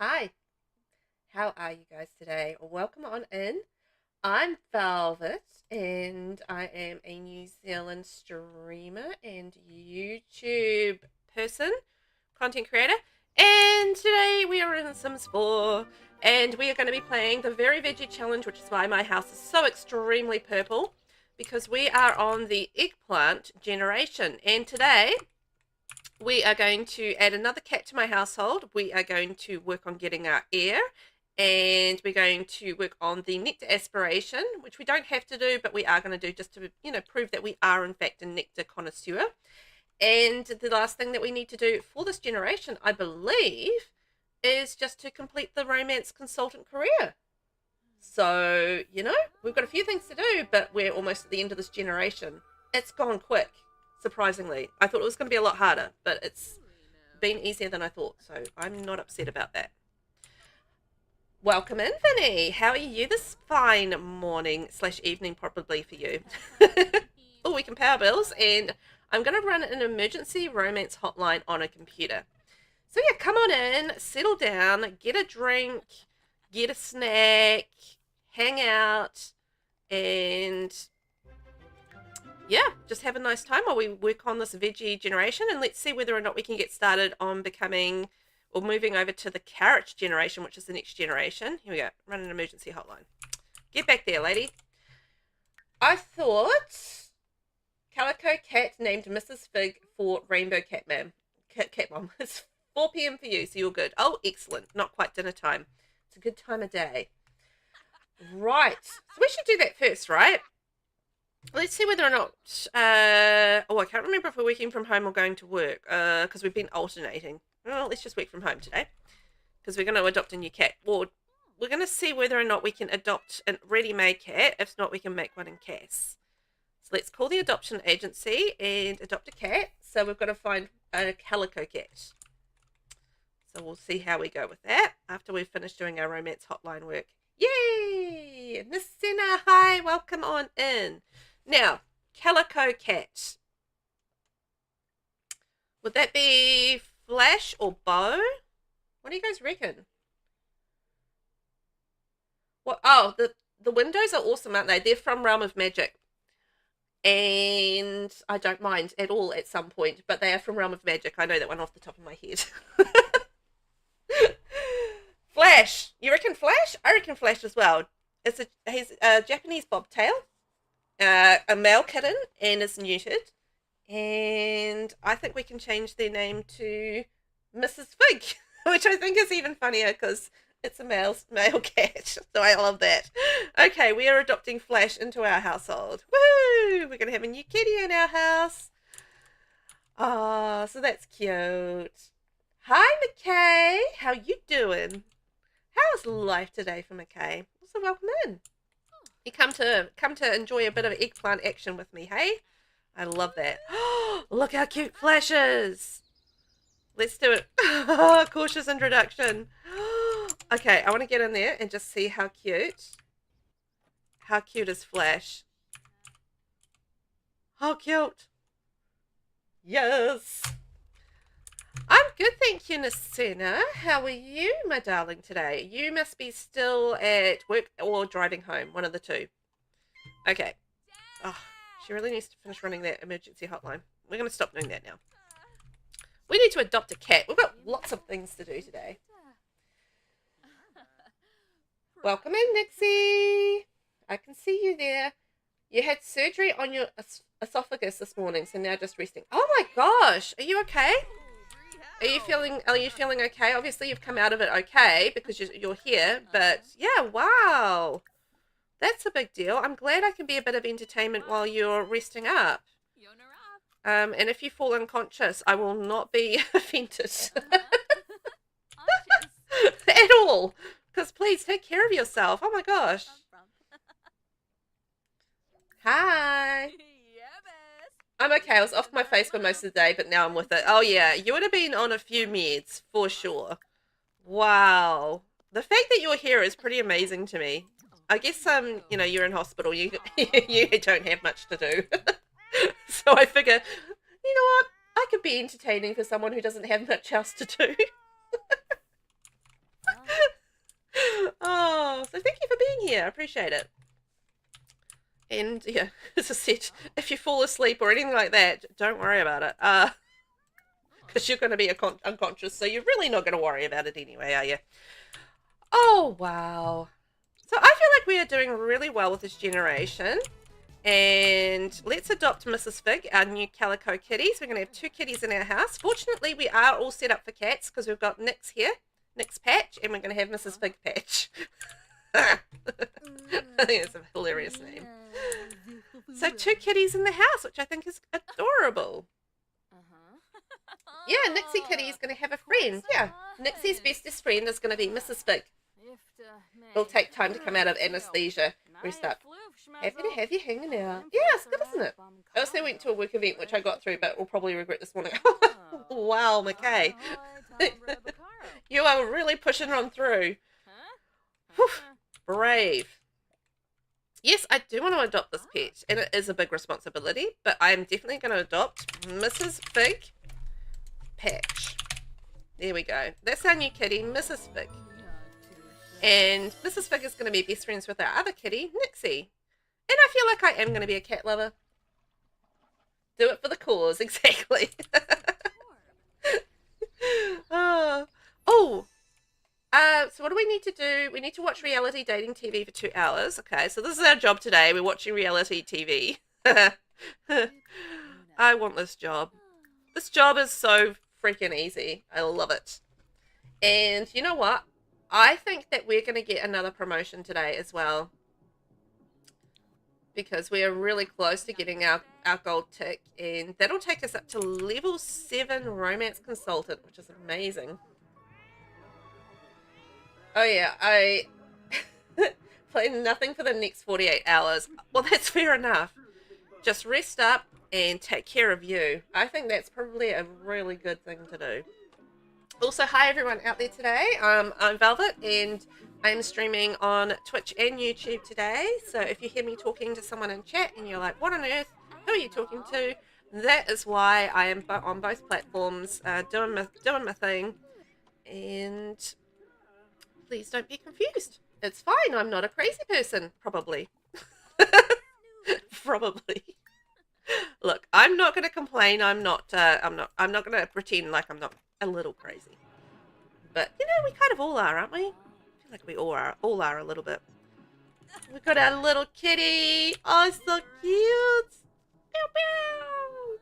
Hi, how are you guys today? Welcome on in. I'm Velvet and I am a New Zealand streamer and YouTube person, content creator. And today we are in The Sims 4 and we are going to be playing the Very Veggie Challenge, which is why my house is so extremely purple because we are on the Eggplant generation. And today we are going to add another cat to my household. We are going to work on getting our Heir, and we're going to work on the nectar aspiration, which we don't have to do, but we are going to do just to, prove that we are in fact a nectar connoisseur. And the last thing that we need to do for this generation, I believe, is just to complete the romance consultant career. So, we've got a few things to do, but we're almost at the end of this generation. It's gone quick. Surprisingly, I thought it was going to be a lot harder, but it's been easier than I thought, so I'm not upset about that. Welcome in, Vinny. How are you this fine morning / evening, probably for you? Oh, we can power bills, and I'm going to run an emergency romance hotline on a computer. So yeah, come on in, settle down, get a drink, get a snack, hang out, and yeah, just have a nice time while we work on this veggie generation, and let's see whether or not we can get started on becoming or moving over to the carrot generation, which is the next generation. Here we go. Run an emergency hotline. Get back there, lady. I thought Calico Cat named Mrs. Fig for Rainbow Cat Mom. Cat Mom. It's 4 p.m. for you, so you're good. Oh, excellent. Not quite dinner time. It's a good time of day. Right. So we should do that first, right? Let's see whether or not, I can't remember if we're working from home or going to work, because we've been alternating. Well, let's just work from home today, because we're going to adopt a new cat. Well, we're going to see whether or not we can adopt a ready-made cat. If not, we can make one in CAS. So let's call the adoption agency and adopt a cat. So we've got to find a calico cat. So we'll see how we go with that after we've finished doing our romance hotline work. Yay! Miss Senna, hi, welcome on in. Now, calico cat. Would that be Flash or Bow? What do you guys reckon? What? Oh, the windows are awesome, aren't they? They're from Realm of Magic. And I don't mind at all at some point, but they are from Realm of Magic. I know that one off the top of my head. Flash. You reckon Flash? I reckon Flash as well. He's a Japanese bobtail. A male kitten, and is neutered, and I think we can change their name to Mrs. Fig, which I think is even funnier because it's a male cat, so I love that. Okay, we are adopting Flash into our household. Woo! We're gonna have a new kitty in our house. Oh, so that's cute. Hi, McKay. How you doing? How's life today for McKay? Also, welcome in. You come to enjoy a bit of eggplant action with me, hey? I love that. Look how cute Flash is. Let's do it. Cautious introduction. Okay, I want to get in there and just see how cute. How cute is Flash? How cute. Yes. I'm good, thank you, Nasina. How are you, my darling, today? You must be still at work or driving home, one of the two. Okay. Oh, she really needs to finish running that emergency hotline. We're going to stop doing that now. We need to adopt a cat. We've got lots of things to do today. Welcome in, Nixie. I can see you there. You had surgery on your esophagus this morning, so now just resting. Oh my gosh, are you okay? Are you feeling okay? Obviously, you've come out of it okay because you're here, but yeah, wow. That's a big deal. I'm glad I can be a bit of entertainment while you're resting up. And if you fall unconscious, I will not be offended at all. Because please take care of yourself. Oh my gosh. Hi. I'm okay. I was off my face for most of the day, but now I'm with it. Oh, yeah. You would have been on a few meds, for sure. Wow. The fact that you're here is pretty amazing to me. I guess, you're in hospital. You don't have much to do. So I figure, you know what? I could be entertaining for someone who doesn't have much else to do. here. I appreciate it. And yeah, as I said, if you fall asleep or anything like that, don't worry about it. Because you're going to be unconscious, so you're really not going to worry about it anyway, are you? Oh, wow. So I feel like we are doing really well with this generation. And let's adopt Mrs. Fig, our new calico kitties. We're going to have 2 kitties in our house. Fortunately, we are all set up for cats because we've got Nix here, Nix Patch, and we're going to have Mrs. Fig Patch. I think it's a hilarious name. So 2 kitties in the house, which I think is adorable. Yeah, Nixie Kitty is going to have a friend. Yeah, Nixie's bestest friend is going to be Mrs. Fig. It'll take time to come out of anesthesia. Rest up. Happy to have you hanging out. Yeah, it's good, isn't it? I also went to a work event, which I got through, but will probably regret this morning. Wow, McKay. You are really pushing on through. Whew, brave. Yes, I do want to adopt this pet, and it is a big responsibility, but I am definitely going to adopt Mrs. Fig Patch. There we go. That's our new kitty, Mrs. Fig. And Mrs. Fig is going to be best friends with our other kitty, Nixie. And I feel like I am going to be a cat lover. Do it for the cause, exactly. So what do we need to do? We need to watch reality dating TV for 2 hours. Okay, so this is our job today. We're watching reality TV. I want this job. This job is so freaking easy. I love it. And you know what? I think that we're going to get another promotion today as well. Because we are really close to getting our gold tick. And that'll take us up to level 7 romance consultant, which is amazing. Oh yeah, I play nothing for the next 48 hours. Well, that's fair enough. Just rest up and take care of you. I think that's probably a really good thing to do. Also, hi everyone out there today. I'm Velvet and I'm streaming on Twitch and YouTube today. So if you hear me talking to someone in chat and you're like, what on earth? Who are you talking to? That is why I am on both platforms doing my thing. And please don't be confused. It's fine. I'm not a crazy person. Probably. Probably. Look, I'm not going to complain. I'm not going to pretend like I'm not a little crazy. But, you know, we kind of all are, aren't we? I feel like we all are a little bit. We've got our little kitty. Oh, so cute. Meow, meow.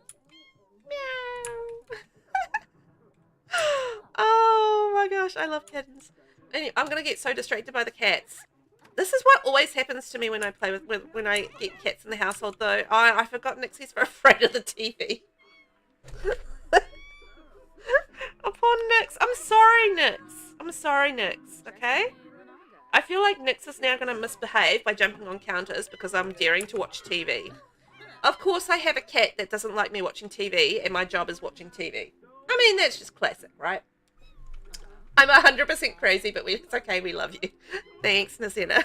Meow. Oh, my gosh. I love kittens. Anyway, I'm going to get so distracted by the cats. This is what always happens to me when I play when I get cats in the household, though. I forgot Nixie's for afraid of the TV. Oh, poor Nix. I'm sorry, Nix. I'm sorry, Nix. Okay? I feel like Nix is now going to misbehave by jumping on counters because I'm daring to watch TV. Of course, I have a cat that doesn't like me watching TV, and my job is watching TV. I mean, that's just classic, right? I'm 100% crazy, but it's okay. We love you. Thanks, Nazena.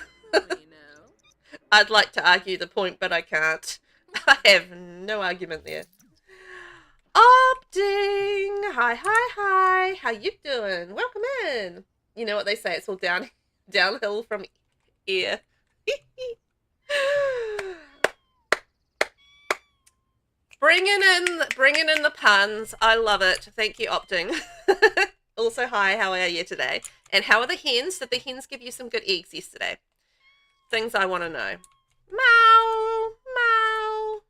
I'd like to argue the point, but I can't. I have no argument there. Opting! Hi, hi, hi. How you doing? Welcome in. You know what they say, it's all downhill from here. Bringing in the puns. I love it. Thank you, Opting. Also, hi, how are you today? And how are the hens? Did the hens give you some good eggs yesterday? Things I want to know. Meow, meow.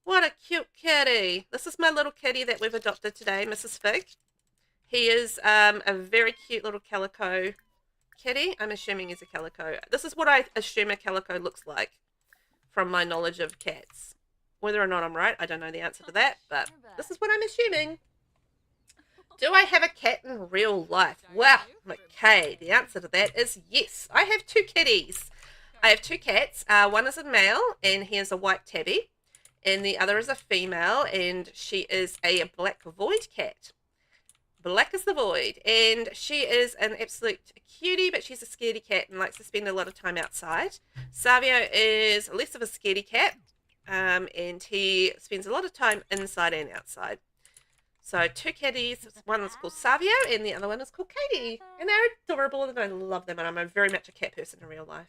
What a cute kitty. This is my little kitty that we've adopted today, Mrs. Fig. He is a very cute little calico kitty. I'm assuming he's a calico. This is what I assume a calico looks like from my knowledge of cats. Whether or not I'm right, I don't know the answer to that, but this is what I'm assuming. Do I have a cat in real life? Well, okay, the answer to that is yes. I have 2 kitties. I have 2 cats. One is a male, and he is a white tabby. And the other is a female, and she is a black void cat. Black as the void. And she is an absolute cutie, but she's a scaredy cat and likes to spend a lot of time outside. Savio is less of a scaredy cat, and he spends a lot of time inside and outside. So 2 kitties. One is called Savio and the other one is called Katie. And they're adorable and I love them, and I'm very much a cat person in real life.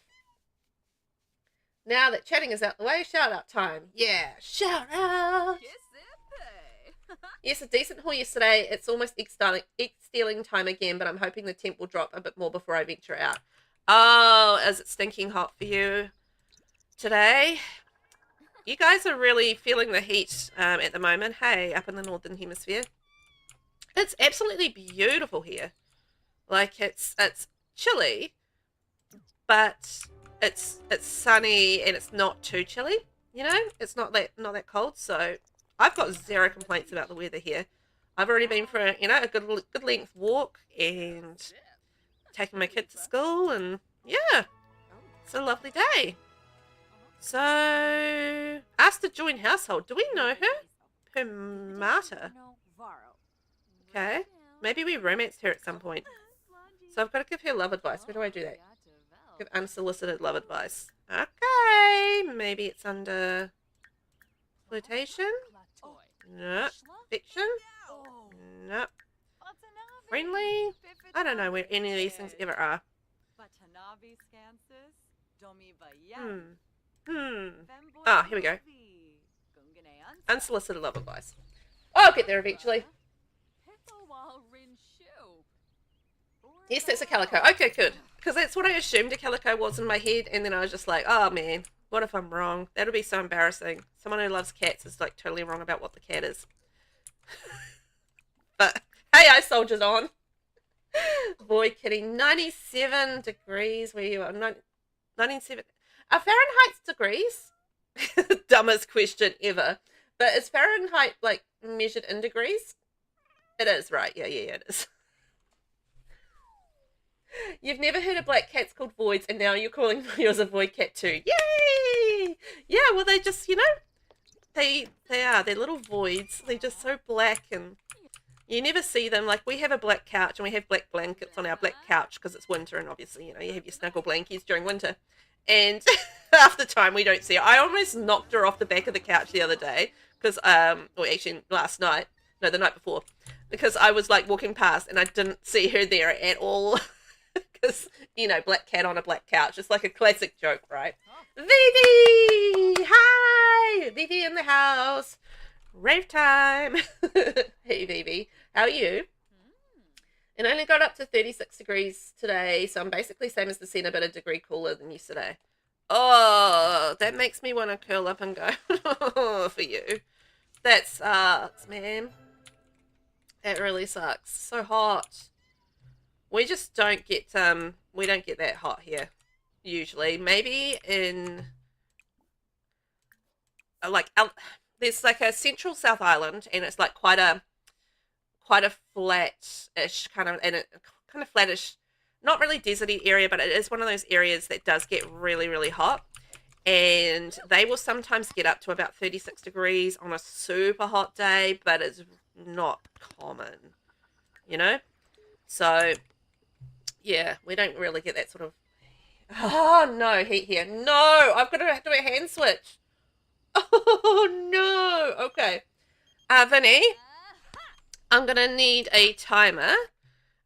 Now that chatting is out the way, shout out time. Yeah, shout out. Yes, a decent haul yesterday. It's almost egg stealing time again, but I'm hoping the temp will drop a bit more before I venture out. Oh, is it stinking hot for you today? You guys are really feeling the heat at the moment. Hey, up in the northern hemisphere. It's absolutely beautiful here. Like it's chilly, but it's sunny and it's not too chilly. You know, it's not that cold. So I've got zero complaints about the weather here. I've already been for a good length walk and taking my kid to school, and yeah, it's a lovely day. So, asked to join household. Do we know her? Permata. Okay. Maybe we romanced her at some point. So I've got to give her love advice. Where do I do that? Give unsolicited love advice. Okay. Maybe it's under flirtation. No. Fiction. No. Friendly. I don't know where any of these things ever are. Ah, here we go. Unsolicited love advice. I'll get there eventually. Yes, that's a calico. Okay, good. Because that's what I assumed a calico was in my head, and then I was just like, oh man, what if I'm wrong? That'll be so embarrassing. Someone who loves cats is like totally wrong about what the cat is. But hey, I soldiered on. Boy, kitty, 97 degrees where you are. 97. Are Fahrenheit degrees? Dumbest question ever. But is Fahrenheit like measured in degrees? It is, right? Yeah, it is. You've never heard of black cats called voids, and now you're calling yours a void cat too. Yay! Yeah, well, they just, they are. They're little voids. They're just so black, and you never see them. Like, we have a black couch, and we have black blankets on our black couch because it's winter, and obviously, you have your snuggle blankies during winter. And half the time we don't see her. I almost knocked her off the back of the couch the other day because, or actually last night, no, the night before, because I was like walking past and I didn't see her there at all. Because, black cat on a black couch. It's like a classic joke, right? Vivi! Hi! Vivi in the house. Rave time. Hey, Vivi. How are you? It only got up to 36 degrees today, so I'm basically same as the scene, but a degree cooler than yesterday. Oh, that makes me want to curl up and go, for you. That sucks, man. That really sucks. So hot. We just don't get, we don't get that hot here, usually. Maybe in, there's like a central South Island, and it's like quite a flat-ish kind of, and it kind of flattish, not really deserty area, but it is one of those areas that does get really, really hot. And they will sometimes get up to about 36 degrees on a super hot day, but it's not common, So, yeah, we don't really get that sort of, oh no, heat here. No, I've got to do a hand switch. Oh no. Okay. Vinny, I'm going to need a timer.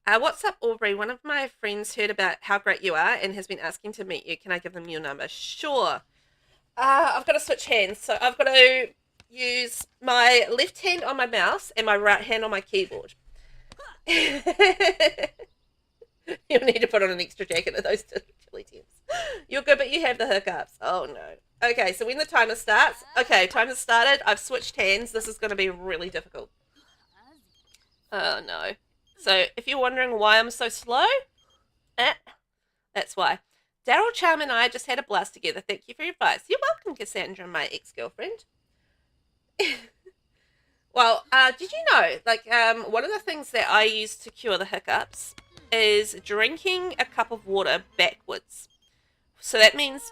What's up, Aubrey? One of my friends heard about how great you are and has been asking to meet you. Can I give them your number? Sure. I've got to switch hands. So I've got to use my left hand on my mouse and my right hand on my keyboard. You'll need to put on an extra jacket of those chilly temps. You're good, but you have the hiccups. Oh, no. Okay, so when the timer starts. Okay, timer started. I've switched hands. This is going to be really difficult. Oh, no. So, if you're wondering why I'm so slow, that's why. Daryl, Charm, and I just had a blast together. Thank you for your advice. You're welcome, Cassandra, my ex-girlfriend. Well, did you know, one of the things that I use to cure the hiccups is drinking a cup of water backwards. So that means,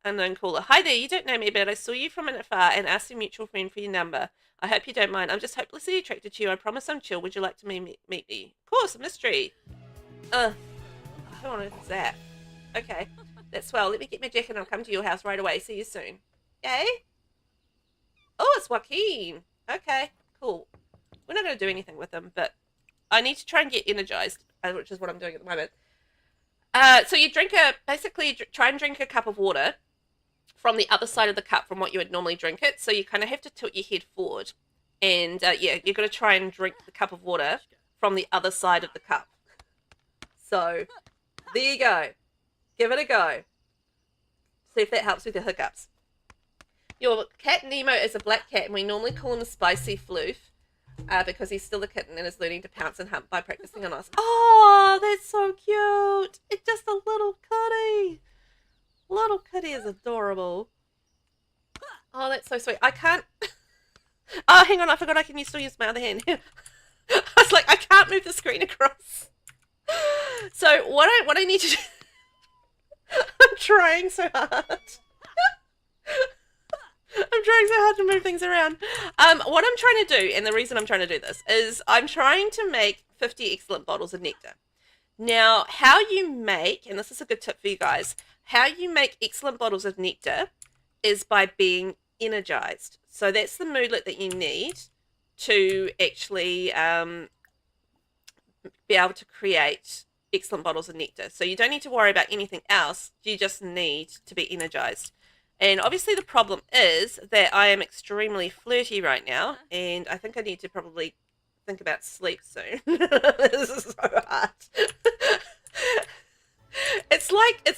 unknown caller. Hi there, you don't know me, but I saw you from afar and asked a mutual friend for your number. I hope you don't mind. I'm just hopelessly attracted to you. I promise I'm chill. Would you like to meet me? Of course, a mystery. Who on earth is that? Okay, that's swell. Let me get my jacket and I'll come to your house right away. See you soon. Yay? Oh, it's Joaquin. Okay, cool. We're not going to do anything with him, but I need to try and get energized, which is what I'm doing at the moment. So you basically try and drink a cup of water from the other side of the cup from what you would normally drink it. So you kind of have to tilt your head forward. And yeah, you're going to try and drink the cup of water from the other side of the cup. So there you go. Give it a go. See if that helps with your hiccups. Your cat Nemo is a black cat, and we normally call him Spicy Floof because he's still a kitten and is learning to pounce and hump by practicing on us. Oh, that's so cute. It's just a little kitty. Little kitty is adorable. Oh, that's so sweet. I can't... Oh, hang on. I forgot I can still use my other hand. I was like, I can't move the screen across. So what I need to do... I'm trying so hard. I'm trying so hard to move things around. What I'm trying to do, and the reason I'm trying to do this, is I'm trying to make 50 excellent bottles of nectar. Now, how you make, and this is a good tip for you guys, how you make excellent bottles of nectar is by being energized. So that's the moodlet that you need to actually be able to create excellent bottles of nectar. So you don't need to worry about anything else. You just need to be energized. And obviously the problem is that I am extremely flirty right now, and I think I need to probably think about sleep soon. This is so hard. It's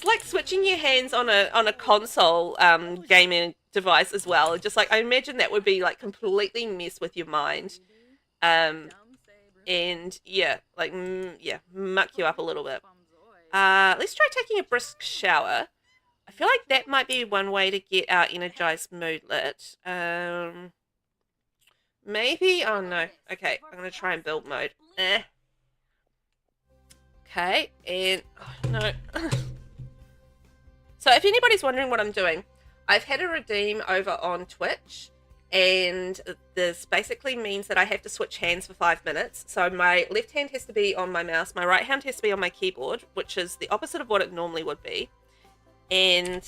like switching your hands on a console gaming device as well. Just like I imagine that would be like completely mess with your mind, and yeah, like yeah, muck you up a little bit. Let's try taking a brisk shower. I feel like that might be one way to get our energized moodlet. Maybe. Oh no. Okay, I'm gonna try and build mode. Okay, and oh, no. So if anybody's wondering what I'm doing, I've had a redeem over on Twitch, and this basically means that I have to switch hands for 5 minutes. So my left hand has to be on my mouse, my right hand has to be on my keyboard, which is the opposite of what it normally would be. And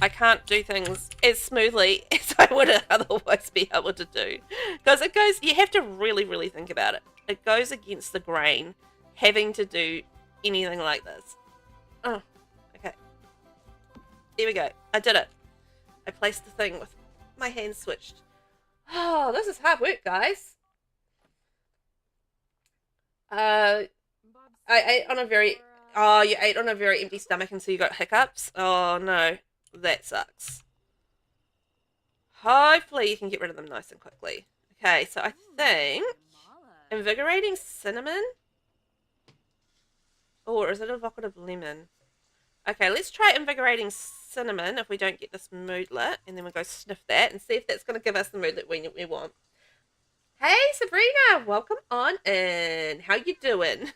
I can't do things as smoothly as I would otherwise be able to do. Because it goes, you have to really, really think about it. It goes against the grain having to do anything like this. Oh, okay. There we go. I did it. I placed the thing with my hands switched. Oh, this is hard work, guys. I ate on a very... Oh, you ate on a very empty stomach and so you got hiccups? Oh, no. That sucks. Hopefully you can get rid of them nice and quickly. Okay, so I think... Invigorating cinnamon? Or is it evocative lemon? Okay, let's try invigorating cinnamon if we don't get this moodlet. And then we'll go sniff that and see if that's going to give us the moodlet we want. Hey, Sabrina! Welcome on in. How you doing?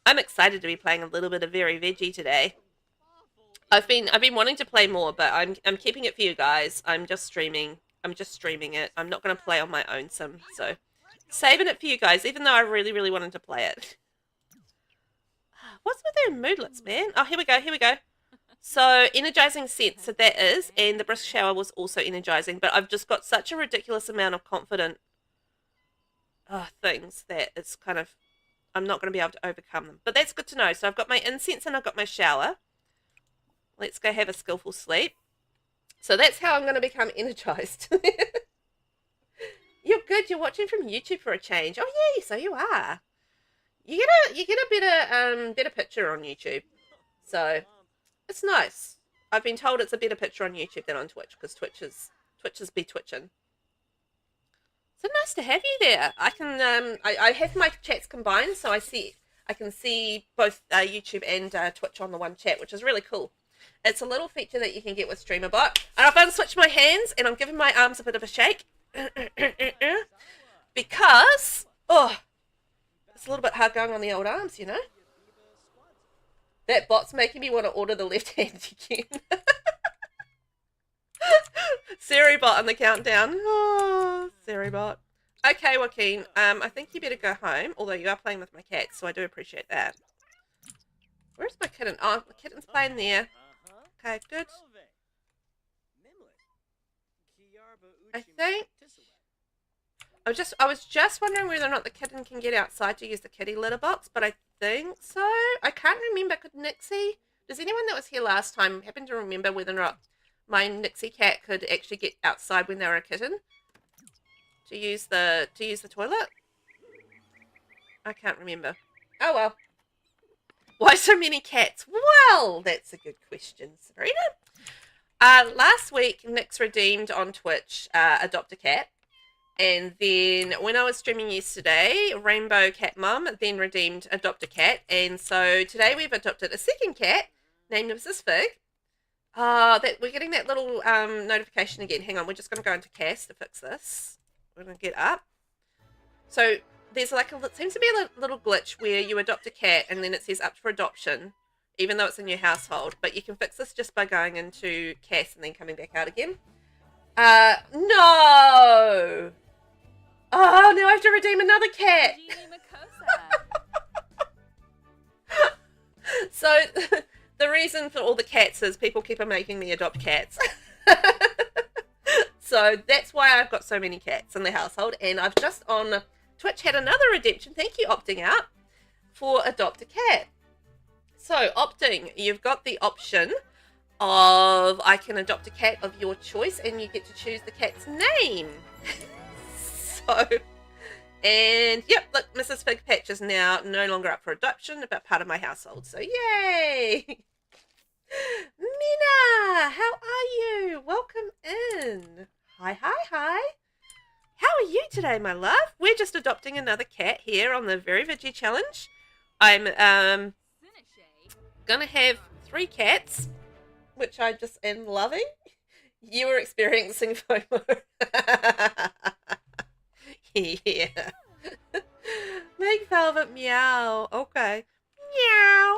I'm excited to be playing a little bit of Very Veggie today. I've been wanting to play more, but I'm keeping it for you guys. I'm just streaming it. I'm not going to play on my own sim, so saving it for you guys, even though I really, really wanted to play it. What's with their moodlets, man? Oh, here we go. So, energizing scent, so that is, and the brisk shower was also energizing, but I've just got such a ridiculous amount of confident things that it's kind of, I'm not going to be able to overcome them. But that's good to know. So I've got my incense and I've got my shower. Let's go have a skillful sleep. So that's how I'm going to become energized. You're good. You're watching from YouTube for a change. Oh, yeah, so you are. You get a better picture on YouTube. So it's nice. I've been told it's a better picture on YouTube than on Twitch because Twitch is be twitching. So nice to have you there. I can I have my chats combined, so I can see both YouTube and Twitch on the one chat, which is really cool. It's a little feature that you can get with StreamerBot. And I've unswitched my hands and I'm giving my arms a bit of a shake because it's a little bit hard going on the old arms, you know. That bot's making me want to order the left hand again. SiriBot on the countdown. Oh, SiriBot. Okay, Joaquin. I think you better go home, although you are playing with my cat, so I do appreciate that. Where's my kitten? Oh, the kitten's playing there. Okay, good. I think I was just wondering whether or not the kitten can get outside to use the kitty litter box, but I think so. I can't remember. Could Nixie? Does anyone that was here last time happen to remember whether or not my Nixie cat could actually get outside when they were a kitten to use the toilet? I can't remember. Oh well. Why so many cats? Well, that's a good question, Sabrina. Last week, Nix redeemed on Twitch Adopt a Cat. And then when I was streaming yesterday, Rainbow Cat Mum then redeemed Adopt a Cat. And so today we've adopted a second cat named Mrs. Fig. That we're getting that little notification again. Hang on, we're just going to go into CAS to fix this. We're going to get up. So there's like seems to be a little glitch where you adopt a cat and then it says up for adoption, even though it's in your household. But you can fix this just by going into CAS and then coming back out again. No! Oh, now I have to redeem another cat. So the reason for all the cats is people keep on making me adopt cats. So that's why I've got so many cats in the household. And I've just on Twitch had another redemption. Thank you, opting out for adopt a cat. So opting, you've got the option of I can adopt a cat of your choice and you get to choose the cat's name. And yep, look, Mrs. Fig Patch is now no longer up for adoption, but part of my household. So yay! Mina, how are you? Welcome in. Hi. How are you today, my love? We're just adopting another cat here on the Very Veggie Challenge. I'm gonna have 3 cats, which I just am loving. You were experiencing FOMO. Yeah. Make Velvet meow. Okay. Meow.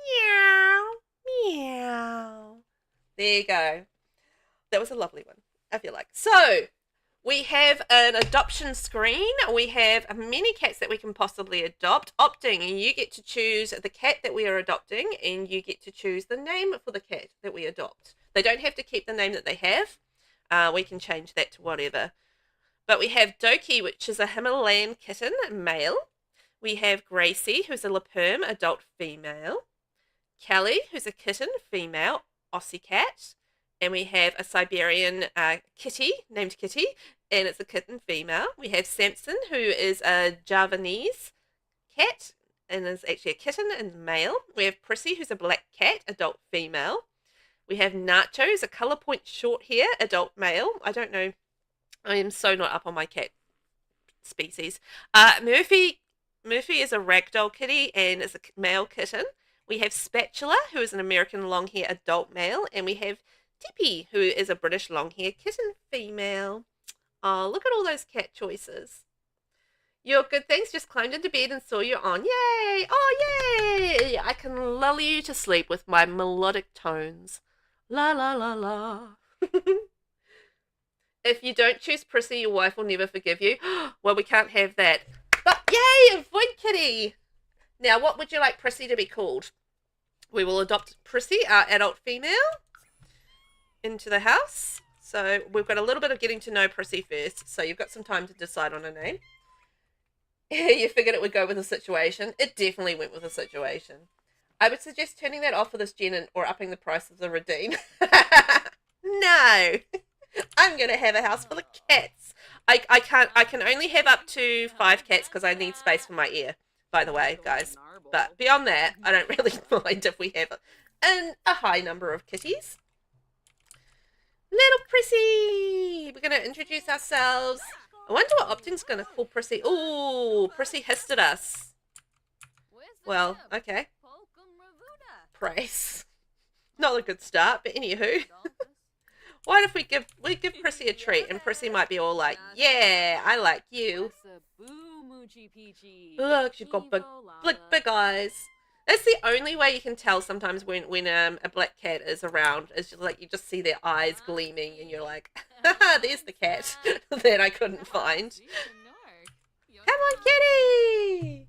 Meow. Meow. There you go. That was a lovely one, I feel like. So, we have an adoption screen. We have many cats that we can possibly adopt. Opting, and you get to choose the cat that we are adopting, and you get to choose the name for the cat that we adopt. They don't have to keep the name that they have. We can change that to whatever. But we have Doki, which is a Himalayan kitten, male. We have Gracie, who's a La Perm, adult female. Kelly, who's a kitten, female, Aussie cat. And we have a Siberian kitty, named Kitty, and it's a kitten, female. We have Samson, who is a Javanese cat, and is actually a kitten and male. We have Prissy, who's a black cat, adult female. We have Nacho, who's a colour point short hair, adult male. I don't know. I am so not up on my cat species. Murphy is a ragdoll kitty and is a male kitten. We have Spatula, who is an American long-hair adult male. And we have Tippy, who is a British long-hair kitten female. Oh, look at all those cat choices. Your good things just climbed into bed and saw you on. Yay! Oh, yay! I can lull you to sleep with my melodic tones. La, la, la, la. If you don't choose Prissy, your wife will never forgive you. Well, we can't have that. But yay, avoid kitty. Now, what would you like Prissy to be called? We will adopt Prissy, our adult female, into the house. So we've got a little bit of getting to know Prissy first. So you've got some time to decide on a name. You figured it would go with the situation. It definitely went with the situation. I would suggest turning that off for this gen or upping the price of the redeem. No. I'm going to have a house full of cats. I can only have up to 5 cats because I need space for my ear, by the way, guys. But beyond that, I don't really mind if we have a high number of kitties. Little Prissy! We're going to introduce ourselves. I wonder what Opting's going to call Prissy. Ooh, Prissy hissed at us. Well, okay. Praise. Not a good start, but anywho. What if we give Prissy a treat and Prissy might be all like, yeah, I like you. Look, she's got big eyes. That's the only way you can tell sometimes when a black cat is around. It's just like you just see their eyes gleaming and you're like, haha, there's the cat that I couldn't find. Come on, kitty!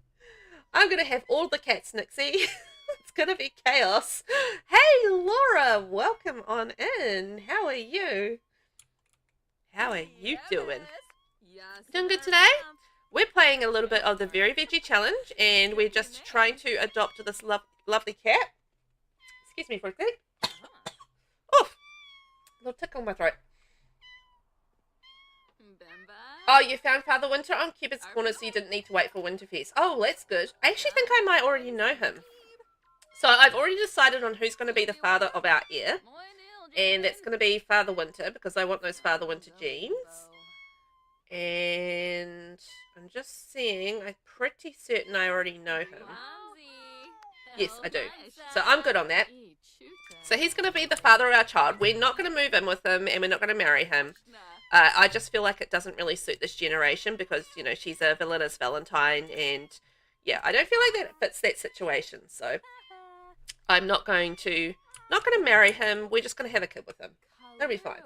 I'm going to have all the cats, Nixie. It's going to be chaos. Hey, Laura, welcome on in. How are you? How are you doing? Doing good today? We're playing a little bit of the Very Veggie Challenge, and we're just trying to adopt this lovely cat. Excuse me for a sec. Oof! A little tickle in my throat. Oh, you found Father Winter on Cupid's Corner, so you didn't need to wait for Winterfest. Oh, that's good. I actually think I might already know him. So I've already decided on who's going to be the father of our heir. And that's going to be Father Winter, because I want those Father Winter genes. And I'm just seeing, I'm pretty certain I already know him. Yes, I do. So I'm good on that. So he's going to be the father of our child. We're not going to move in with him, and we're not going to marry him. I just feel like it doesn't really suit this generation because, you know, she's a villainous Valentine, and yeah, I don't feel like that fits that situation. So I'm not going to marry him. We're just going to have a kid with him. That'll be fine.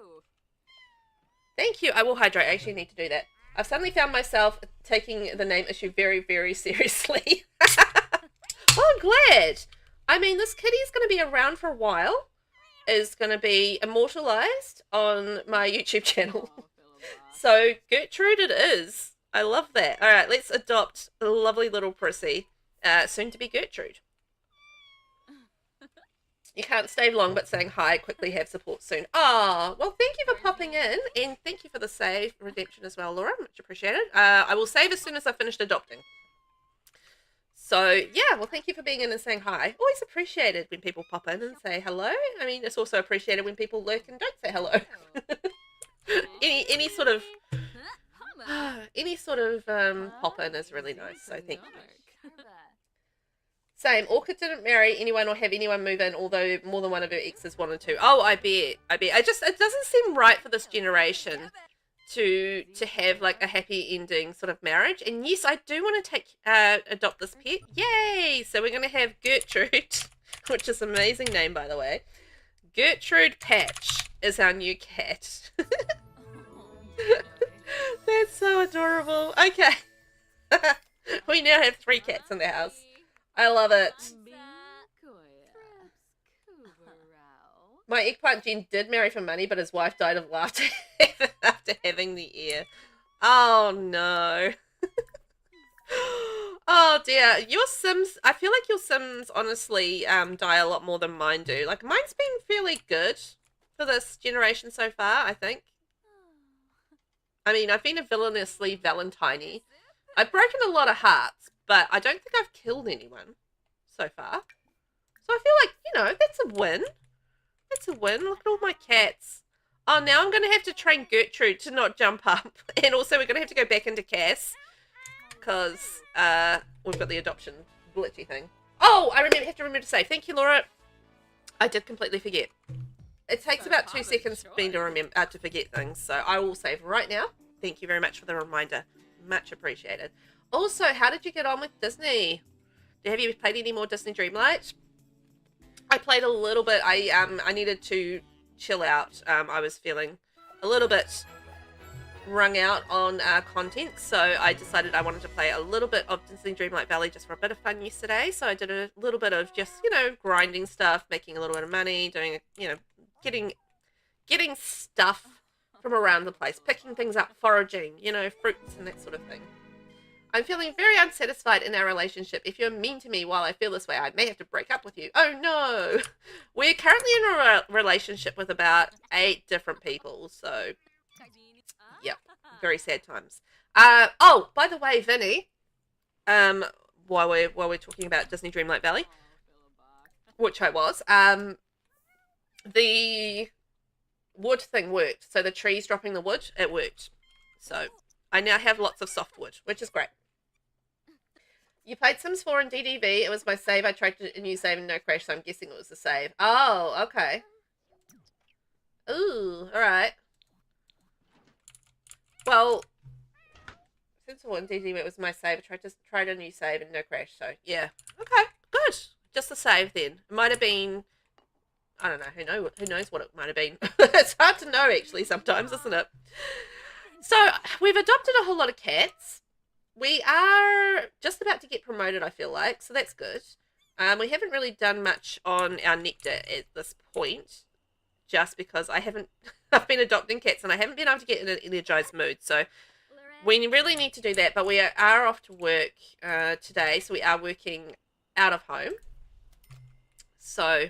Thank you. I will hydrate. I actually need to do that. I've suddenly found myself taking the name issue very, very seriously. Well, I'm glad. I mean, this kiddie's going to be around for a while. Is going to be immortalized on my YouTube channel. So Gertrude it is. I love that. All right, let's adopt a lovely little prissy, soon to be Gertrude. You can't stay long, but saying hi, quickly have support soon. Ah, well, thank you for popping in, and thank you for the save redemption as well, Laura. Much appreciated. I will save as soon as I've finished adopting. So, yeah, well, thank you for being in and saying hi. Always appreciated when people pop in and say hello. I mean, it's also appreciated when people lurk and don't say hello. any sort of pop in is really nice, so thank you. Same. Orchid didn't marry anyone or have anyone move in, although more than one of her exes wanted to. Oh, I bet. It doesn't seem right for this generation to have like a happy ending sort of marriage. And yes, I do want to adopt this pet. Yay! So we're going to have Gertrude, which is an amazing name, by the way. Gertrude Patch is our new cat. That's so adorable. Okay. We now have 3 cats in the house. I love it. My Eggplant gen did marry for money, but his wife died of laughter after having the heir. Oh, no. Oh, dear. Your Sims, I feel like your Sims honestly die a lot more than mine do. Like, mine's been fairly good for this generation so far, I think. I mean, I've been a villainously Valentine-y. I've broken a lot of hearts, but I don't think I've killed anyone so far. So I feel like, you know, that's a win. That's a win. Look at all my cats. Oh, now I'm going to have to train Gertrude to not jump up. And also we're going to have to go back into Cass. Because we've got the adoption glitchy thing. Oh, I have to remember to save. Thank you, Laura. I did completely forget. It takes about 2 seconds for me to remember to forget things. So I will save right now. Thank you very much for the reminder. Much appreciated. Also, how did you get on with Disney? Have you played any more Disney Dreamlight? I played a little bit. I needed to chill out. I was feeling a little bit wrung out on content, so I decided I wanted to play a little bit of Disney Dreamlight Valley just for a bit of fun yesterday. So I did a little bit of just, you know, grinding stuff, making a little bit of money, doing, you know, getting stuff from around the place, picking things up, foraging, you know, fruits and that sort of thing. I'm feeling very unsatisfied in our relationship. If you're mean to me while I feel this way, I may have to break up with you. Oh no! We're currently in a relationship with about 8 different people, so yep, very sad times. Oh, by the way, Vinny, while we're talking about Disney Dreamlight Valley, which I was, the wood thing worked. So the trees dropping the wood, it worked. So I now have lots of softwood, which is great. You played Sims 4 in DDV. It was my save. I tried a new save and no crash, so I'm guessing it was the save. Oh, okay. Ooh, alright. Well, Sims 4 in DDV, it was my save. I tried a new save and no crash, so yeah. Okay, good. Just the save then. It might have been, I don't know, who knows what it might have been. It's hard to know actually sometimes, isn't it? So we've adopted a whole lot of cats. We are just about to get promoted, I feel like, so that's good. We haven't really done much on our nectar at this point, just because I've been adopting cats and I haven't been able to get in an energized mood. So We really need to do that, but we are off to work today, so we are working out of home. So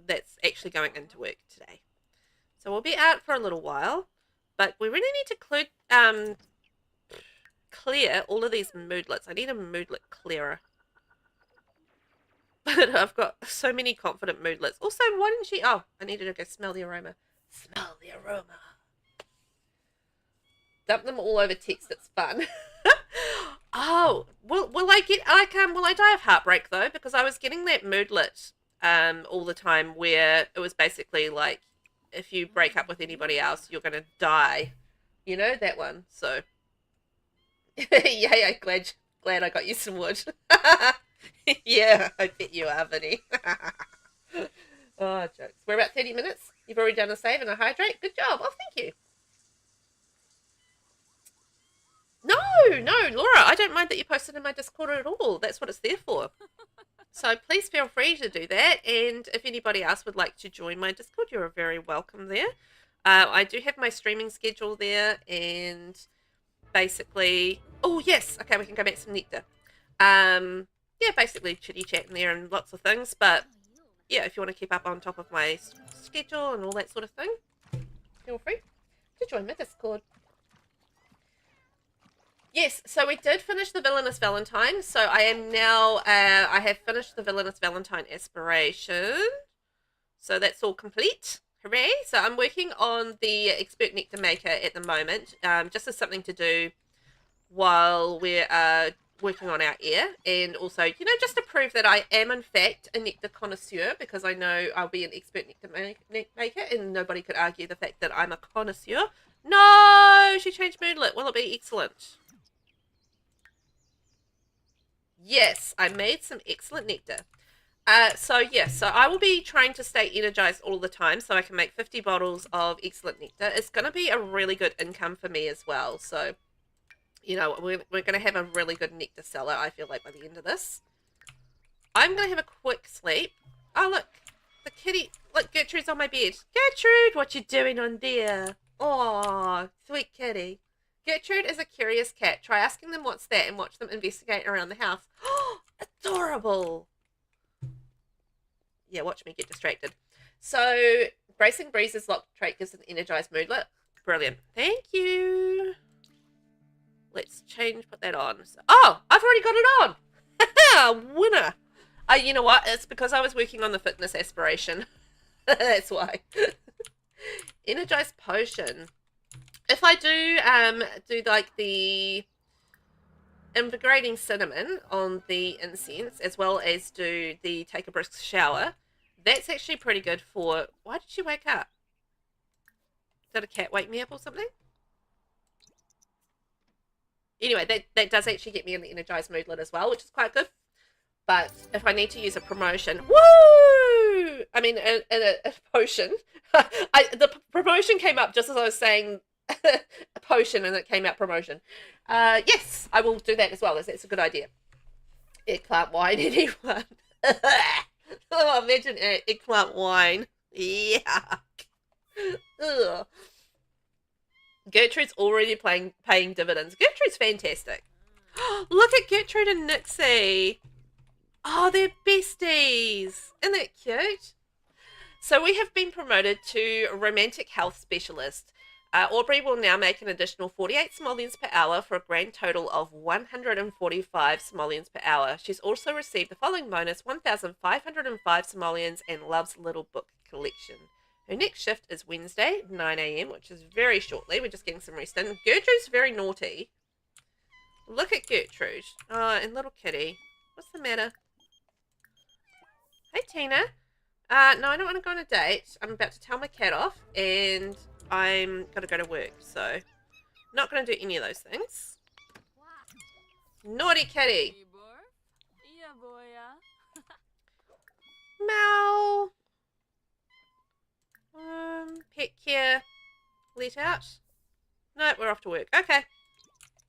that's actually going into work today. So we'll be out for a little while, but we really need to clear all of these moodlets. I need a moodlet clearer. But I've got so many confident moodlets. Also, why didn't she... Oh, I needed to go smell the aroma. Smell the aroma. Dump them all over text. It's fun. Oh, will I get will I die of heartbreak though? Because I was getting that moodlet all the time where it was basically like if you break up with anybody else, you're gonna die. You know that one. So yeah, glad I got you some wood. Yeah, I bet you are, Vinny. Oh, jokes. We're about 30 minutes. You've already done a save and a hydrate. Good job. Oh, thank you. No, Laura, I don't mind that you posted in my Discord at all. That's what it's there for. So please feel free to do that. And if anybody else would like to join my Discord, you're very welcome there. I do have my streaming schedule there, and basically... Oh, yes. Okay, we can go back to some nectar. Yeah, basically chitty chat in there and lots of things. But yeah, if you want to keep up on top of my schedule and all that sort of thing, feel free to join my Discord. Yes, so we did finish the Villainous Valentine. So I am now, I have finished the Villainous Valentine aspiration. So that's all complete. Hooray. So I'm working on the Expert Nectar Maker at the moment, just as something to do while we're working on our Heir. And also, you know, just to prove that I am in fact a nectar connoisseur, because I know I'll be an Expert Nectar Maker and nobody could argue the fact that I'm a connoisseur. No, she changed moodlet. Will it be excellent? Yes, I made some excellent nectar. So I will be trying to stay energized all the time so I can make 50 bottles of excellent nectar. It's going to be a really good income for me as well. So, you know, we're going to have a really good nectar seller, I feel like, by the end of this. I'm going to have a quick sleep. Oh, look, the kitty. Look, Gertrude's on my bed. Gertrude, what you doing on there? Oh, sweet kitty. Gertrude is a curious cat. Try asking them what's that and watch them investigate around the house. Oh, adorable. Yeah, watch me get distracted. So, Bracing Breeze's locked trait gives an energized moodlet. Brilliant. Thank you. Let's put that on. So, oh, I've already got it on. Winner. You know what? It's because I was working on the fitness aspiration. That's why. Energized potion. If I do like the invigorating cinnamon on the incense, as well as do the take a brisk shower, that's actually pretty good for... Why did she wake up? Did a cat wake me up or something? Anyway, that does actually get me in the energized moodlet as well, which is quite good. But if I need to use a promotion... Woo! I mean, a potion. The promotion came up just as I was saying... a potion, and it came out promotion. Yes, I will do that as well. That's a good idea. Eggplant wine, anyone? Oh, imagine eggplant wine. Yuck. Ugh. Gertrude's already paying dividends. Gertrude's fantastic. Look at Gertrude and Nixie. Oh, they're besties. Isn't that cute? So we have been promoted to romantic health specialist. Aubrey will now make an additional 48 simoleons per hour for a grand total of 145 simoleons per hour. She's also received the following bonus: 1,505 simoleons and Love's Little Book collection. Her next shift is Wednesday, 9 a.m., which is very shortly. We're just getting some rest in. Gertrude's very naughty. Look at Gertrude. Oh, and little kitty. What's the matter? Hey, Tina. No, I don't want to go on a date. I'm about to tell my cat off, and I'm going to go to work, so not going to do any of those things. Naughty kitty. Meow. Pet care let out. No, we're off to work. Okay.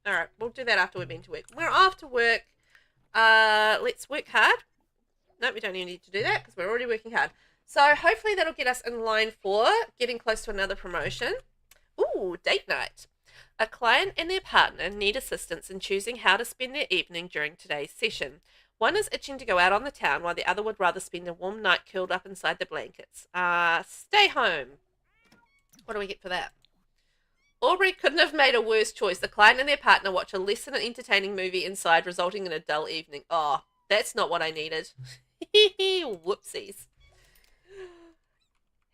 Alright, we'll do that after we've been to work. We're off to work. Let's work hard. No, we don't even need to do that because we're already working hard. So hopefully that'll get us in line for getting close to another promotion. Ooh, date night. A client and their partner need assistance in choosing how to spend their evening during today's session. One is itching to go out on the town while the other would rather spend a warm night curled up inside the blankets. Stay home. What do we get for that? Aubrey couldn't have made a worse choice. The client and their partner watch a less than entertaining movie inside, resulting in a dull evening. Oh, that's not what I needed. Whoopsies.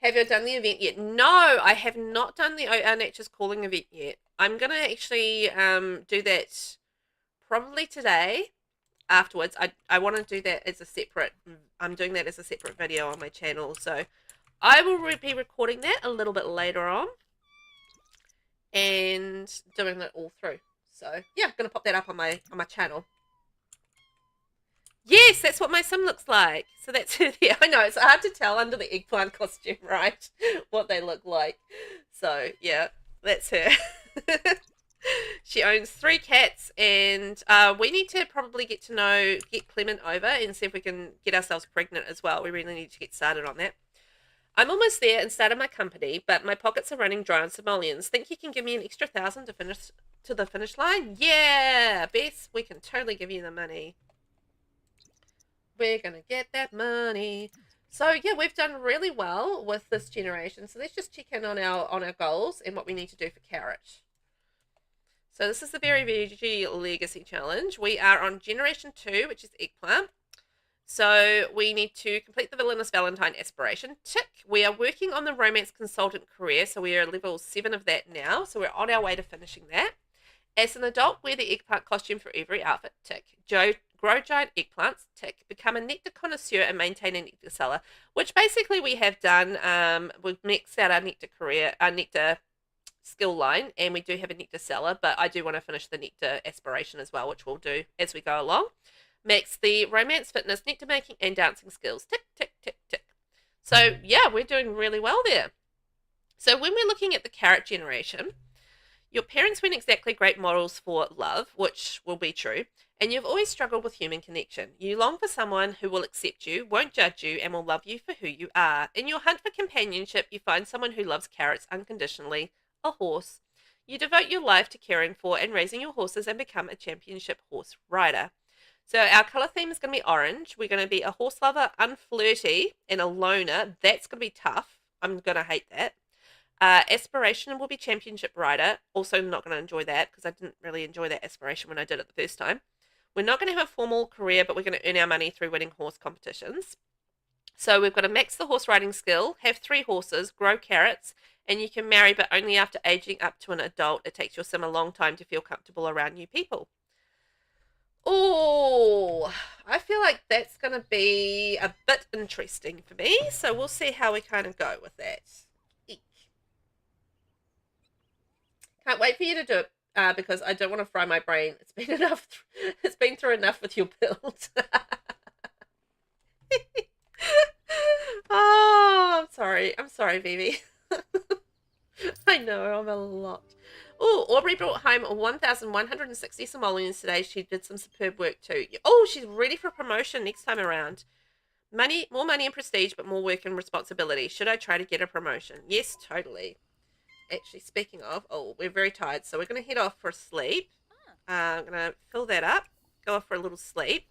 Have you done the event yet? No, I have not done the Our Nature's Calling event yet. I'm going to actually do that probably today afterwards. I want to do that as a separate, I'm doing that as a separate video on my channel. So I will be recording that a little bit later on and doing it all through. So yeah, I'm going to pop that up on my channel. Yes, that's what my sim looks like. So that's her there. I know, it's hard to tell under the eggplant costume, right? What they look like. So, yeah, that's her. She owns 3 cats, and we need to probably get Clement over and see if we can get ourselves pregnant as well. We really need to get started on that. I'm almost there and started my company, but my pockets are running dry on simoleons. Think you can give me an extra 1,000 to finish to the finish line? Yeah, Bess, we can totally give you the money. We're going to get that money. So, yeah, we've done really well with this generation. So let's just check in on our goals and what we need to do for carrot. So this is the Very Veggie Legacy Challenge. We are on Generation 2, which is Eggplant. So we need to complete the Villainous Valentine aspiration. Tick. We are working on the Romance Consultant career. So we are at level 7 of that now. So we're on our way to finishing that. As an adult, wear the eggplant costume for every outfit. Tick. Grow giant eggplants. Tick. Become a nectar connoisseur and maintain a nectar cellar, which basically we have done. We've maxed out our nectar skill line, and we do have a nectar cellar, but I do want to finish the nectar aspiration as well, which we'll do as we go along. Max the romance, fitness, nectar making, and dancing skills. Tick, tick, tick, tick. So yeah, we're doing really well there. So when we're looking at the carrot generation, your parents weren't exactly great models for love, which will be true, and you've always struggled with human connection. You long for someone who will accept you, won't judge you, and will love you for who you are. In your hunt for companionship, you find someone who loves carrots unconditionally, a horse. You devote your life to caring for and raising your horses and become a championship horse rider. So our colour theme is going to be orange. We're going to be a horse lover, unflirty, and a loner. That's going to be tough. I'm going to hate that. Aspiration will be championship rider. Also not going to enjoy that because I didn't really enjoy that aspiration when I did it the first time. We're not going to have a formal career, but we're going to earn our money through winning horse competitions. So we've got to max the horse riding skill, have 3 horses, grow carrots, and you can marry, but only after aging up to an adult. It takes your sim a long time to feel comfortable around new people. Oh, I feel like that's going to be a bit interesting for me. So we'll see how we kind of go with that. Eek. Can't wait for you to do it because I don't want to fry my brain. It's been enough. It's been through enough with your build. Oh, I'm sorry. I'm sorry, Vivi. I know, I'm a lot. Oh, Aubrey brought home 1,160 simoleons today. She did some superb work too. Oh, she's ready for promotion next time around. Money, more money and prestige, but more work and responsibility. Should I try to get a promotion? Yes, totally. Actually, speaking of, oh, we're very tired, so we're going to head off for a sleep. I'm going to fill that up, go off for a little sleep,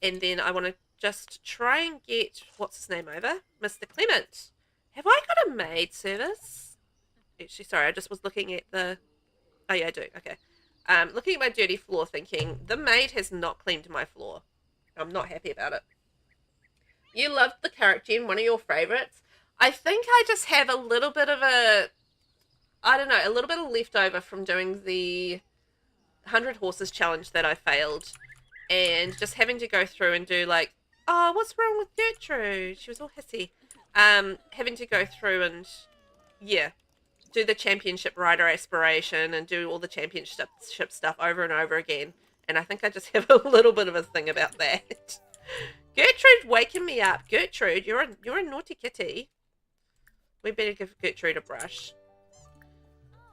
and then I want to just try and get, what's his name over? Mr. Clement. Have I got a maid service? Actually, sorry, I just was looking at the... Oh, yeah, I do. Okay. Looking at my dirty floor thinking, the maid has not cleaned my floor. I'm not happy about it. You loved the carrot gen, one of your favorites. I think I just have a little bit of a... I don't know, a little bit of leftover from doing the 100 horses challenge that I failed. And just having to go through and do like, oh, what's wrong with Gertrude? She was all hissy. Having to go through and, yeah, do the championship rider aspiration and do all the championship stuff over and over again. And I think I just have a little bit of a thing about that. Gertrude waking me up. Gertrude, you're a naughty kitty. We better give Gertrude a brush.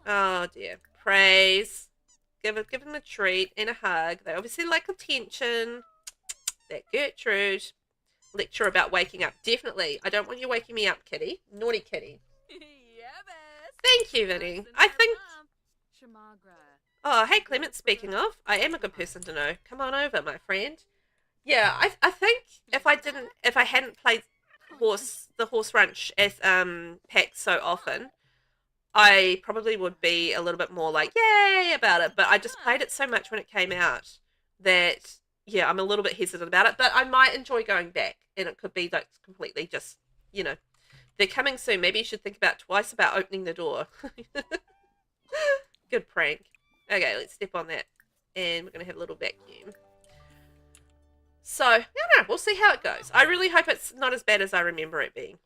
Oh dear. Praise. Give him a treat and a hug. They obviously like attention. That Gertrude. Lecture about waking up. Definitely. I don't want you waking me up, kitty. Naughty kitty. Yeah, Bess. Thank you, Vinny. I think Oh, hey Clement, speaking of, I am a good person to know. Come on over, my friend. Yeah, I think if I hadn't played the horse ranch as pack so often, I probably would be a little bit more like yay about it. But I just played it so much when it came out that yeah, I'm a little bit hesitant about it. But I might enjoy going back, and it could be like completely just they're coming soon. Maybe you should think about twice about opening the door. Good prank. Okay, let's step on that, and we're gonna have a little vacuum. So, I don't know, we'll see how it goes. I really hope it's not as bad as I remember it being.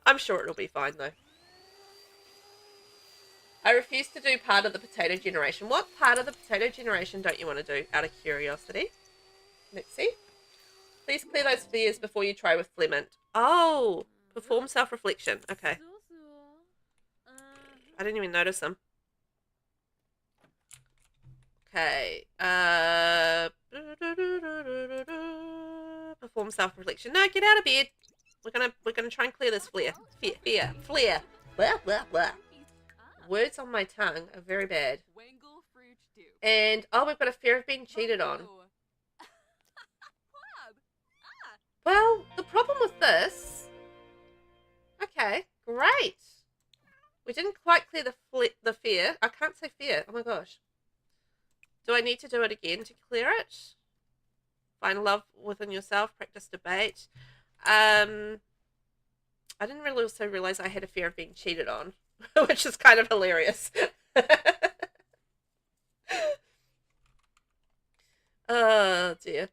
I'm sure it'll be fine, though. I refuse to do part of the potato generation. What part of the potato generation don't you want to do, out of curiosity? Let's see. Please clear those fears before you try with Clement. Oh, perform self-reflection. Okay. I didn't even notice them. Okay. Perform self-reflection. No, get out of bed. We're gonna try and clear this flare. Flare. Blah blah blah. Words on my tongue are very bad. And oh, we've got a fear of being cheated on. Well, the problem with this. Okay, great. We didn't quite clear the fear. I can't say fear. Oh my gosh. Do I need to do it again to clear it? Find love within yourself. Practice debate. I didn't really also realize I had a fear of being cheated on, which is kind of hilarious. Oh dear.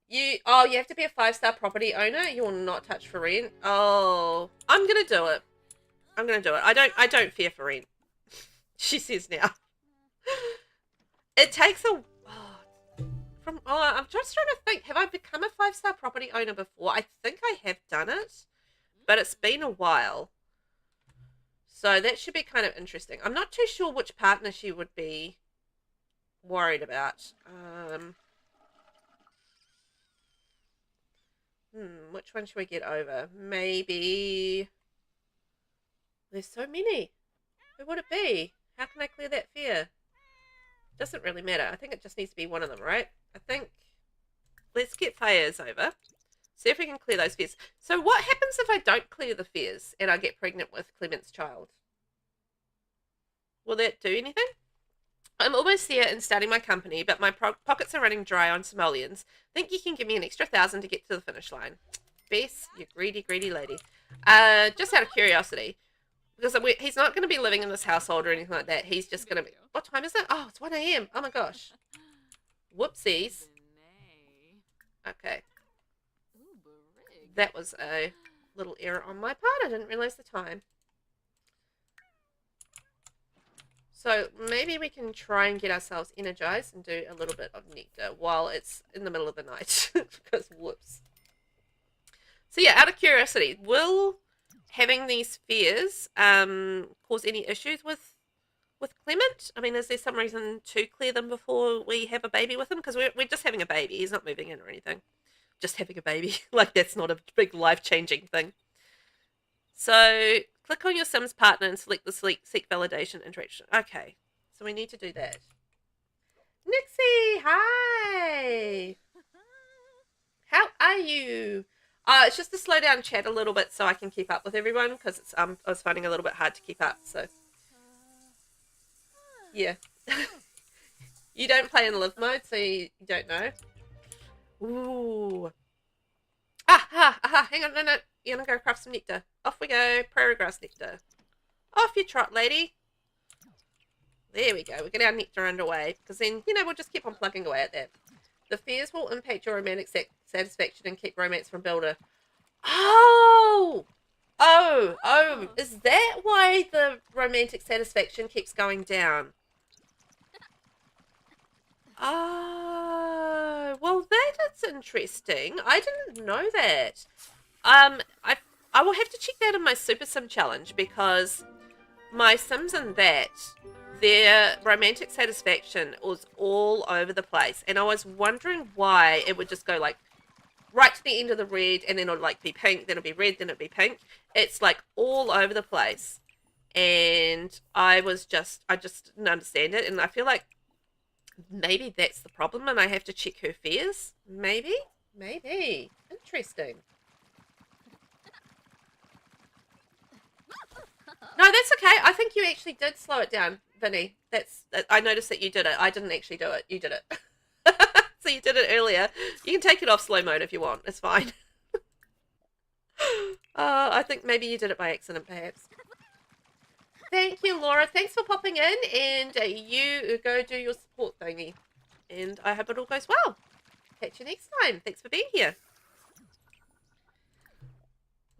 You have to be a 5-star property owner. You will not touch for rent. Oh, I'm gonna do it. I'm gonna do it. I don't fear for rent. She says now. It takes a I'm just trying to think. Have I become a 5-star property owner before? I think I have done it, but it's been a while. So that should be kind of interesting. I'm not too sure which partner she would be worried about. Which one should we get over? Maybe... There's so many. Who would it be? How can I clear that fear? Doesn't really matter. I think it just needs to be one of them, right? I think... Let's get Heir's over. See if we can clear those fears. So what happens if I don't clear the fears and I get pregnant with Clement's child? Will that do anything? I'm almost there in starting my company, but my pockets are running dry on simoleons. Think you can give me an extra 1,000 to get to the finish line? Bess, you greedy, greedy lady. Just out of curiosity, because he's not going to be living in this household or anything like that. He's just going to be... What time is it? Oh, it's 1 a.m. Oh my gosh. Whoopsies. Okay. That was a little error on my part. I didn't realize the time. So maybe we can try and get ourselves energized and do a little bit of nectar while it's in the middle of the night. Because whoops. So yeah, out of curiosity, will having these fears cause any issues with Clement? I mean, is there some reason to clear them before we have a baby with him? Because we're just having a baby. He's not moving in or anything. Just having a baby. Like, that's not a big life-changing thing. So click on your Sims partner and select the seek validation interaction. Okay, so we need to do that. Nixie, hi. How are you? It's just to slow down chat a little bit so I can keep up with everyone, because it's I was finding it a little bit hard to keep up. So yeah, you don't play in live mode, so you don't know. Ooh. Hang on, no. You're gonna go craft some nectar. Off we go. Prairie grass nectar. Off you trot, lady. There we go. We get our nectar underway, because then, we'll just keep on plugging away at that. The fears will impact your romantic satisfaction and keep romance from builder. Oh! Is that why the romantic satisfaction keeps going down? Oh, well, that's interesting. I didn't know that. I will have to check that in my Super Sim challenge, because my Sims in that, their romantic satisfaction was all over the place, and I was wondering why it would just go like right to the end of the red, and then it'll like be pink, then it'll be red, then it'll be pink. It's like all over the place. And I just didn't understand it, and I feel like maybe that's the problem, and I have to check her fears. Maybe. Interesting. No, that's okay. I think you actually did slow it down, Vinny. I noticed that you did it. I didn't actually do it. You did it. So you did it earlier. You can take it off slow mode if you want. It's fine. I think maybe you did it by accident, perhaps. Thank you, Laura. Thanks for popping in, and you go do your support thingy. And I hope it all goes well. Catch you next time. Thanks for being here.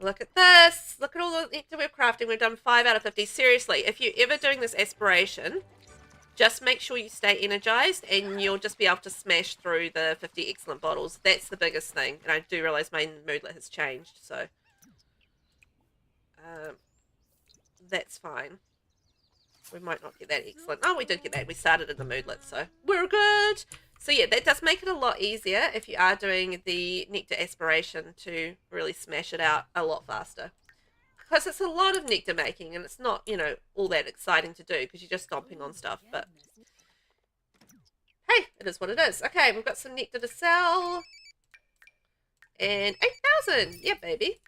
Look at this. Look at all the nectar we're crafting. We've done 5 out of 50. Seriously, if you're ever doing this aspiration, just make sure you stay energized, and you'll just be able to smash through the 50 excellent bottles. That's the biggest thing. And I do realize my moodlet has changed, so that's fine. We might not get that excellent. Oh, we did get that. We started in the moodlet, so we're good. So yeah, that does make it a lot easier if you are doing the nectar aspiration to really smash it out a lot faster. Because it's a lot of nectar making, and it's not, you know, all that exciting to do because you're just stomping on stuff. But hey, it is what it is. Okay, we've got some nectar to sell. And 8,000. Yeah, baby.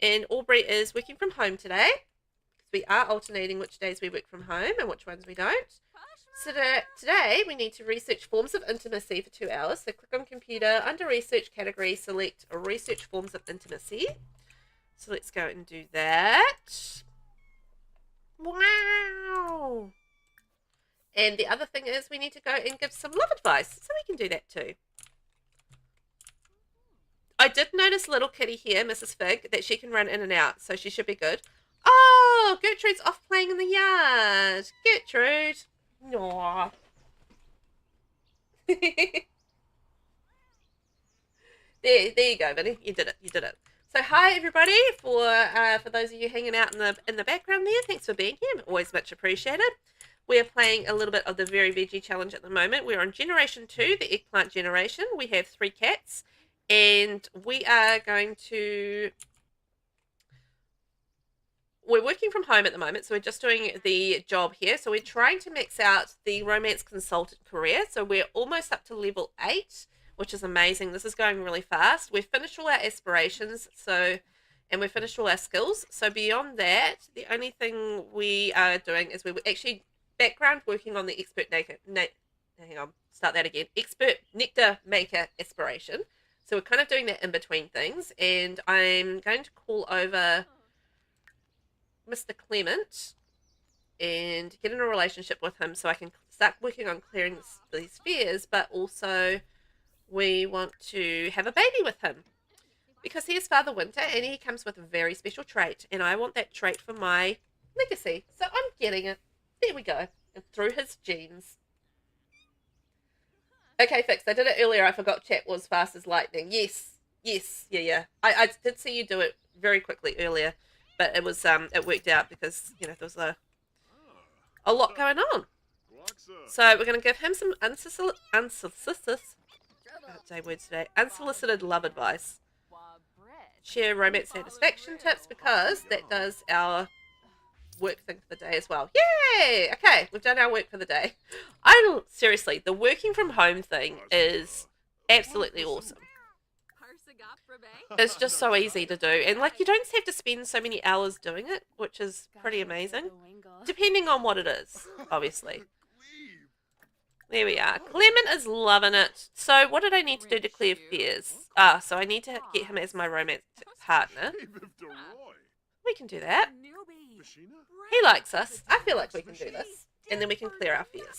And Aubrey is working from home today. We are alternating which days we work from home and which ones we don't. So today we need to research forms of intimacy for 2 hours. So click on computer, under research category, select research forms of intimacy. So let's go and do that. Wow. And the other thing is we need to go and give some love advice. So we can do that too. I did notice little kitty here, Mrs. Fig, that she can run in and out. So she should be good. Oh, Gertrude's off playing in the yard. Gertrude. Aww. there you go, Vinny. You did it. So hi everybody, for those of you hanging out in the background there, thanks for being here. Always much appreciated. We are playing a little bit of the Very Veggie Challenge at the moment. We're on Generation 2, the Eggplant generation. We have 3 cats, and we are going to... We're working from home at the moment, so we're just doing the job here. So we're trying to max out the romance consultant career. So we're almost up to level 8, which is amazing. This is going really fast. We've finished all our aspirations, and we've finished all our skills. So beyond that, the only thing we are doing is we're actually background working on the expert nectar maker aspiration. So we're kind of doing that in between things, and I'm going to call over Mr. Clement and get in a relationship with him so I can start working on clearing these fears, but also we want to have a baby with him because he is Father Winter and he comes with a very special trait, and I want that trait for my legacy. So I'm getting it. There we go. And through his genes. Okay, fixed. I did it earlier. I forgot chat was fast as lightning. Yes. Yeah. I did see you do it very quickly earlier. But it was it worked out because, you know, there was a lot going on. So we're going to give him some unsolicited love advice. Share romance satisfaction tips because that does our work thing for the day as well. Yay! Okay, we've done our work for the day. Seriously, the working from home thing is absolutely awesome. It's just so easy to do, and like you don't have to spend so many hours doing it, which is pretty amazing, depending on what it is, obviously. There we are. Clement is loving it. So what did I need to do to clear fears? So I need to get him as my romantic partner. We can do that. He likes us. I feel like we can do this, and then we can clear our fears.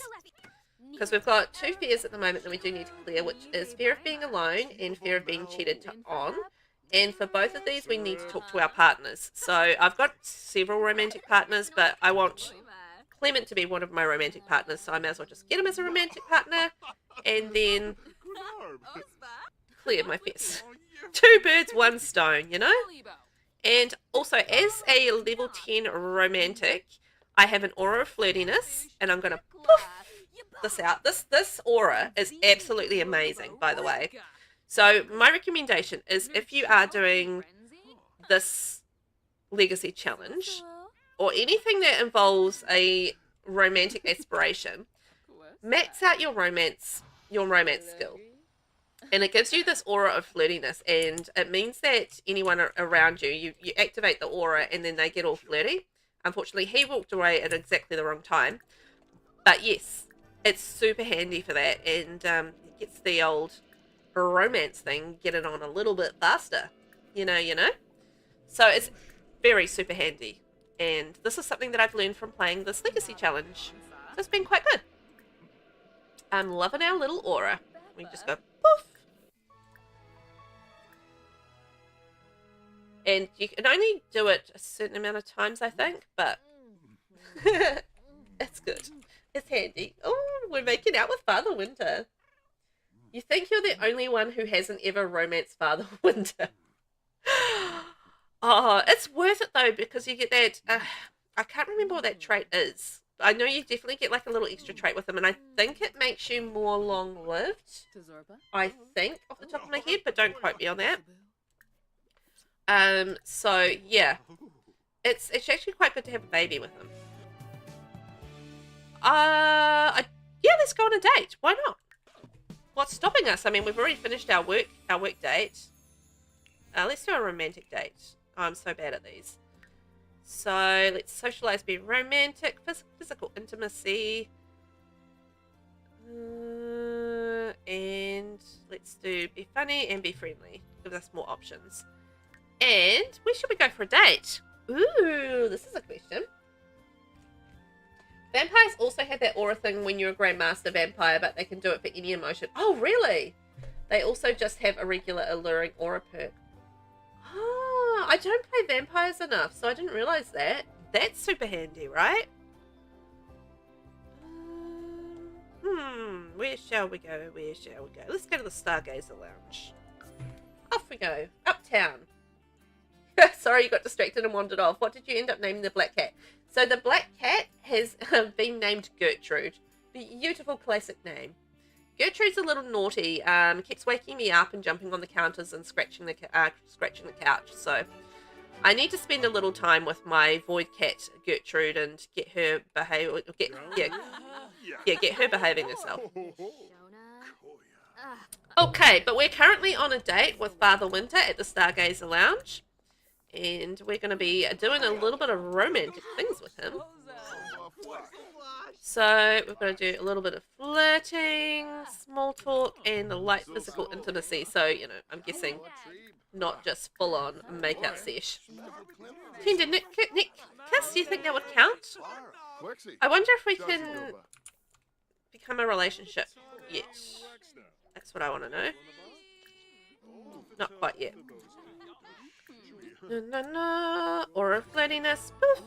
Because we've got 2 fears at the moment that we do need to clear, which is fear of being alone and fear of being cheated on. And for both of these, we need to talk to our partners. So I've got several romantic partners, but I want Clement to be one of my romantic partners, so I may as well just get him as a romantic partner and then clear my fears. 2 birds, 1 stone, you know? And also, as a level 10 romantic, I have an aura of flirtiness, and I'm going to poof this out. This aura is absolutely amazing, by the way. So my recommendation is if you are doing this legacy challenge or anything that involves a romantic aspiration, max out your romance skill. And it gives you this aura of flirtiness, and it means that anyone around you activate the aura and then they get all flirty. Unfortunately, he walked away at exactly the wrong time. But yes, it's super handy for that, and it gets the old romance thing, get it on a little bit faster. You know? So it's very super handy. And this is something that I've learned from playing this Legacy Challenge. So it's been quite good. I'm loving our little aura. We just go poof. And you can only do it a certain amount of times, I think, but it's good. It's handy. Oh, we're making out with Father Winter. You think you're the only one who hasn't ever romanced Father Winter. Oh, it's worth it though, because you get that, I can't remember what that trait is. I know you definitely get like a little extra trait with them, and I think it makes you more long-lived. I think, off the top of my head, but don't quote me on that. So yeah, it's actually quite good to have a baby with them. Yeah, let's go on a date. Why not? What's stopping us? I mean, we've already finished our work date. Let's do a romantic date. Oh, I'm so bad at these. So let's socialize, be romantic, physical intimacy, and let's do be funny and be friendly. Give us more options. And where should we go for a date? Ooh, this is a question. Vampires also have that aura thing when you're a Grandmaster Vampire, but they can do it for any emotion. Oh, really? They also just have a regular alluring aura perk. Oh, I don't play vampires enough, so I didn't realize that. That's super handy, right? Where shall we go? Where shall we go? Let's go to the Stargazer Lounge. Off we go. Uptown. Sorry, you got distracted and wandered off. What did you end up naming the black cat? So the black cat has been named Gertrude. Beautiful classic name. Gertrude's a little naughty. Keeps waking me up and jumping on the counters and scratching the couch. So I need to spend a little time with my void cat Gertrude and get her get her behaving herself. Okay, but we're currently on a date with Father Winter at the Stargazer Lounge. And we're going to be doing a little bit of romantic things with him. So we're going to do a little bit of flirting, small talk, and a light physical intimacy. So, you know, I'm guessing not just full-on make-out sesh. Tender neck kiss, do you think that would count? I wonder if we can become a relationship yet. That's what I want to know. Not quite yet. No, aura flirtiness. Poof.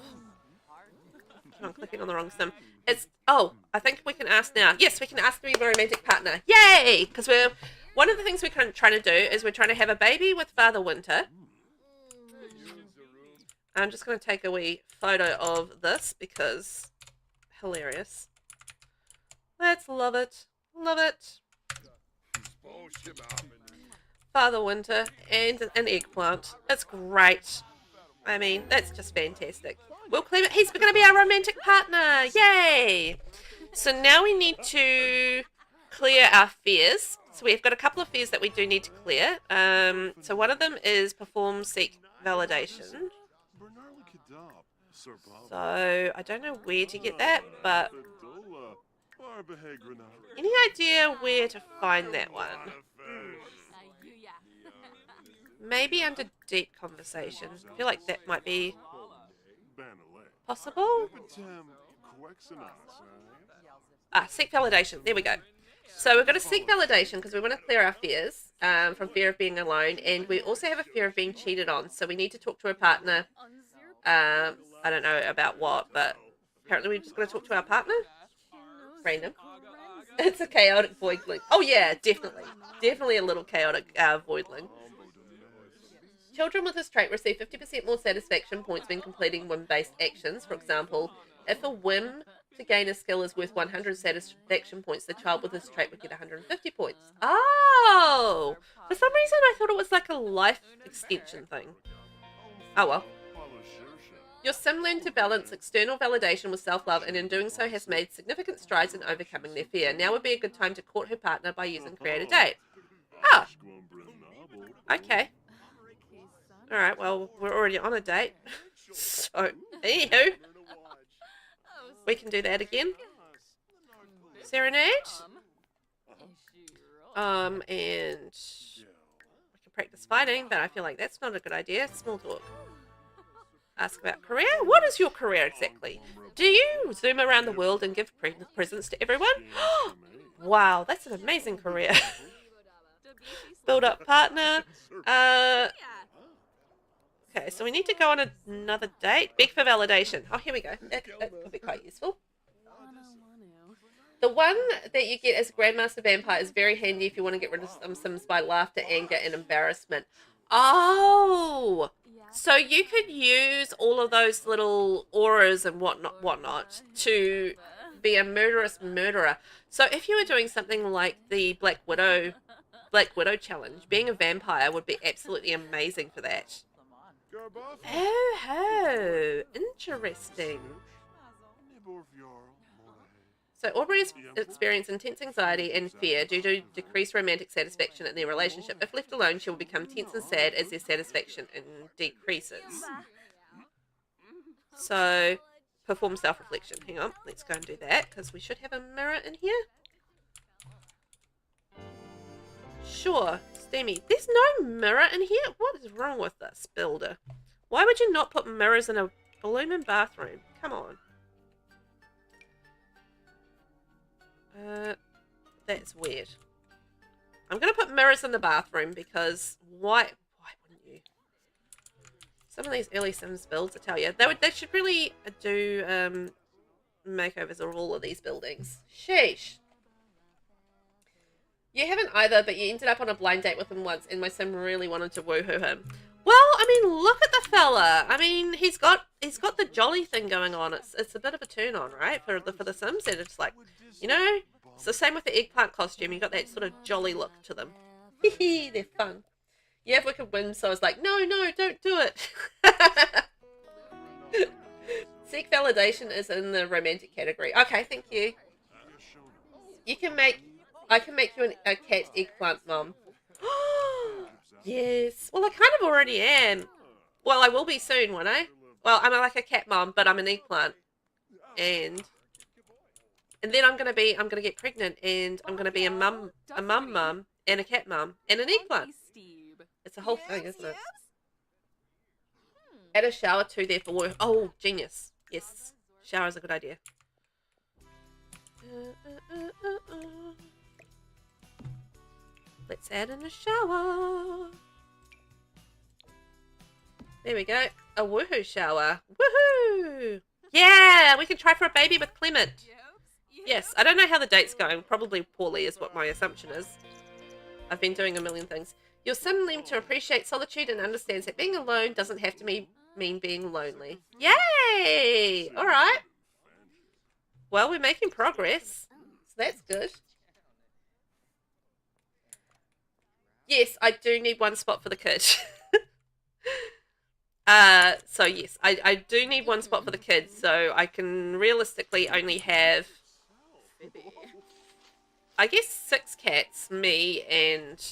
I'm clicking on the wrong sim. I think we can ask now. Yes, we can ask to be a romantic partner. Yay! Because one of the things we're trying to do is we're trying to have a baby with Father Winter. I'm just going to take a wee photo of this because hilarious. Let's love it. Love it. Father Winter and an eggplant. It's great. I mean, that's just fantastic. We'll claim it. He's going to be our romantic partner. Yay! So now we need to clear our fears. So we've got a couple of fears that we do need to clear. So one of them is perform seek validation. So I don't know where to get that, but any idea where to find that one? Maybe under deep conversation. I feel like that might be possible. Seek validation. There we go. So we're going to seek validation because we want to clear our fears from fear of being alone, and we also have a fear of being cheated on. So we need to talk to a partner. I don't know about what, but apparently we're just going to talk to our partner. Random. It's a chaotic voidling. Oh yeah, definitely. Definitely a little chaotic voidling. Children with this trait receive 50% more satisfaction points when completing whim-based actions. For example, if a whim to gain a skill is worth 100 satisfaction points. The child with this trait would get 150 points. Oh! For some reason I thought it was like a life extension thing. Oh well. Your sim learned to balance external validation with self-love, and in doing so has made significant strides in overcoming their fear. Now would be a good time to court her partner by using Create a Date. Oh! Okay. Alright, well, we're already on a date. So, anywho. We can do that again. Serenade. And we can practice fighting, but I feel like that's not a good idea. Small talk. Ask about career. What is your career exactly? Do you zoom around the world and give presents to everyone? Wow, that's an amazing career. Build up partner. Okay, so we need to go on another date. Beg for validation. Oh, here we go. That could be quite useful. The one that you get as a Grandmaster Vampire is very handy if you want to get rid of some Sims by laughter, anger, and embarrassment. Oh! So you could use all of those little auras and whatnot to be a murderous murderer. So if you were doing something like the Black Widow challenge, being a vampire would be absolutely amazing for that. Oh, interesting. So Aubrey's experience intense anxiety and fear due to decreased romantic satisfaction in their relationship. If left alone, she will become tense and sad as their satisfaction decreases. So, perform self-reflection. Hang on, let's go and do that, because we should have a mirror in here. Sure, Steamy. There's no mirror in here? What is wrong with this builder? Why would you not put mirrors in a blooming bathroom? Come on. That's weird. I'm going to put mirrors in the bathroom because why wouldn't you? Some of these early Sims builds, I tell you, they should really do makeovers of all of these buildings. Sheesh. You haven't either, but you ended up on a blind date with him once, and my sim really wanted to woohoo him. Well, I mean, look at the fella. I mean, he's got the jolly thing going on. It's a bit of a turn on, right? For the Sims, and it's like, you know, it's the same with the Eggplant costume. You got that sort of jolly look to them. They're fun. You have wicked whims, so I was like, no, don't do it. Seek validation is in the romantic category. Okay, thank you. I can make you a cat eggplant mom. Yes. Well, I kind of already am. Well, I will be soon, won't I? Well, I'm like a cat mom, but I'm an eggplant. And then I'm gonna get pregnant, and I'm gonna be a mum and a cat mum and an eggplant. It's a whole thing, isn't it? Add a shower too there for work. Oh, genius. Yes. Shower is a good idea. Let's add in a shower. There we go. A woohoo shower. Woohoo! Yeah, we can try for a baby with Clement. Yes, I don't know how the date's going. Probably poorly is what my assumption is. I've been doing a million things. Your sim learned to appreciate solitude and understands that being alone doesn't have to mean being lonely. Yay! Alright. Well, we're making progress. So that's good. Yes, I do need one spot for the kid. So yes, I do need one spot for the kids, so I can realistically only have, I guess, 6 cats, me, and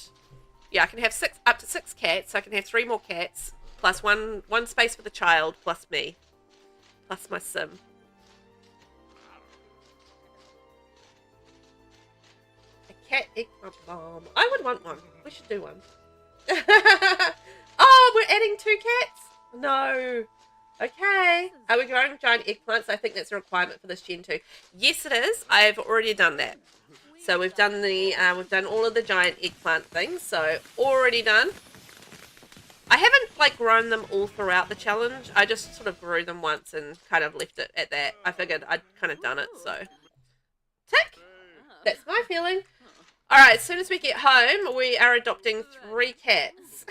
yeah, I can have up to 6 cats, so I can have 3 more cats, plus one space for the child, plus me, plus my sim. A cat eggplant bomb. I would want one. We should do one. Oh, we're adding 2 cats? No. Okay. Are we growing giant eggplants? I think that's a requirement for this gen 2. Yes, it is. I've already done that. So we've done all of the giant eggplant things. So already done. I haven't grown them all throughout the challenge. I just sort of grew them once and kind of left it at that. I figured I'd kind of done it. So tick. That's my feeling. All right. As soon as we get home, we are adopting 3 cats.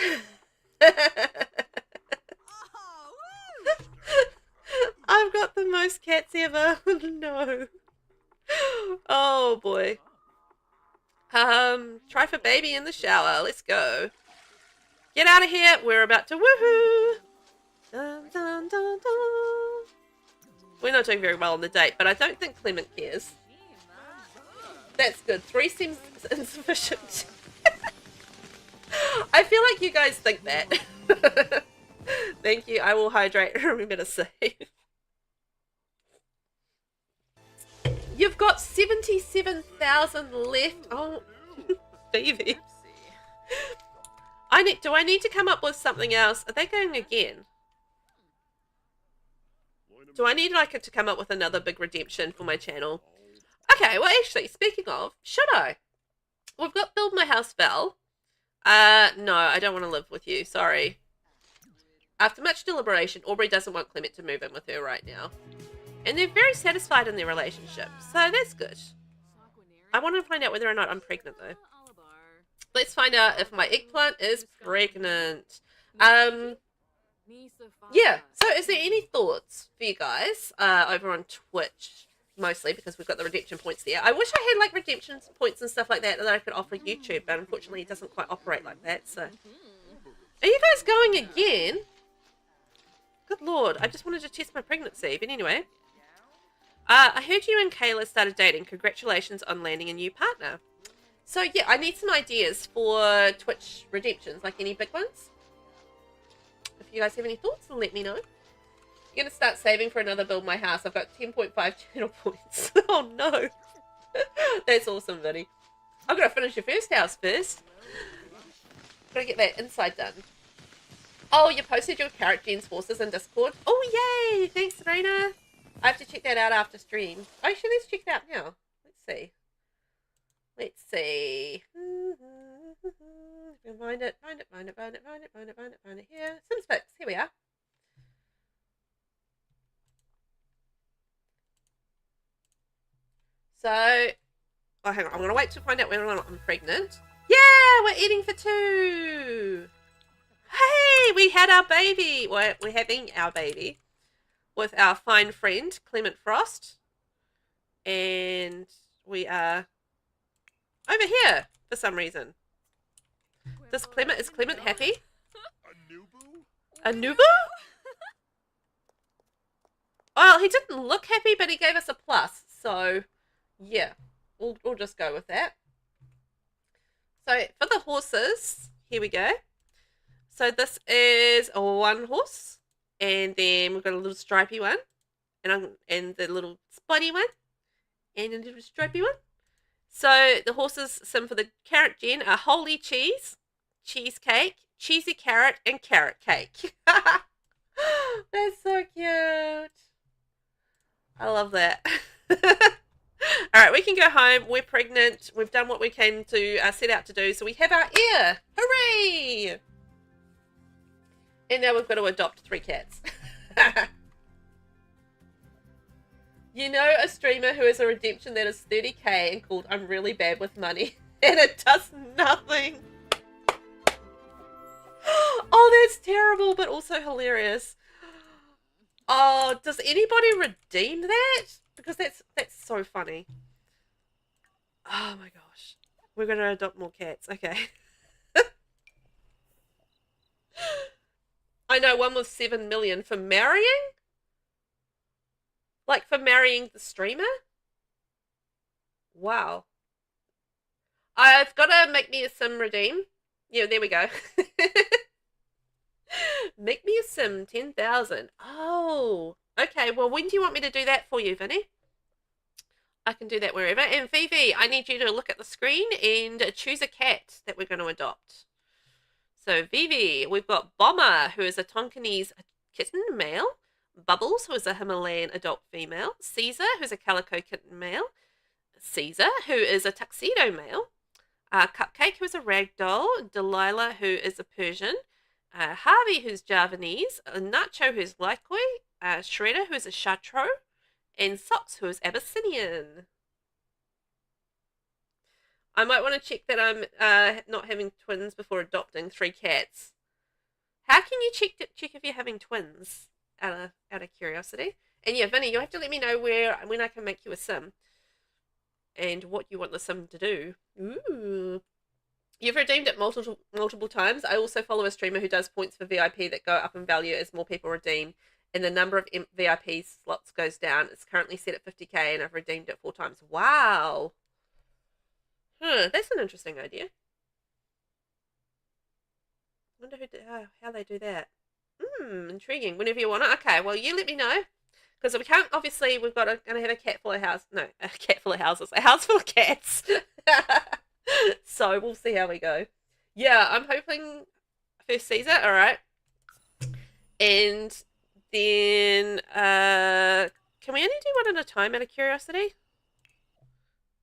I I've got the most cats ever. No. Oh boy. Try for baby in the shower. Let's go. Get out of here. We're about to woohoo. Dun, dun, dun, dun. We're not doing very well on the date, but I don't think Clement cares. That's good. 3 seems insufficient. I feel like you guys think that. Thank you. I will hydrate. Remember to save. You've got 77,000 left. Oh, Phoebe. Do I need to come up with something else? Are they going again? Do I need to come up with another big redemption for my channel? Okay, well actually, speaking of, should I? We've got Build My House Val. No, I don't want to live with you, sorry. After much deliberation, Aubrey doesn't want Clement to move in with her right now. And they're very satisfied in their relationship, so that's good. I want to find out whether or not I'm pregnant though. Let's find out if my eggplant is pregnant. Yeah, so is there any thoughts for you guys over on Twitch? Mostly because we've got the redemption points there. I wish I had like redemption points and stuff like that I could offer YouTube, but unfortunately it doesn't quite operate like that, so. Are you guys going again? Good lord, I just wanted to test my pregnancy, but anyway. I heard you and Kayla started dating. Congratulations on landing a new partner. So yeah, I need some ideas for Twitch redemptions, like any big ones. If you guys have any thoughts, then let me know. I'm going to start saving for another Build My House. I've got 10.5 channel points. Oh no. That's awesome, Vinny. I've got to finish your first house first. Got to get that inside done. Oh, you posted your carrot gens horses in Discord? Oh, yay! Thanks, Serena. I have to check that out after stream. Actually, let's check it out now. Let's see. Let's see. Find it here. Sims Fix. Here we are. So, oh, hang on. I'm going to wait to find out whether or not I'm pregnant. Yeah, we're eating for 2. Hey, we had our baby. We're having our baby with our fine friend, Clement Frost. And we are over here for some reason. Is Clement happy? A Nubu? Well, he didn't look happy, but he gave us a plus. So, yeah, we'll just go with that. So, for the horses, here we go. So, this is a 1 horse. And then we've got a little stripy one. And the little spotty one. And a little stripy one. So, the horses sim for the carrot gen are Holy Cheese, Cheesecake, Cheesy Carrot, and Carrot Cake. That's so cute. I love that. Alright, we can go home. We're pregnant. We've done what we came to set out to do. So we have our heir. Hooray! And now we've got to adopt 3 cats. You know a streamer who has a redemption that is 30k and called I'm really bad with money. And it does nothing. Oh, that's terrible, but also hilarious. Oh, does anybody redeem that? Because that's so funny. Oh my gosh. We're going to adopt more cats. Okay. I know one was 7 million for marrying? Like for marrying the streamer? Wow. I've got to make me a sim redeem. Yeah, there we go. Make me a sim, 10,000. Oh, okay. Well, when do you want me to do that for you, Vinny? I can do that wherever. And Vivi, I need you to look at the screen and choose a cat that we're going to adopt. So Vivi, we've got Bomber, who is a Tonkinese kitten male. Bubbles, who is a Himalayan adult female. Caesar, who's a calico kitten male. Caesar, who is a tuxedo male. Cupcake, who is a ragdoll. Delilah, who is a Persian. Harvey, who's Javanese. Nacho, who's Likoi. Shredder, who is a Chartreux. And Socks, who is Abyssinian. I might want to check that I'm not having twins before adopting 3 cats. How can you check if you're having twins? Out of curiosity. And yeah, Vinny, you'll have to let me know when I can make you a sim and what you want the sim to do. Ooh. You've redeemed it multiple times. I also follow a streamer who does points for VIP that go up in value as more people redeem, and the number of VIP slots goes down. It's currently set at 50k, and I've redeemed it 4 times. Wow. That's an interesting idea. Wonder how they do that. Intriguing. Whenever you want it. Okay, well, you let me know. Because we can't, obviously, we've got going to have a cat full of houses. No, a cat full of houses. A house full of cats. So we'll see how we go. Yeah, I'm hoping first season. All right. And then, can we only do one at a time out of curiosity?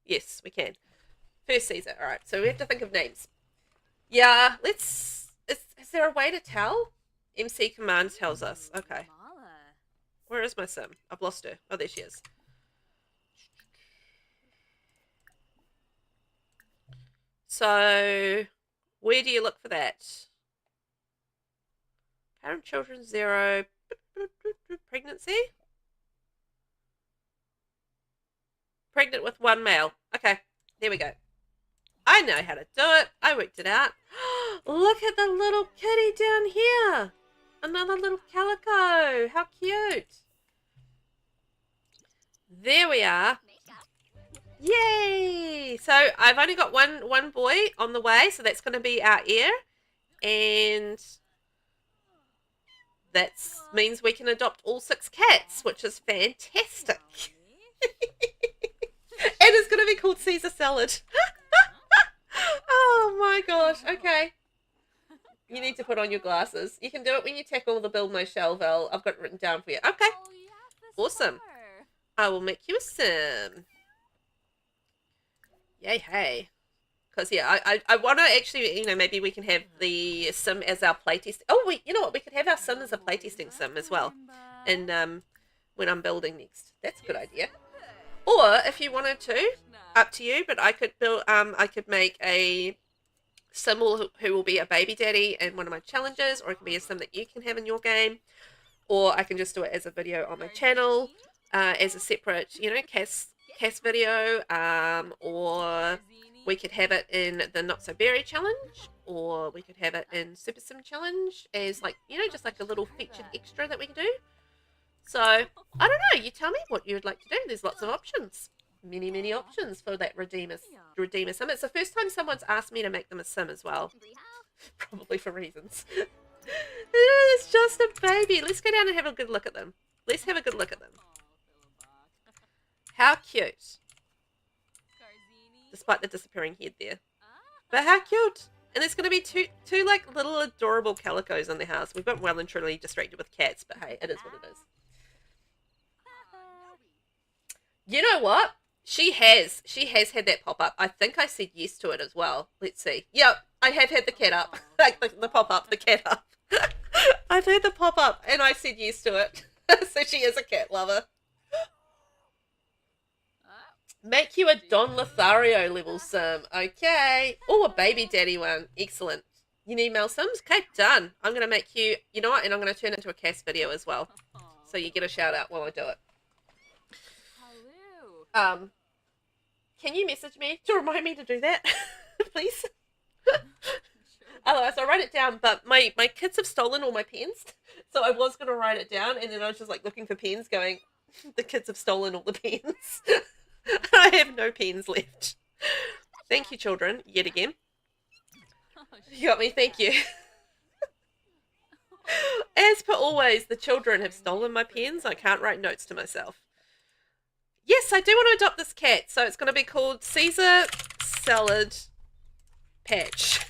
Yes, we can. First season. All right. So we have to think of names. Yeah, let's. Is there a way to tell? MC command tells us. Okay. Where is my sim? I've lost her. Oh, there she is. So, where do you look for that? Parent, children, 0. Pregnancy? Pregnant with 1 male. Okay, there we go. I know how to do it. I worked it out. Look at the little kitty down here. Another little calico. How cute. There we are. Yay! So I've only got one boy on the way, so that's going to be our heir, and that means we can adopt all 6 cats, which is fantastic. And it's going to be called Caesar salad. Oh my gosh! Okay, you need to put on your glasses. You can do it when you tackle the build my shell, Vel. I've got it written down for you. Okay, awesome. I will make you a sim. Yay, hey. Because, yeah, I want to actually, maybe we can have the sim as our playtest. Oh, you know what? We could have our sim as a playtesting sim as well. And when I'm building next. That's a good idea. Or, if you wanted to, up to you, but I could build, I could make a sim who will be a baby daddy in one of my challenges, or it can be a sim that you can have in your game. Or I can just do it as a video on my channel, as a separate, cast video, or we could have it in the Not So Berry challenge, or we could have it in Super Sim challenge as just like a little featured extra that we can do. So I don't know, you tell me what you'd like to do. There's lots of options, many options for that redeemer sim. It's the first time someone's asked me to make them a sim as well, probably for reasons. It's just a baby. Let's go down and have a good look at them. Let's have a good look at them. How cute. Despite the disappearing head there. But how cute. And there's going to be two like little adorable calicos in the house. We've got well and truly distracted with cats, but hey, it is what it is. You know what? She has had that pop up. I think I said yes to it as well. Let's see. Yep, I have had the cat up. Like the pop up, the cat up. I've had the pop up and I said yes to it. So she is a cat lover. Make you a Don Lothario level sim. Okay. Oh, a baby daddy one. Excellent. You need male sims? Okay, done. I'm going to make you, you know what? And I'm going to turn it into a cast video as well. So you get a shout out while I do it. Can you message me to remind me to do that? Please? Otherwise, I'll write it down. But my kids have stolen all my pens. So I was going to write it down. And then I was just like looking for pens going, the kids have stolen all the pens. I have no pens left. Thank you, children, yet again. You got me, thank you. As per always, the children have stolen my pens. I can't write notes to myself. Yes, I do want to adopt this cat. So it's going to be called Caesar Salad Patch.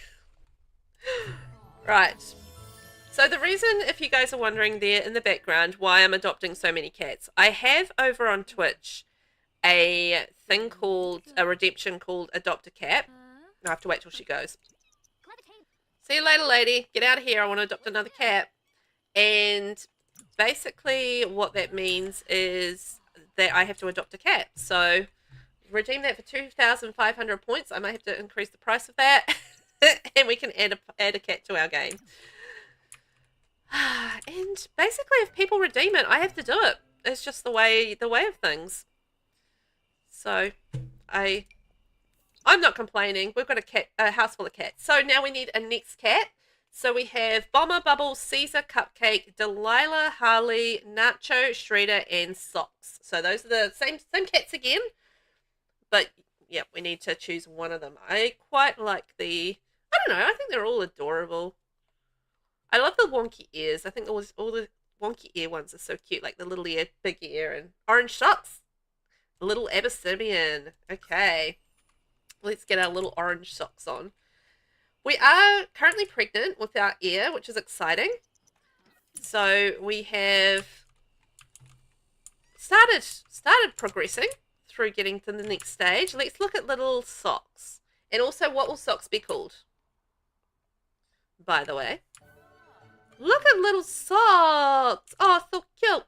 Right. So the reason, if you guys are wondering there in the background, why I'm adopting so many cats, I have over on Twitch a thing called a redemption called Adopt a Cat. I have to wait till she goes. See you later, lady. Get out of here. I want to adopt another cat. And basically what that means is that I have to adopt a cat. So redeem that for 2,500 points. I might have to increase the price of that. And we can add a cat to our game. And basically if people redeem it, I have to do it. It's just the way of things. So I'm not complaining. We've got a house full of cats. So now we need a next cat. So we have Bomber, Bubbles, Caesar, Cupcake, Delilah, Harley, Nacho, Shredder, and Socks. So those are the same cats again. But yeah, we need to choose one of them. I quite like I don't know, I think they're all adorable. I love the wonky ears. I think all the wonky ear ones are so cute, like the little ear, big ear, and orange socks. Little Abyssinian. Okay. Let's get our little orange socks on. We are currently pregnant with our heir, which is exciting. So we have started progressing through getting to the next stage. Let's look at little socks. And also, what will socks be called? By the way. Look at little socks. Oh, so cute.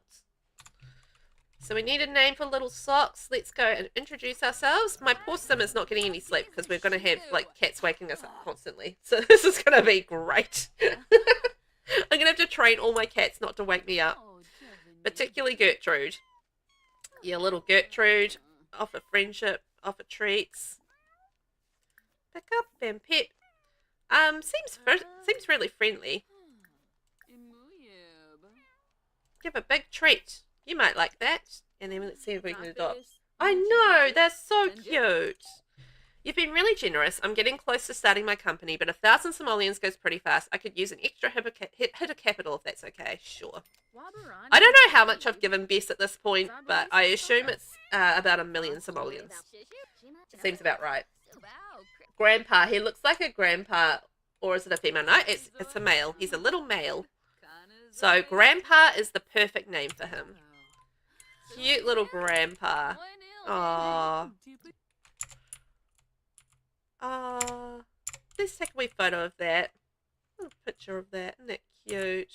So we need a name for little socks. Let's go and introduce ourselves. My poor Sim is not getting any sleep because we're going to have like cats waking us up constantly. So this is going to be great. I'm going to have to train all my cats not to wake me up. Particularly Gertrude. Yeah, little Gertrude. Offer friendship. Offer treats. Pick up and pet. Seems really friendly. Give a big treat. You might like that. And then let's see if we can adopt. I know, they're so cute. You've been really generous. I'm getting close to starting my company, but 1,000 simoleons goes pretty fast. I could use an extra hit of capital if that's okay. Sure. I don't know how much I've given Bess at this point, but I assume it's about 1 million simoleons. It seems about right. Grandpa. He looks like a grandpa. Or is it a female? No, it's a male. He's a little male. So Grandpa is the perfect name for him. Cute little Grandpa. Aww. Aww. Let's take a wee photo of that. A little picture of that. Isn't that cute?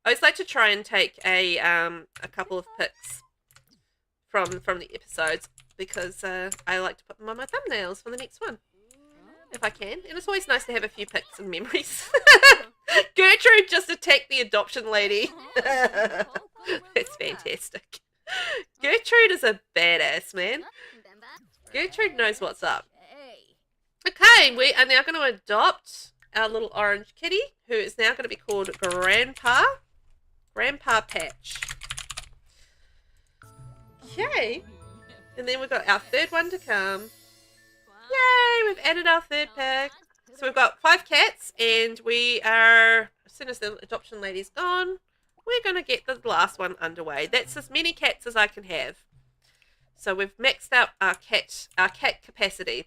I always like to try and take a couple of pics from the episodes because I like to put them on my thumbnails for the next one. If I can. And it's always nice to have a few pics and memories. Gertrude just attacked the adoption lady. It's fantastic. Gertrude is a badass, man. Gertrude knows what's up. Okay, we are now going to adopt our little orange kitty, who is now going to be called Grandpa. Grandpa Patch. Okay. And then we've got our third one to come. Yay, we've added our third pack. So we've got 5 cats, and we are, as soon as the adoption lady's gone, we're going to get the last one underway. That's as many cats as I can have. So we've maxed out our cat capacity.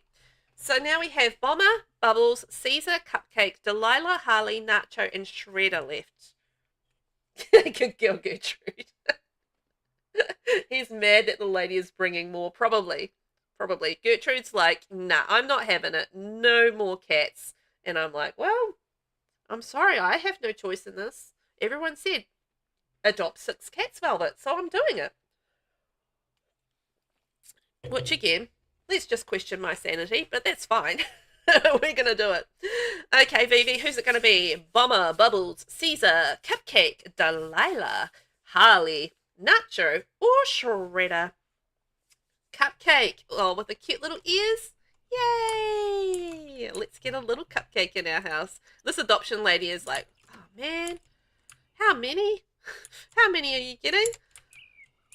So now we have Bomber, Bubbles, Caesar, Cupcake, Delilah, Harley, Nacho, and Shredder left. Good girl, Gertrude. He's mad that the lady is bringing more, probably. Gertrude's like, nah, I'm not having it. No more cats. And I'm like, well, I'm sorry. I have no choice in this. Everyone said, adopt 6 cats, Velvet. So I'm doing it. Which, again, let's just question my sanity. But that's fine. We're going to do it. Okay, Vivi, who's it going to be? Bomber, Bubbles, Caesar, Cupcake, Delilah, Harley, Nacho, or Shredder? Cupcake. Oh, with the cute little ears. Yay! Let's get a little Cupcake in our house. This adoption lady is like, oh man, how many? How many are you getting?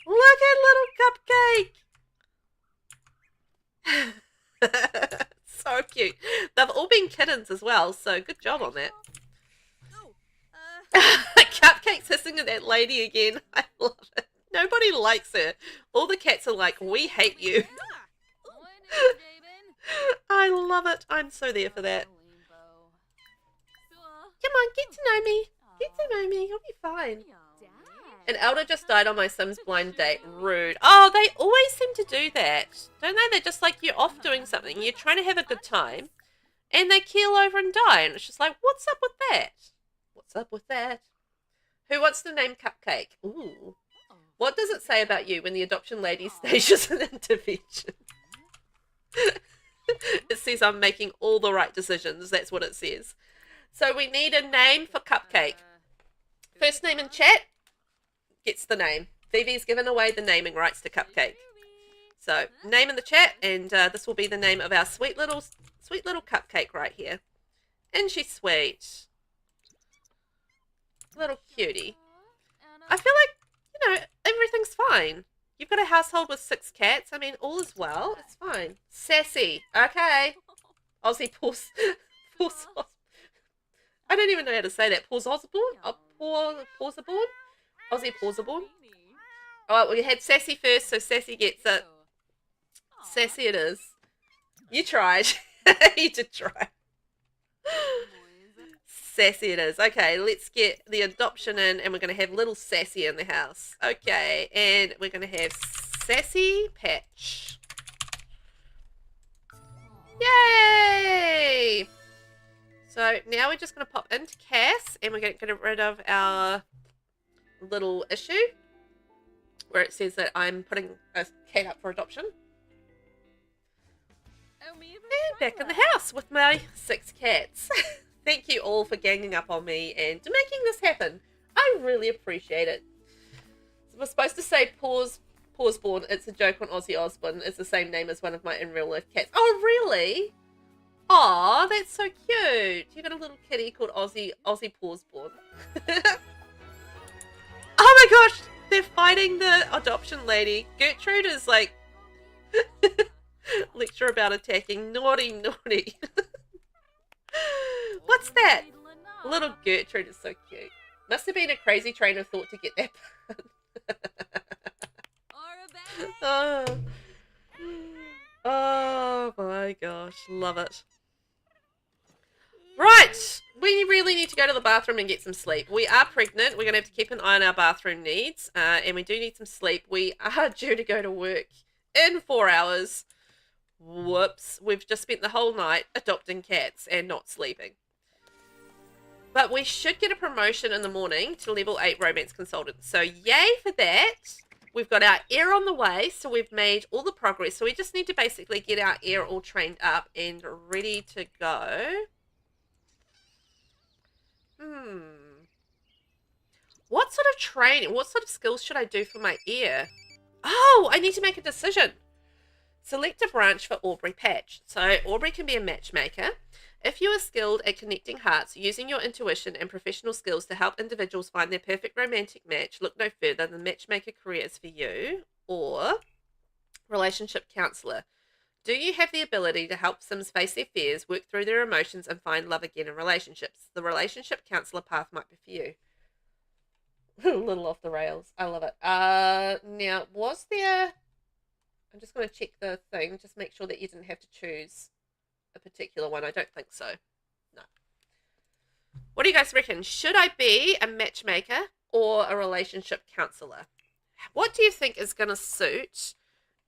Look at little Cupcake. So cute. They've all been kittens as well, so good job on that. Cupcake's hissing at that lady again. I love it. Nobody likes her. All the cats are like, we hate you. I love it. I'm so there for that. Come on, get to know me. Get to know me. You'll be fine. An elder just died on my Sims blind date. Rude. Oh, they always seem to do that. Don't they? They're just like, you're off doing something. You're trying to have a good time. And they keel over and die. And it's just like, what's up with that? What's up with that? Who wants to name Cupcake? Ooh. What does it say about you when the adoption lady stages an intervention? It says I'm making all the right decisions. That's what it says. So we need a name for Cupcake. First name in chat gets the name. Phoebe's given away the naming rights to Cupcake. So, name in the chat, and this will be the name of our sweet little Cupcake right here. And she's sweet. Little cutie. I feel like, you know, everything's fine. You've got a household with 6 cats. I mean, all is well. It's fine. Sassy. Okay. Aussie Pause. I don't even know how to say that. Pause Osborne? Pauseborn? Aussie Pauseborn? Oh, we had Sassy first, so Sassy gets it. Sassy it is. You tried. You did try. Sassy it is. Okay, let's get the adoption in, and we're going to have little Sassy in the house. Okay, and we're going to have Sassy Patch. Yay! So now we're just going to pop into Cass, and we're going to get rid of our little issue where it says that I'm putting a cat up for adoption. And back in the house with my 6 cats. Thank you all for ganging up on me and making this happen. I really appreciate it. So we're supposed to say Pauseborn. It's a joke on Ozzy Osbourne. It's the same name as one of my in real life cats. Oh, really? Aw, that's so cute. You got a little kitty called Ozzy Pauseborn. Oh my gosh, they're fighting the adoption lady. Gertrude is like lecture about attacking. Naughty, naughty. What's that? Little Gertrude is so cute. Must have been a crazy train of thought to get that pun. Oh my gosh, love it. Right, we really need to go to the bathroom and get some sleep. We are pregnant. We're going to have to keep an eye on our bathroom needs, and we do need some sleep. We are due to go to work in 4 hours. Whoops, we've just spent the whole night adopting cats and not sleeping. But we should get a promotion in the morning to level 8 romance consultant. So yay for that. We've got our Heir on the way, so we've made all the progress. So we just need to basically get our Heir all trained up and ready to go. What sort of training, what sort of skills should I do for my Heir? Oh, I need to make a decision. Select a branch for Aubrey Patch. So Aubrey can be a matchmaker. If you are skilled at connecting hearts, using your intuition and professional skills to help individuals find their perfect romantic match, look no further than matchmaker career is for you. Or relationship counselor. Do you have the ability to help Sims face their fears, work through their emotions, and find love again in relationships? The relationship counselor path might be for you. A little off the rails. I love it. Now, was there... I'm just going to check the thing, just make sure that you didn't have to choose a particular one. I don't think so. No. What do you guys reckon? Should I be a matchmaker or a relationship counselor? What do you think is going to suit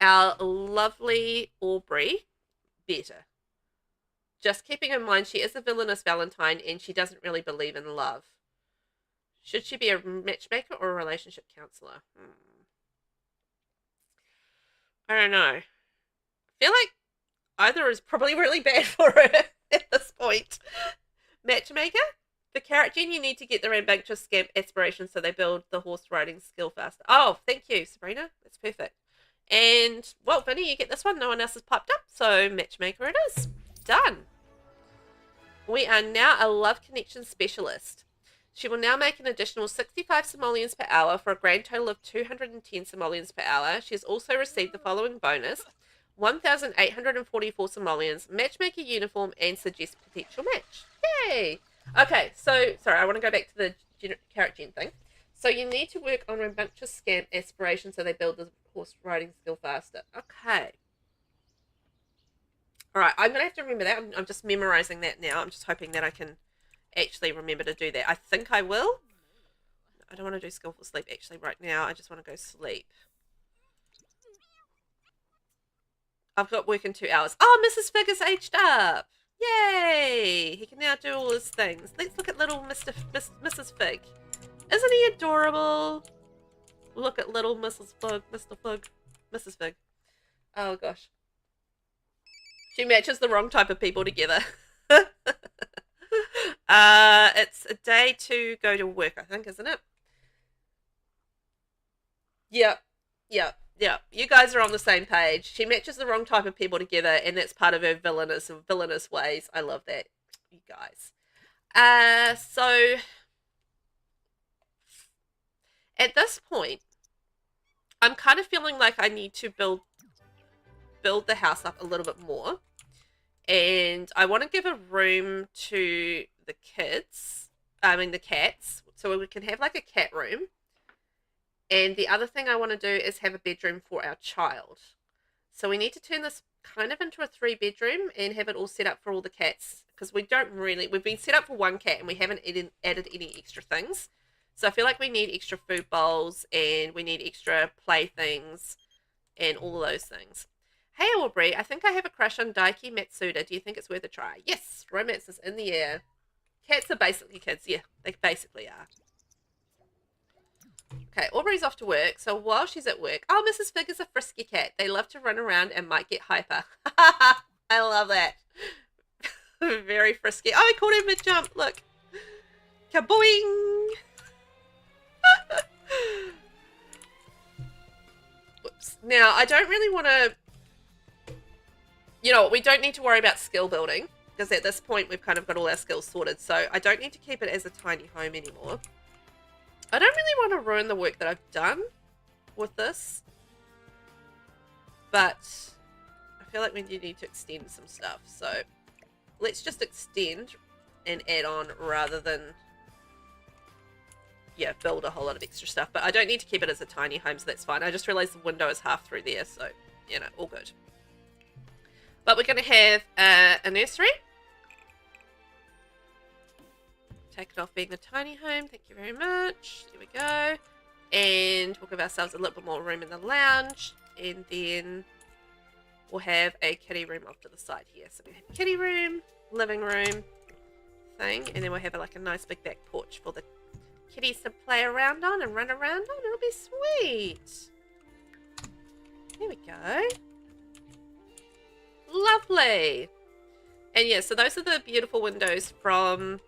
our lovely Aubrey better? Just keeping in mind she is a villainous Valentine and she doesn't really believe in love. Should she be a matchmaker or a relationship counselor? I don't know. I feel like either is probably really bad for her at this point. Matchmaker? For Carrot Gene, you need to get the rambunctious scamp aspiration so they build the horse riding skill faster. Oh, thank you, Sabrina. That's perfect. And, well, Vinny, you get this one. No one else has popped up, so matchmaker it is. Done. We are now a love connection specialist. She will now make an additional 65 simoleons per hour for a grand total of 210 simoleons per hour. She has also received the following bonus: 1,844 simoleons, matchmaker uniform, and suggest potential match. Yay! Okay, so, sorry, I want to go back to the Carrot Gen thing. So you need to work on rambunctious scamp aspiration so they build the horse riding skill faster. Okay. Alright, I'm going to have to remember that. I'm just memorizing that now. I'm just hoping that I can actually remember to do that. I think I will. I don't want to do skillful sleep actually right now. I just want to go sleep. I've got work in 2 hours. Oh, Mrs. Fig is aged up. Yay! He can now do all his things. Let's look at little Mrs. Fig. Isn't he adorable? Look at little Mrs. Fig, Mr. Fig, Mrs. Fig. Oh gosh. She matches the wrong type of people together. It's a day to go to work, I think, isn't it? Yep. Yep. Yep. You guys are on the same page. She matches the wrong type of people together, and that's part of her villainous ways. I love that. You guys. So at this point, I'm kind of feeling like I need to build the house up a little bit more. And I want to give a room to the kids. I mean the cats. So we can have like a cat room. And the other thing I want to do is have a bedroom for our child. So we need to turn this kind of into a 3-bedroom and have it all set up for all the cats. Because we've been set up for one cat and we haven't added any extra things. So I feel like we need extra food bowls and we need extra playthings and all those things. Hey Aubrey, I think I have a crush on Daiki Matsuda. Do you think it's worth a try? Yes, romance is in the air. Cats are basically kids. Yeah, they basically are. Okay, Aubrey's off to work. So while she's at work, oh, Mrs. Fig is a frisky cat. They love to run around and might get hyper. I love that. Very frisky. Oh, I caught him mid-jump. Look. Kaboing! Whoops. Now, I don't really want to... You know, we don't need to worry about skill building. Because at this point, we've kind of got all our skills sorted. So I don't need to keep it as a tiny home anymore. I don't really want to ruin the work that I've done with this. But I feel like we do need to extend some stuff. So let's just extend and add on rather than, yeah, build a whole lot of extra stuff. But I don't need to keep it as a tiny home, so that's fine. I just realized the window is half through there, so, you know, all good. But we're going to have a nursery. Take it off being a tiny home. Thank you very much. There we go. And we'll give ourselves a little bit more room in the lounge. And then we'll have a kiddie room off to the side here. So we have a kiddie room, living room thing. And then we'll have like a nice big back porch for the kitties to play around on and run around on. It'll be sweet. There we go. Lovely. And yeah, so those are the beautiful windows from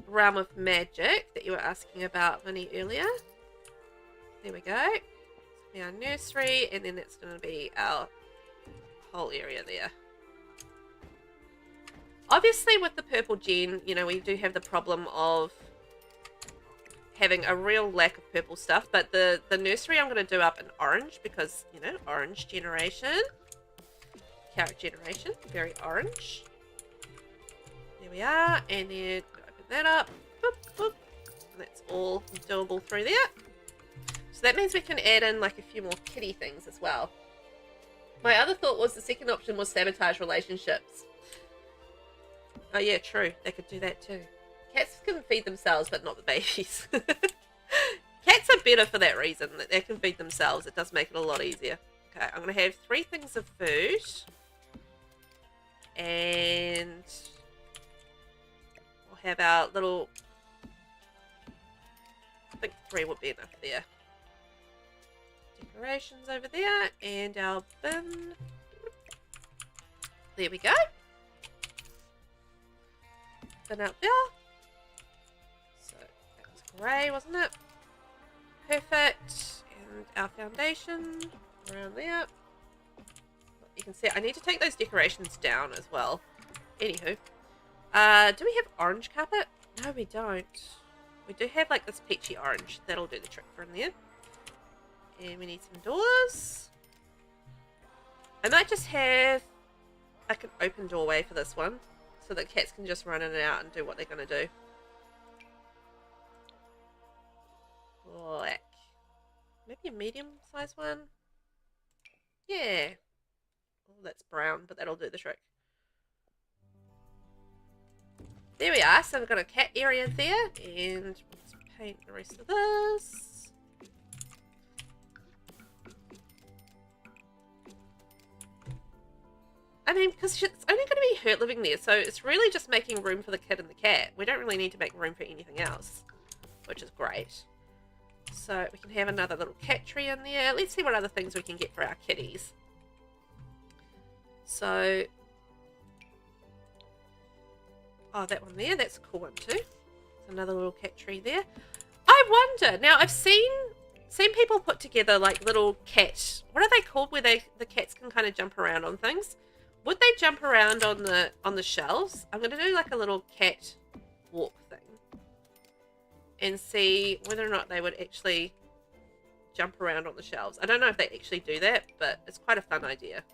Realm of Magic that you were asking about, Vinny, earlier. There we go. Our nursery, and then that's going to be our whole area there. Obviously, with the purple gen, you know, we do have the problem of having a real lack of purple stuff, but the nursery I'm going to do up in orange because, you know, orange generation. Carrot generation, very orange. There we are, and then that up. Boop, boop. And that's all doable through there. So that means we can add in like a few more kitty things as well. My other thought was the second option was sabotage relationships. Oh yeah, true. They could do that too. Cats can feed themselves, but not the babies. Cats are better for that reason, that they can feed themselves. It does make it a lot easier. Okay, I'm going to have 3 things of food. And have our little, I think 3 would be enough there. Decorations over there, and our bin. There we go. Bin out there. So that was grey, wasn't it? Perfect. And our foundation around there. You can see I need to take those decorations down as well. Anywho. Do we have orange carpet? No, we don't. We do have like this peachy orange. That'll do the trick for in there. And we need some doors. I might just have like an open doorway for this one. So that cats can just run in and out and do what they're going to do. Black. Maybe a medium-sized one? Yeah. Oh, that's brown, but that'll do the trick. There we are, so we've got a cat area there, and let's paint the rest of this. I mean, because it's only going to be her living there, so it's really just making room for the kid and the cat. We don't really need to make room for anything else, which is great. So we can have another little cat tree in there. Let's see what other things we can get for our kitties. So... oh, that one there. That's a cool one too. There's another little cat tree there. I I wonder. Now I've seen people put together like little cat. What are they called? Where the cats can kind of jump around on things. Would they jump around on the shelves? I'm gonna do like a little cat walk thing and see whether or not they would actually jump around on the shelves. I don't know if they actually do that, but it's quite a fun idea.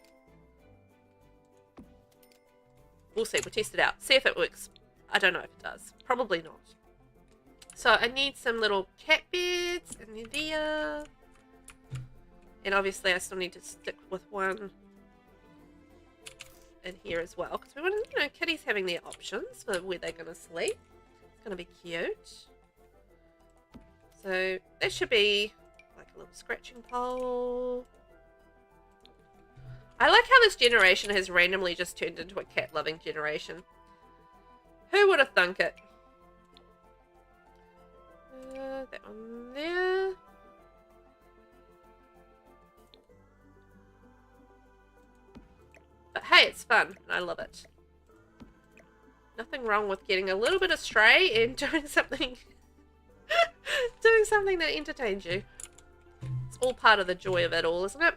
We'll see. We'll test it out. See if it works. I don't know if it does. Probably not. So I need some little cat beds in there. And obviously I still need to stick with one in here as well. Because we want to, you know, kitties having their options for where they're going to sleep. It's going to be cute. So that should be like a little scratching pole. I like how this generation has randomly just turned into a cat-loving generation. Who would have thunk it? That one there. But hey, it's fun, and I love it. Nothing wrong with getting a little bit astray and doing something doing something that entertains you. It's all part of the joy of it all, isn't it?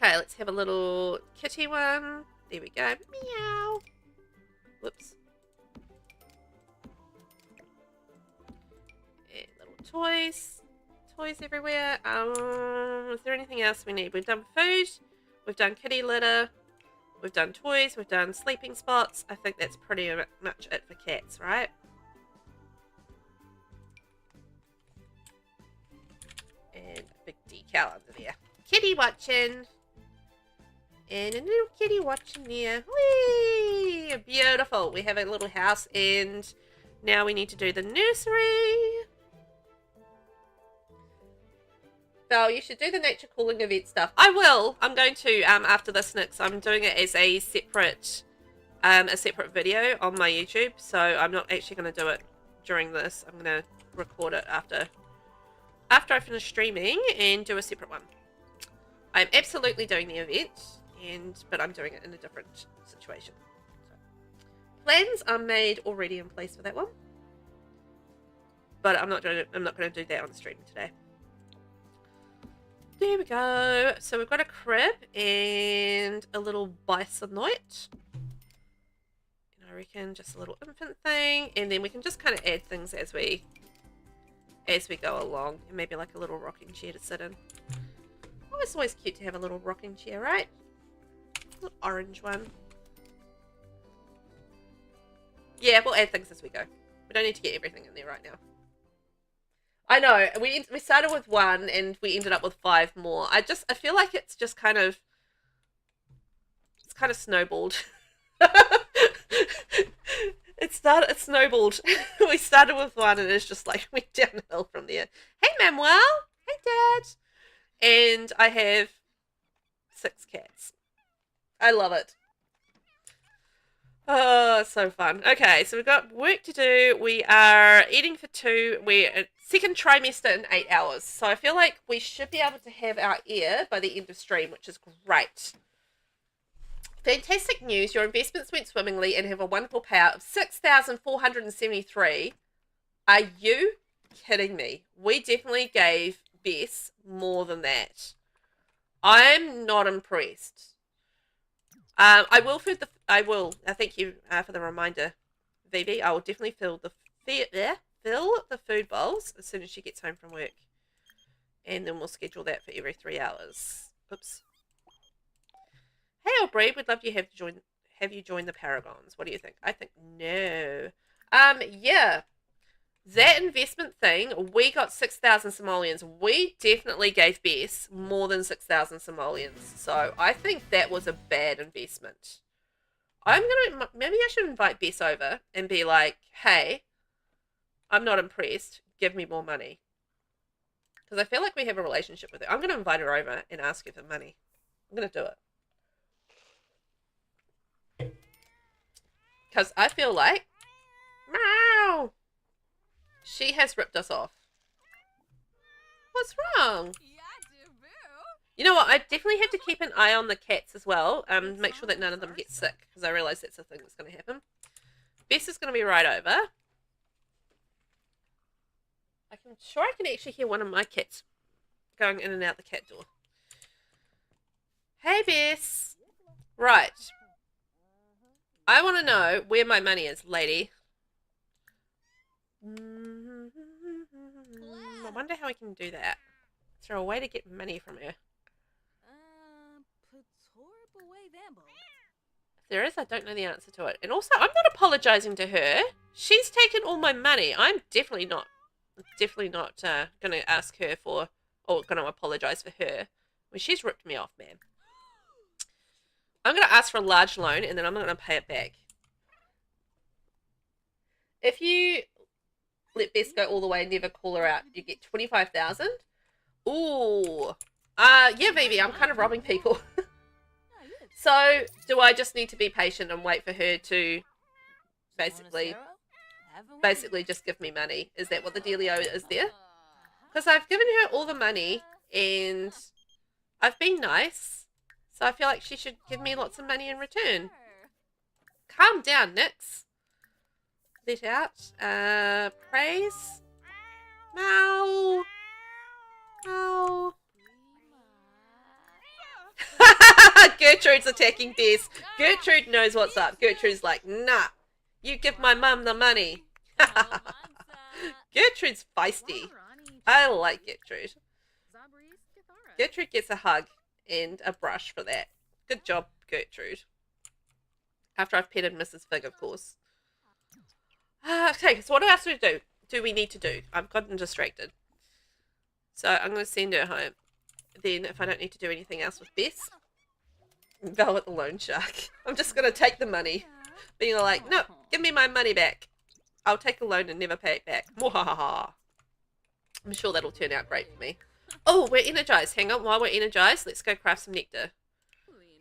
Okay, let's have a little kitty one. There we go. Meow. Whoops. And little toys. Toys everywhere. Is there anything else we need? We've done food. We've done kitty litter. We've done toys. We've done sleeping spots. I think that's pretty much it for cats, right? And a big decal under there. Kitty watching. And a little kitty watching there. Whee! Beautiful. We have a little house and now we need to do the nursery. Val, you should do the nature cooling event stuff. I will. I'm going to after this next. I'm doing it as a separate video on my YouTube. So I'm not actually going to do it during this. I'm going to record it after I finish streaming and do a separate one. I'm absolutely doing the event. But I'm doing it in a different situation. So, plans are made already in place for that one, but I'm not going to do that on the stream today. There we go. So we've got a crib and a little bisonoid. And I reckon just a little infant thing, and then we can just kind of add things as we go along, and maybe like a little rocking chair to sit in. Oh, it's always cute to have a little rocking chair, right? Little orange one. Yeah, we'll add things as we go. We don't need to get everything in there right now. I know, we started with one and we ended up with 5 more. I feel like it's just kind of snowballed. It snowballed. We started with one and it's just like went downhill from there. Hey Manuel. Hey Dad. And I have 6 cats. I love it. Oh, so fun. Okay, so we've got work to do. We are eating for 2. We're at second trimester in 8 hours. So I feel like we should be able to have our Heir by the end of stream, which is great. Fantastic news. Your investments went swimmingly and have a wonderful payout of 6,473. Are you kidding me? We definitely gave Bess more than that. I'm not impressed. I will feed thank you for the reminder, VV. I will definitely fill the food bowls as soon as she gets home from work, and then we'll schedule that for every 3 hours. Oops. Hey, old Bree, we'd love to have you join the Paragons. What do you think? I think no. Yeah. That investment thing, we got 6,000 simoleons. We definitely gave Bess more than 6,000 simoleons. So I think that was a bad investment. Maybe I should invite Bess over and be like, hey, I'm not impressed. Give me more money. Because I feel like we have a relationship with her. I'm going to invite her over and ask her for money. I'm going to do it. Because I feel like, meow, she has ripped us off. What's wrong? You know what? I definitely have to keep an eye on the cats as well. Make sure that none of them get sick, because I realise that's a thing that's going to happen. Bess is going to be right over. I'm sure I can actually hear one of my cats going in and out the cat door. Hey, Bess. Right. I want to know where my money is, lady. I wonder how we can do that. Is there a way to get money from her? If there is, I don't know the answer to it. And also, I'm not apologizing to her. She's taken all my money. I'm definitely not going to ask her for, or going to apologize for her. Well, she's ripped me off, man. I'm going to ask for a large loan, and then I'm going to pay it back. If you let Bess go all the way and never call her out, you get 25,000. Ooh. Yeah, Vivi, I'm kind of robbing people. So, do I just need to be patient and wait for her to basically just give me money? Is that what the dealio is there? Because I've given her all the money and I've been nice. So I feel like she should give me lots of money in return. Calm down, Nix. Let out. Praise. Meow. Meow. Gertrude's attacking Bess. Gertrude knows what's up. Gertrude's like, nah, you give my mum the money. Gertrude's feisty. I like Gertrude. Gertrude gets a hug and a brush for that. Good job, Gertrude. After I've petted Mrs. Fig, of course. Okay, so what else do we need to do? I've gotten distracted. So I'm going to send her home. Then if I don't need to do anything else with Bess, Velvet the loan shark. I'm just going to take the money. Being like, no, give me my money back. I'll take a loan and never pay it back. Mwahaha. I'm sure that'll turn out great for me. Oh, we're energized. Hang on, while we're energized, let's go craft some nectar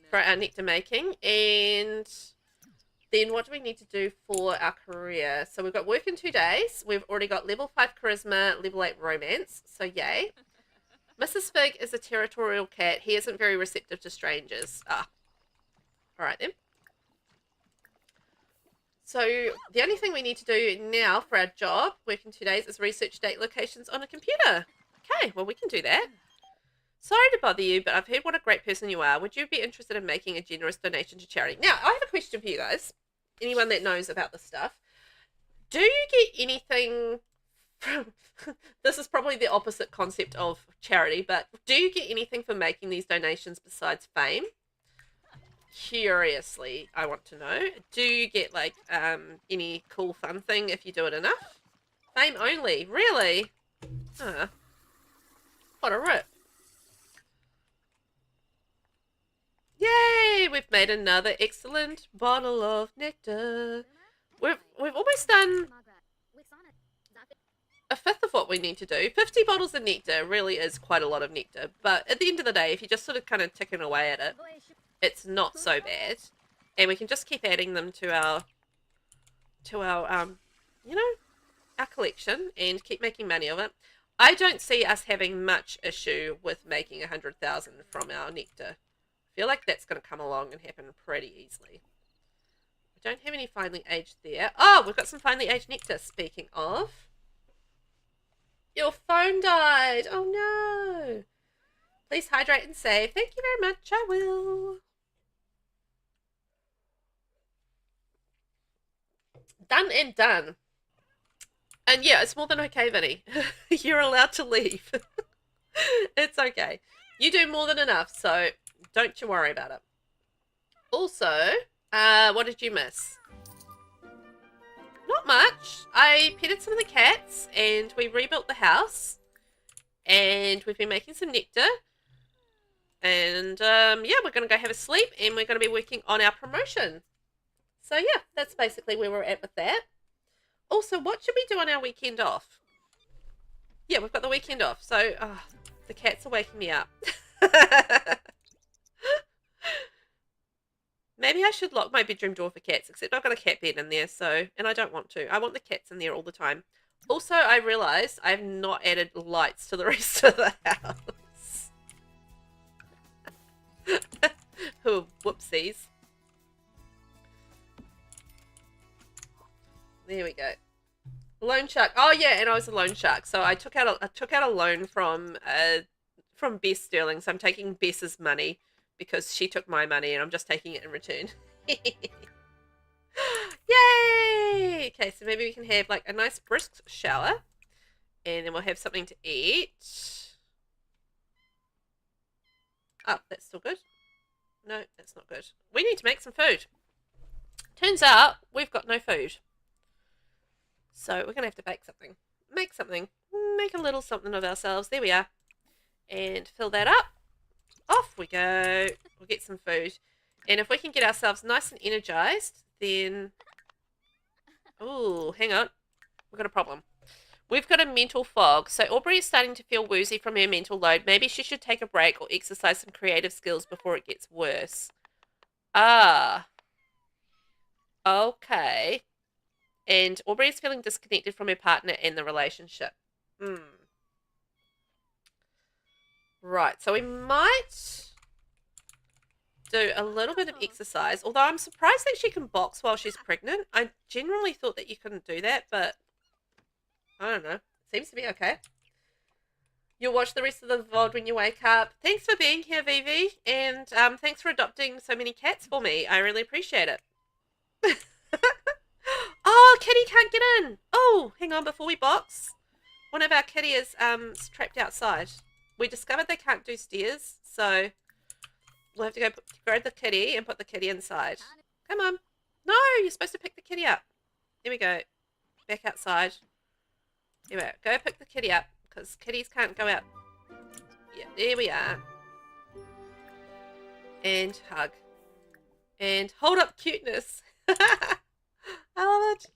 for our nectar making. And then what do we need to do for our career? So we've got work in 2 days. We've already got level 5 charisma, level 8 romance. So yay. Mrs. Fig is a territorial cat. He isn't very receptive to strangers. Alright then. So the only thing we need to do now for our job, work in 2 days, is research date locations on a computer. Okay, well we can do that. Sorry to bother you, but I've heard what a great person you are. Would you be interested in making a generous donation to charity? Now, I have a question for you guys. Anyone that knows about this stuff. Do you get anything from... This is probably the opposite concept of charity, but do you get anything for making these donations besides fame? Curiously, I want to know. Do you get, like, any cool fun thing if you do it enough? Fame only? Really? Huh. What a rip. Yay! We've made another excellent bottle of nectar. We've almost done a fifth of what we need to do. 50 bottles of nectar really is quite a lot of nectar, but at the end of the day, if you're just sort of kind of ticking away at it, it's not so bad. And we can just keep adding them to our you know, our collection and keep making money of it. I don't see us having much issue with making 100,000 from our nectar. I feel like that's going to come along and happen pretty easily. We don't have any finely aged there. Oh, we've got some finely aged nectar. Speaking of, your phone died. Oh no. Please hydrate and save. Thank you very much. I will. Done and done. And yeah, it's more than okay, Vinny. You're allowed to leave. It's okay. You do more than enough, so don't you worry about it. Also, what did you miss? Not much. I petted some of the cats, and we rebuilt the house. And we've been making some nectar. And, yeah, we're going to go have a sleep, and we're going to be working on our promotion. So, yeah, that's basically where we're at with that. Also, what should we do on our weekend off? Yeah, we've got the weekend off. So, the cats are waking me up. Maybe I should lock my bedroom door for cats, except I've got a cat bed in there, so, and I don't want to. I want the cats in there all the time. Also, I realised I've not added lights to the rest of the house. Oh, whoopsies. There we go. Loan shark. Oh yeah, and I was a loan shark. So I took out a loan from Bess Sterling. So I'm taking Bess's money because she took my money, and I'm just taking it in return. Yay! Okay, so maybe we can have like a nice brisk shower, and then we'll have something to eat. Oh, that's still good. No, that's not good. We need to make some food. Turns out we've got no food. So we're going to have to bake something. Make something. Make a little something of ourselves. There we are. And fill that up. Off we go. We'll get some food. And if we can get ourselves nice and energized, then... Oh, hang on. We've got a problem. We've got a mental fog. So Aubrey is starting to feel woozy from her mental load. Maybe she should take a break or exercise some creative skills before it gets worse. Ah. Okay. And Aubrey is feeling disconnected from her partner and the relationship. Right, so we might do a little bit of exercise, although I'm surprised that she can box while she's pregnant. I generally thought that you couldn't do that, but I don't know. It seems to be okay. You'll watch the rest of the VOD when you wake up. Thanks for being here, Vivi, and thanks for adopting so many cats for me. I really appreciate it. Oh, Kitty can't get in. Oh, hang on, before we box. One of our kitty is trapped outside. We discovered they can't do stairs, so we'll have to go grab the kitty and put the kitty inside. Come on. No, you're supposed to pick the kitty up. There we go. Back outside. There we go. Go pick the kitty up, because kitties can't go out. Yeah, there we are. And hug. And hold up cuteness. I love it.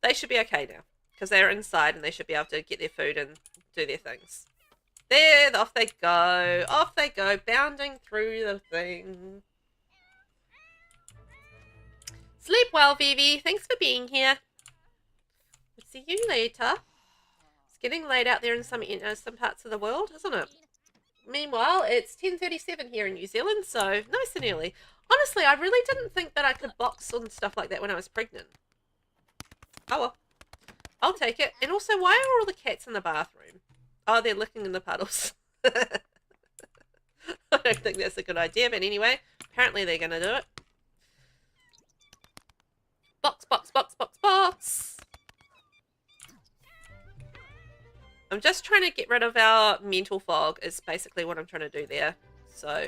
They should be okay now, because they're inside and they should be able to get their food and do their things. There, off they go. Off they go, bounding through the thing. Sleep well, Vivi. Thanks for being here. We'll see you later. It's getting late out there in some parts of the world, isn't it? Meanwhile, it's 10:37 here in New Zealand, so nice and early. Honestly, I really didn't think that I could box and stuff like that when I was pregnant. Oh well. I'll take it. And also, why are all the cats in the bathroom? Oh, they're licking in the puddles. I don't think that's a good idea, but anyway, apparently they're going to do it. Box, box, box, box, box. I'm just trying to get rid of our mental fog is basically what I'm trying to do there. So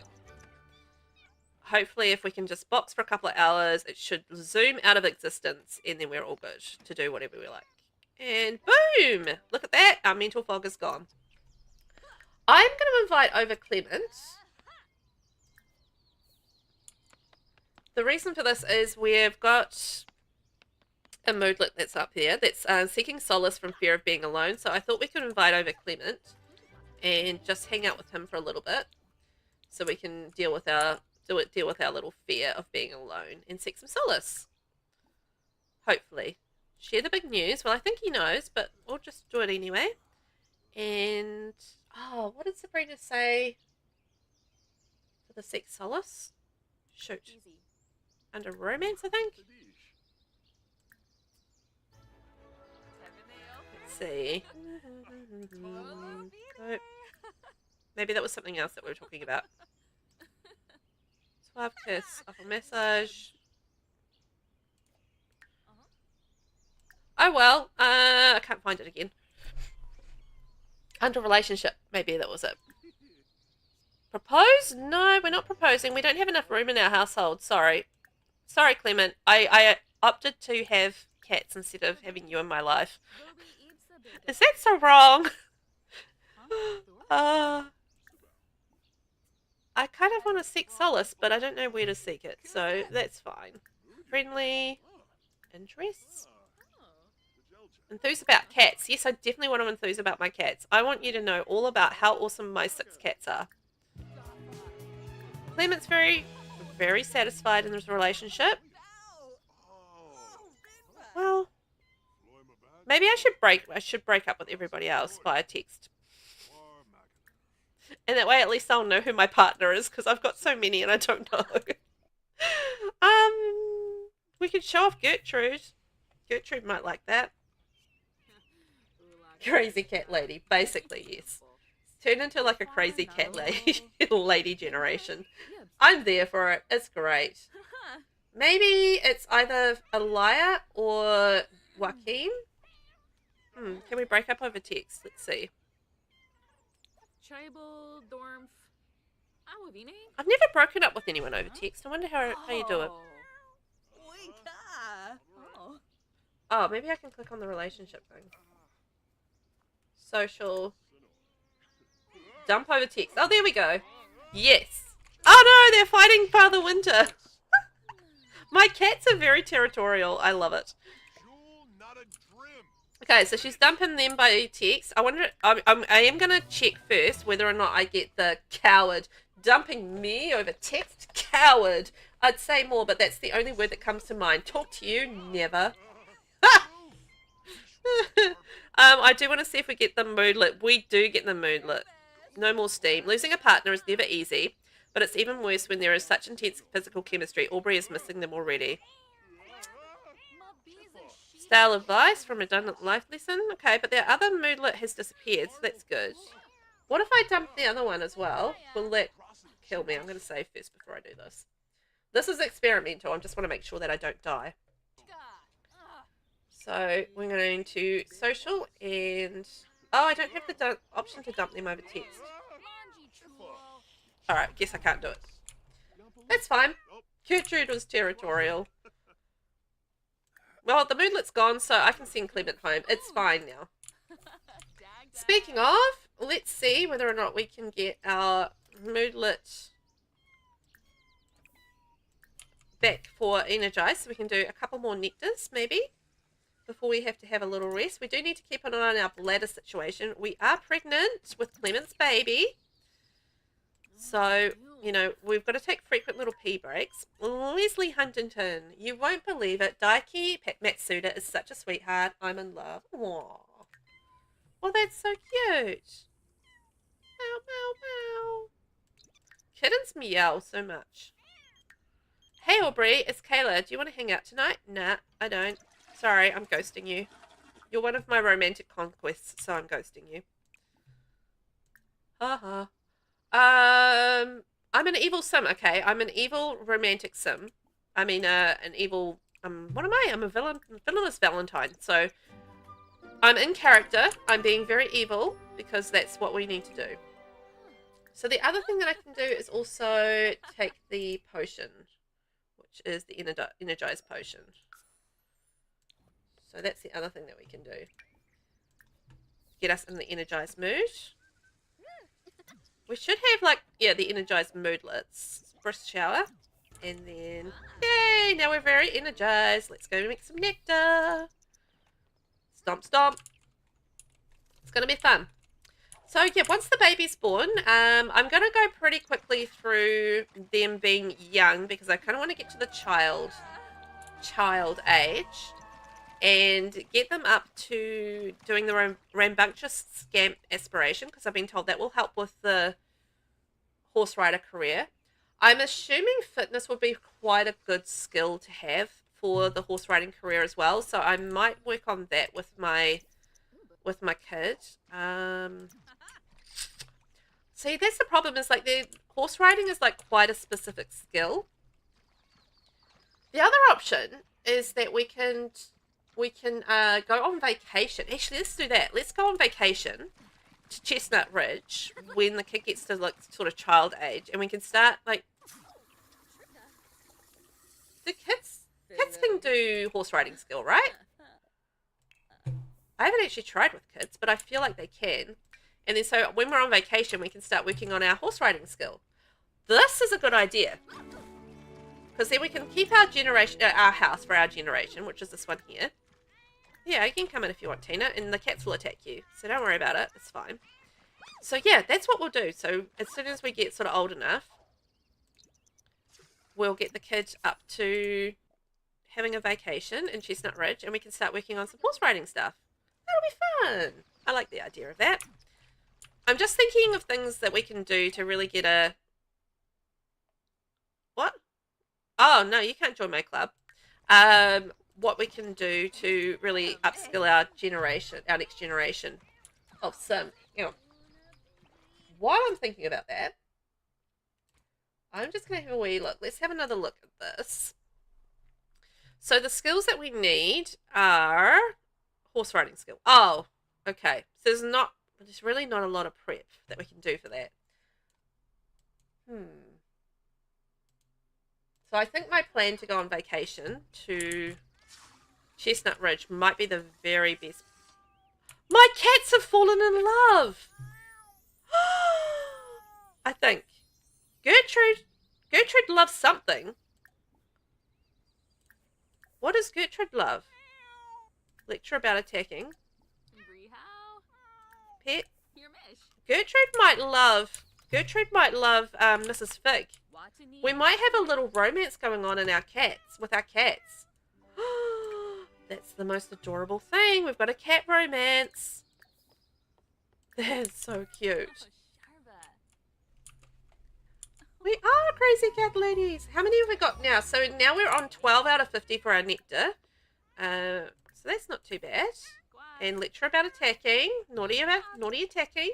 hopefully if we can just box for a couple of hours, it should zoom out of existence and then we're all good to do whatever we like. And boom! Look at that. Our mental fog is gone. I'm going to invite over Clement. The reason for this is we've got a moodlet that's up here that's seeking solace from fear of being alone. So I thought we could invite over Clement and just hang out with him for a little bit, so we can deal with our little fear of being alone and seek some solace. Hopefully. Share the big news. Well, I think he knows, but we'll just do it anyway. And oh, what did Sabrina say for the seek solace? Shoot. Easy. Under romance, I think. Let's see. Nope. Maybe that was something else that we were talking about. Suave kiss, upper massage. Oh well, I can't find it again. Under relationship, maybe that was it. Propose? No, we're not proposing. We don't have enough room in our household. Sorry. Sorry, Clement. I opted to have cats instead of having you in my life. Is that so wrong? I kind of want to seek solace, but I don't know where to seek it, so that's fine. Friendly interests? Enthuse about cats. Yes, I definitely want to enthuse about my cats. I want you to know all about how awesome my 6 cats are. Clement's very, very satisfied in this relationship. Well, maybe I should break up with everybody else via text. And that way at least I'll know who my partner is, because I've got so many and I don't know. We could show off Gertrude. Gertrude might like that. Crazy cat lady. Basically, yes. Turned into like a crazy cat lady generation. I'm there for it. It's great. Maybe it's either a liar or Joaquin. Can we break up over text? Let's see. I've never broken up with anyone over text. I wonder how you do it. Oh, maybe I can click on the relationship thing. Social. Dump over text. Oh, there we go. Yes. Oh no, they're fighting Father Winter. My cats are very territorial. I love it. Okay, so she's dumping them by text. I wonder. I am gonna check first whether or not I get the coward dumping me over text. Coward. I'd say more, but that's the only word that comes to mind. Talk to you, never. I do want to see if we get the moodlet. We do get the moodlet. No more steam. Losing a partner is never easy, but it's even worse when there is such intense physical chemistry. Aubrey is missing them already. Stale advice from redundant life lesson. Okay, but their other moodlet has disappeared, so that's good. What if I dump the other one as well? Will that kill me? I'm going to save first before I do this. This is experimental. I just want to make sure that I don't die. So we're going to social and... Oh, I don't have the option to dump them over text. Alright, guess I can't do it. That's fine. Gertrude was territorial. Well, the moodlet's gone, so I can send Clement home. It's fine now. Speaking of, let's see whether or not we can get our moodlet back for Energize. So we can do a couple more nectars, maybe, before we have to have a little rest. We do need to keep an eye on our bladder situation. We are pregnant with Clement's baby. So, you know, we've got to take frequent little pee breaks. Leslie Huntington, you won't believe it. Daiki Matsuda is such a sweetheart. I'm in love. Aww. Well, that's so cute. Meow, meow, meow. Kittens meow so much. Hey, Aubrey, it's Kayla. Do you want to hang out tonight? Nah, I don't. Sorry, I'm ghosting you. You're one of my romantic conquests, so I'm ghosting you. Haha. I'm an evil sim, okay? I'm an evil romantic sim. I mean, an evil, what am I? I'm a villainous Valentine. So, I'm in character. I'm being very evil because that's what we need to do. So, the other thing that I can do is also take the potion, which is the Energize potion. So, that's the other thing that we can do. Get us in the energized mood. We should have, like, yeah, the energized moodlets. First shower. And then, yay, now we're very energized. Let's go make some nectar. Stomp, stomp. It's going to be fun. So, yeah, once the baby's born, I'm going to go pretty quickly through them being young because I kind of want to get to the child age and get them up to doing the rambunctious scamp aspiration because I've been told that will help with the horse rider career. I'm assuming fitness would be quite a good skill to have for the horse riding career as well, so I might work on that with my kid. See, that's the problem, is like the horse riding is like quite a specific skill. The other option is that we can go on vacation. Actually, let's do that. Let's go on vacation to Chestnut Ridge when the kid gets to like sort of child age, and we can start like the kids can do horse riding skill, right? I haven't actually tried with kids, but I feel like they can. And then so when we're on vacation, we can start working on our horse riding skill. This is a good idea because then we can keep our house for our generation, which is this one here. Yeah, you can come in if you want, Tina, and the cats will attack you, so don't worry about it. It's fine. So yeah, that's what we'll do. So as soon as we get sort of old enough, we'll get the kids up to having a vacation in Chestnut Ridge, and we can start working on some horse riding stuff. That'll be fun. I like the idea of that. I'm just thinking of things that we can do to really get a... What? Oh, no, you can't join my club. what we can do to really upskill our next generation of sim. While I'm thinking about that, I'm just going to have a wee look. Let's have another look at this. So the skills that we need are horse riding skill. Oh, okay. So there's really not a lot of prep that we can do for that. So I think my plan to go on vacation to Chestnut Ridge might be the very best. My cats have fallen in love. I think Gertrude loves something. What does Gertrude love? Lecture about attacking. Pet. Gertrude might love Mrs. Fig. We might have a little romance going on with our cats. That's the most adorable thing. We've got a cat romance. That's so cute. We are crazy cat ladies. How many have we got now? So now we're on 12 out of 50 for our nectar. So that's not too bad. And lecture about attacking. Naughty attacking.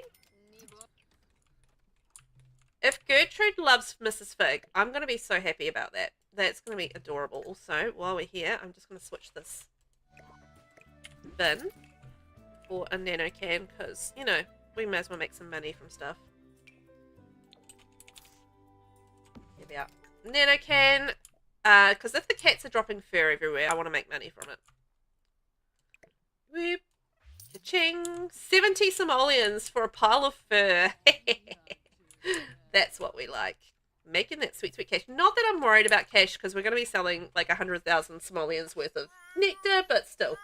If Gertrude loves Mrs. Fig, I'm going to be so happy about that. That's going to be adorable. Also, while we're here, I'm just going to switch this bin for a nano can because, you know, we may as well make some money from stuff. Here we are. Nano can, because if the cats are dropping fur everywhere, I want to make money from it. Whoop. Ka-ching. 70 simoleons for a pile of fur. That's what we like. Making that sweet, sweet cash. Not that I'm worried about cash because we're going to be selling like 100,000 simoleons worth of nectar, but still.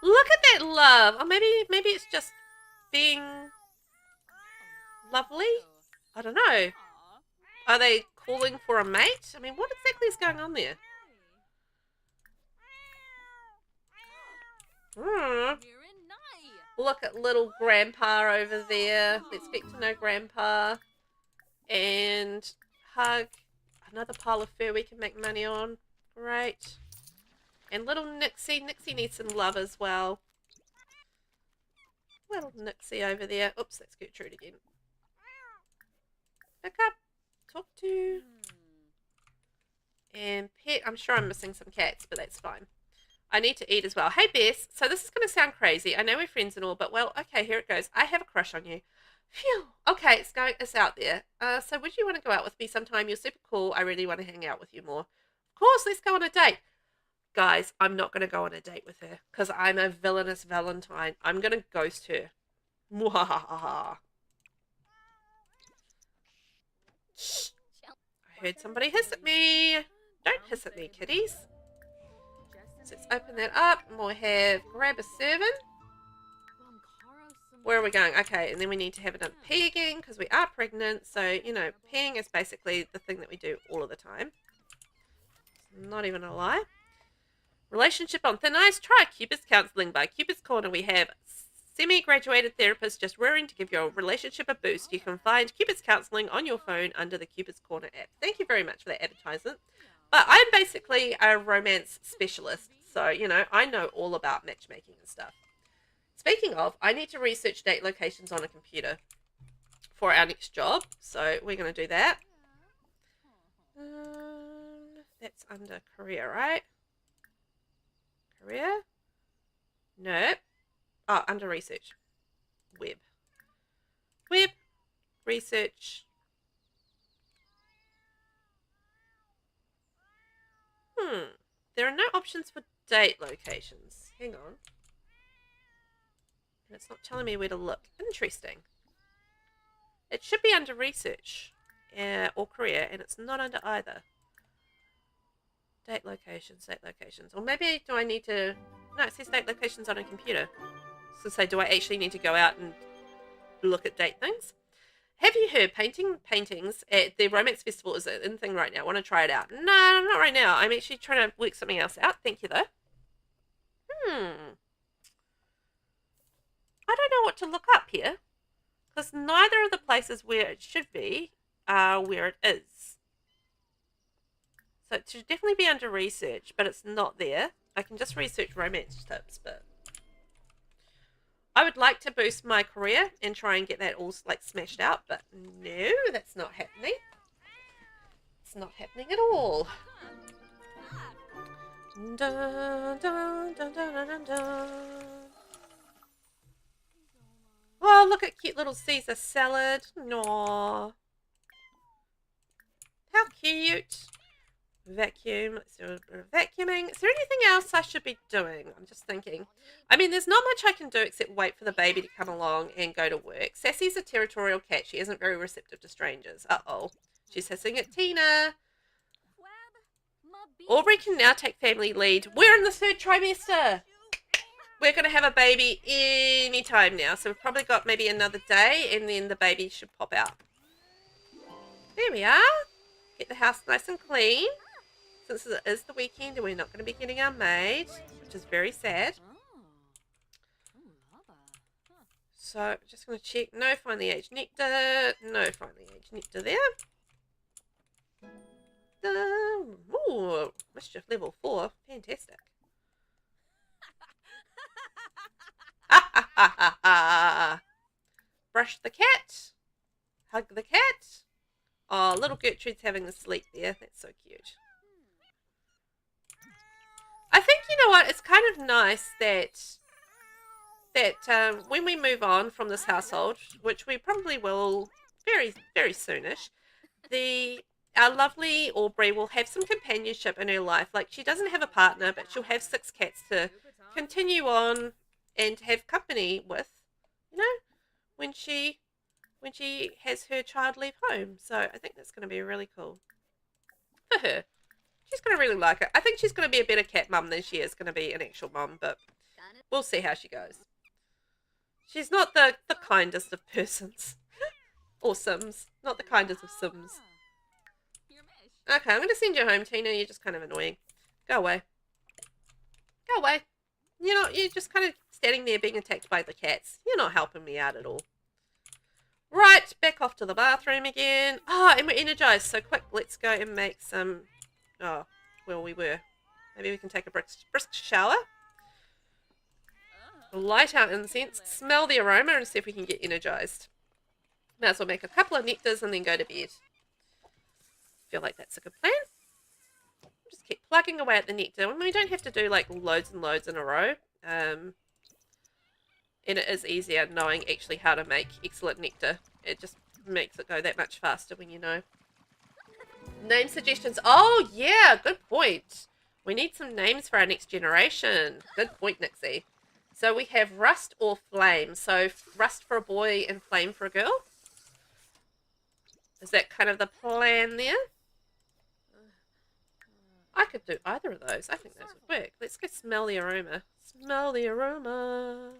Look at that love. Or maybe it's just being lovely. I don't know. Are they calling for a mate? I mean, what exactly is going on there? Look at little grandpa over there. Let's get to know grandpa. And hug. Another pile of fur we can make money on. Great. And little Nixie. Nixie needs some love as well. Little Nixie over there. Oops, that's Gertrude again. Pick up. Talk to. And pet. I'm sure I'm missing some cats, but that's fine. I need to eat as well. Hey, Bess. So this is going to sound crazy. I know we're friends and all, but well, okay, here it goes. I have a crush on you. Phew. Okay, it's out there. So would you want to go out with me sometime? You're super cool. I really want to hang out with you more. Of course, let's go on a date. Guys, I'm not going to go on a date with her because I'm a villainous Valentine. I'm going to ghost her. Mwahaha. Shh. I heard somebody hiss at me. Don't hiss at me, kitties. So let's open that up and we'll have grab a servant. Where are we going? Okay, and then we need to have another pee again because we are pregnant. So, you know, peeing is basically the thing that we do all of the time. Not even a lie. Relationship on thin ice. Try Cupid's Counseling by Cupid's Corner. We have semi-graduated therapists just raring to give your relationship a boost. You can find Cupid's Counseling on your phone under the Cupid's Corner app. Thank you very much for that advertisement. But I'm basically a romance specialist. So, you know, I know all about matchmaking and stuff. Speaking of, I need to research date locations on a computer for our next job. So we're going to do that. That's under career, right? Career? Nope. Oh, under research. Web. Web. Research. There are no options for date locations. Hang on. And it's not telling me where to look. Interesting. It should be under research or career, and it's not under either. Date locations. Or maybe do I need to... No, it says date locations on a computer. So say, do I actually need to go out and look at date things? Have you heard paintings at the Romance Festival is in thing right now? I want to try it out. No, not right now. I'm actually trying to work something else out. Thank you, though. I don't know what to look up here. Because neither of the places where it should be are where it is. So it should definitely be under research, but it's not there. I can just research romance tips, but I would like to boost my career and try and get that all like smashed out, but no, that's not happening. It's not happening at all. Dun, dun, dun, dun, dun, dun. Oh, look at cute little Caesar salad. No. How cute. Vacuum. Let's do a bit of vacuuming. Is there anything else I should be doing? I'm just thinking. I mean, there's not much I can do except wait for the baby to come along and go to work. Sassy's a territorial cat. She isn't very receptive to strangers. Uh-oh. She's hissing at Tina. Aubrey can now take family lead. We're in the 3rd trimester. We're going to have a baby any time now. So we've probably got maybe another day and then the baby should pop out. There we are. Get the house nice and clean. Since it is the weekend and we're not going to be getting our maid, which is very sad. So I'm just going to check. No finely aged nectar. No finely aged nectar there. Ooh, mischief level 4. Fantastic. Brush the cat. Hug the cat. Oh, little Gertrude's having a sleep there. That's so cute. I think, you know what, it's kind of nice that when we move on from this household, which we probably will very, very soonish, our lovely Aubrey will have some companionship in her life. Like, she doesn't have a partner, but she'll have 6 cats to continue on and have company with, you know, when she has her child leave home. So I think that's going to be really cool for her. She's going to really like it. I think she's going to be a better cat mum than she is going to be an actual mum, but we'll see how she goes. She's not the kindest of persons. Or Sims. Not the kindest of Sims. Okay, I'm going to send you home, Tina. You're just kind of annoying. Go away. Go away. You're just kind of standing there being attacked by the cats. You're not helping me out at all. Right, back off to the bathroom again. Oh, and we're energized. So quick, let's go and make some... Oh, well, we were. Maybe we can take a brisk shower. Light our incense, smell the aroma, and see if we can get energized. Might as well make a couple of nectars and then go to bed. Feel like that's a good plan. Just keep plugging away at the nectar. And we don't have to do like loads and loads in a row. And it is easier knowing actually how to make excellent nectar. It just makes it go that much faster when you know. Name suggestions. Oh, yeah, good point. We need some names for our next generation. Good point, Nixie. So we have Rust or Flame. So Rust for a boy and Flame for a girl. Is that kind of the plan there? I could do either of those. I think those would work. Let's go smell the aroma. Smell the aroma.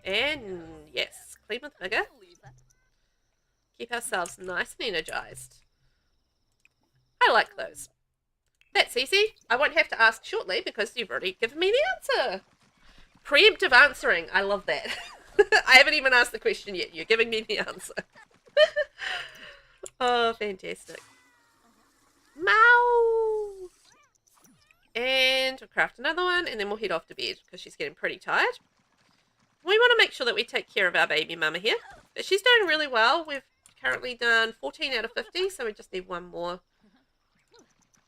And yes, clean with vigor. Keep ourselves nice and energized. I like those. That's easy. I won't have to ask shortly because you've already given me the answer. Preemptive answering. I love that. I haven't even asked the question yet. You're giving me the answer. Oh, fantastic. Meow. And we'll craft another one and then we'll head off to bed because she's getting pretty tired. We want to make sure that we take care of our baby mama here. But she's doing really well. We've currently done 14 out of 50, so we just need one more.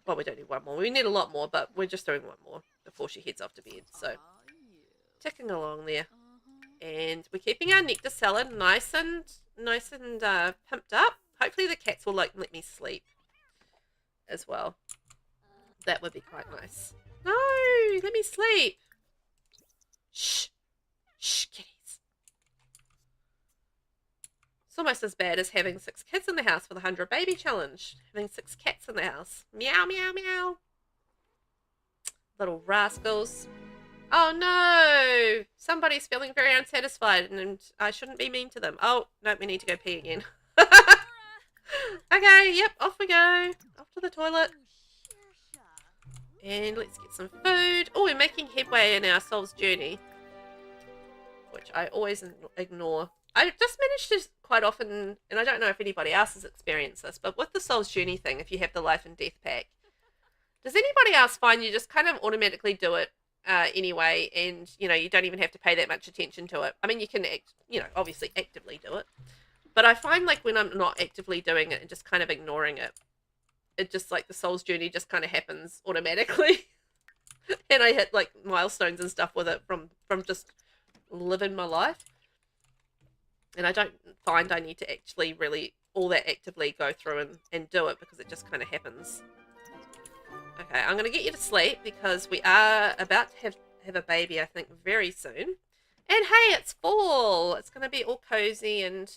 Well, we don't need one more. We need a lot more, but we're just doing one more before she heads off to bed. So, ticking along there. And we're keeping our nectar salad nice and pimped up. Hopefully the cats will let me sleep as well. That would be quite nice. No, let me sleep. Shh. Shh, kitties. It's almost as bad as having 6 kids in the house for the 100 baby challenge. Having 6 cats in the house. Meow, meow, meow. Little rascals. Oh no! Somebody's feeling very unsatisfied and I shouldn't be mean to them. Oh, no, we need to go pee again. Okay, yep, off we go. Off to the toilet. And let's get some food. Oh, we're making headway in our soul's journey. Which I always ignore. I just managed to quite often, and I don't know if anybody else has experienced this, but with the soul's journey thing, if you have the life and death pack, Does anybody else find you just kind of automatically do it anyway, and you don't even have to pay that much attention to it? I mean, you can obviously actively do it, but I find like when I'm not actively doing it and just kind of ignoring it, it just like the soul's journey just kind of happens automatically. And I hit like milestones and stuff with it from just living my life. And I don't find I need to actually really all that actively go through and do it, because it just kind of happens. Okay, I'm going to get you to sleep because we are about to have a baby, I think, very soon. And hey, it's fall. It's going to be all cozy and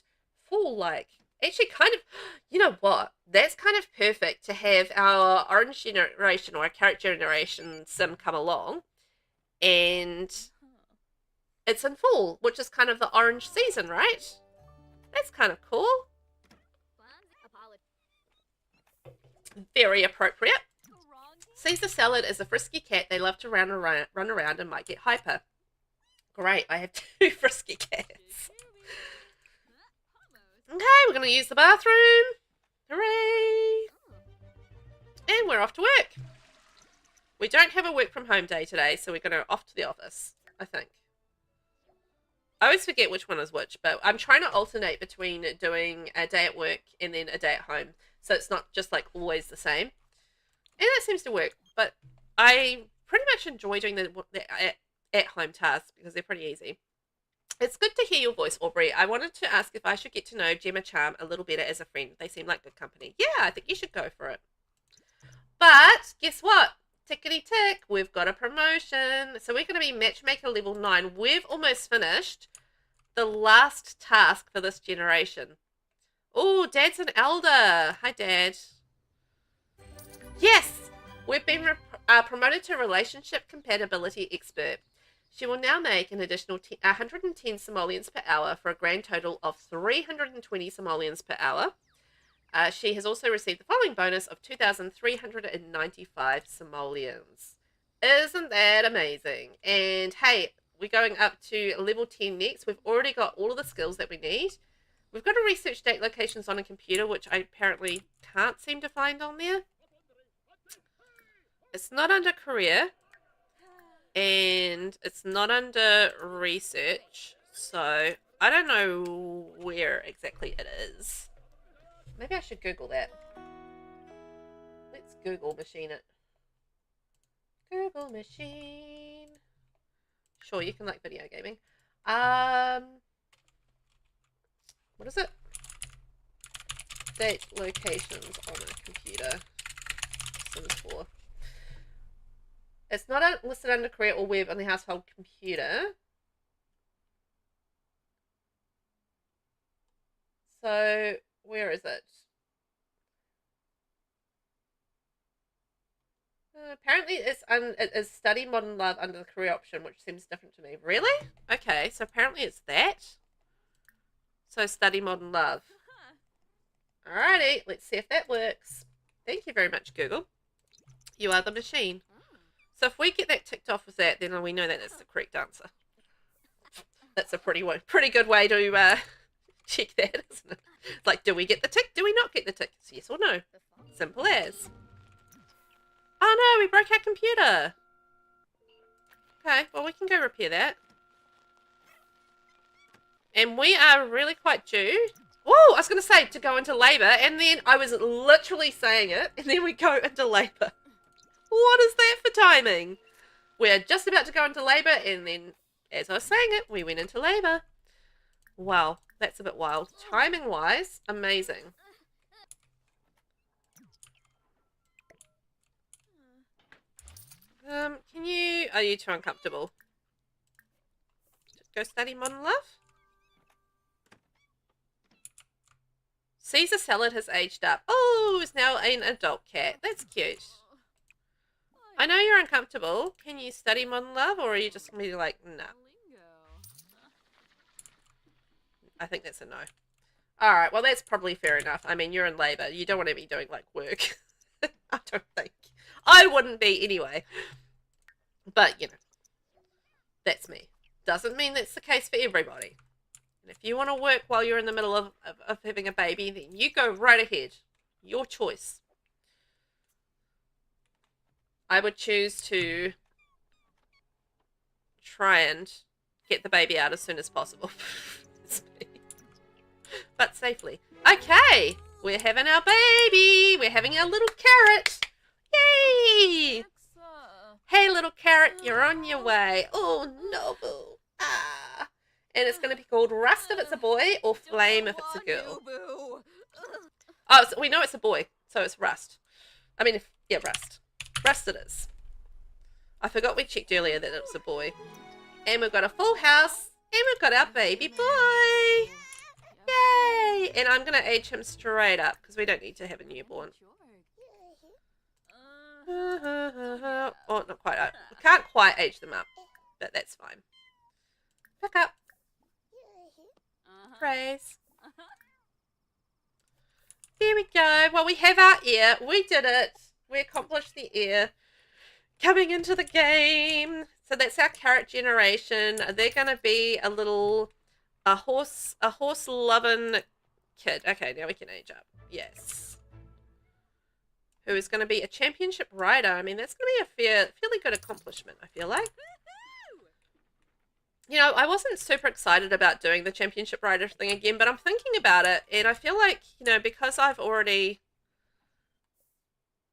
fall-like. Actually, kind of, you know what? That's kind of perfect to have our orange generation or our carrot generation sim come along. And it's in fall, which is kind of the orange season, right? That's kind of cool. Very appropriate. Caesar salad is a frisky cat. They love to run around and might get hyper. Great, I have 2 frisky cats. Okay, we're going to use the bathroom. Hooray! And we're off to work. We don't have a work from home day today, so we're going to off to the office, I think. I always forget which one is which, but I'm trying to alternate between doing a day at work and then a day at home, so it's not just like always the same. And that seems to work, but I pretty much enjoy doing the at-home tasks because they're pretty easy. It's good to hear your voice, Aubrey. I wanted to ask if I should get to know Gemma Charm a little better as a friend. They seem like good company. Yeah, I think you should go for it. But guess what? Tickety tick, we've got a promotion. So we're going to be matchmaker level 9. We've almost finished the last task for this generation. Oh, Dad's an elder. Hi, Dad. Yes, we've been promoted to relationship compatibility expert. She will now make an additional 110 simoleons per hour for a grand total of 320 simoleons per hour. She has also received the following bonus of 2,395 simoleons. Isn't that amazing? And hey, we're going up to level 10 next. We've already got all of the skills that we need. We've got to research date locations on a computer, which I apparently can't seem to find on there. It's not under career. And it's not under research, so I don't know where exactly it is. Maybe I should Google that. Let's Google machine it. Google machine. Sure, you can like video gaming. What is it? Date locations on a computer. Sims 4. It's not listed under career or web on the household computer. So, where is it? Apparently, it is study modern love under the career option, which seems different to me. Really? Okay, so apparently it's that. So, study modern love. Alrighty, let's see if that works. Thank you very much, Google. You are the machine. So if we get that ticked off with that, then we know that that's the correct answer. That's a pretty good way to check that, isn't it? Like, do we get the tick? Do we not get the tick? It's yes or no. Simple as. Oh no, we broke our computer. Okay, well we can go repair that. And we are really quite due. Oh, I was going to say to go into labour, and then I was literally saying it, and then we go into labour. What is that for timing? We're just about to go into labour, and then, as I was saying it, we went into labour. Wow, that's a bit wild. Timing-wise, amazing. Are you too uncomfortable? Go study modern love? Caesar salad has aged up. Oh, is now an adult cat. That's cute. I know you're uncomfortable. Can you study modern love, or are you just going to be like, no? I think that's a no. Alright, well that's probably fair enough. I mean, you're in labour. You don't want to be doing, like, work. I don't think. I wouldn't be anyway. But, you know, that's me. Doesn't mean that's the case for everybody. And if you want to work while you're in the middle of having a baby, then you go right ahead. Your choice. I would choose to try and get the baby out as soon as possible. But safely. Okay, we're having our baby. We're having our little carrot. Yay! Hey, little carrot, you're on your way. Oh, no, boo. Ah. And it's going to be called Rust if it's a boy or Flame if it's a girl. Oh, so we know it's a boy, so it's Rust. I mean, yeah, Rust. Rust it is. I forgot we checked earlier that it was a boy. And we've got a full house, and we've got our baby boy. Yay! And I'm going to age him straight up, because we don't need to have a newborn. Oh, not quite. We can't quite age them up, but that's fine. Pick up. Praise. There we go. Well, we have our heir. We did it. We accomplished the heir. Coming into the game. So that's our carrot generation. They're going to be a horse loving kid. Okay, now we can age up. Yes. Who is going to be a championship rider. I mean, that's going to be a fairly good accomplishment, I feel like. You know, I wasn't super excited about doing the championship rider thing again, but I'm thinking about it, and I feel like, you know, because I've already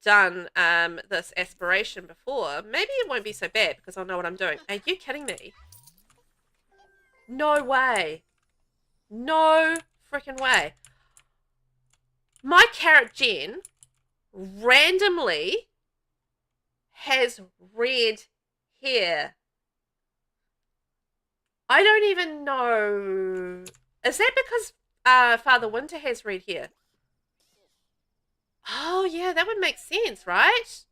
done this aspiration before, maybe it won't be so bad because I'll know what I'm doing. Are you kidding me? No way. No freaking way. My carrot Jen randomly has red hair. I don't even know. Is that because Father Winter has red hair? Oh, yeah, that would make sense, right?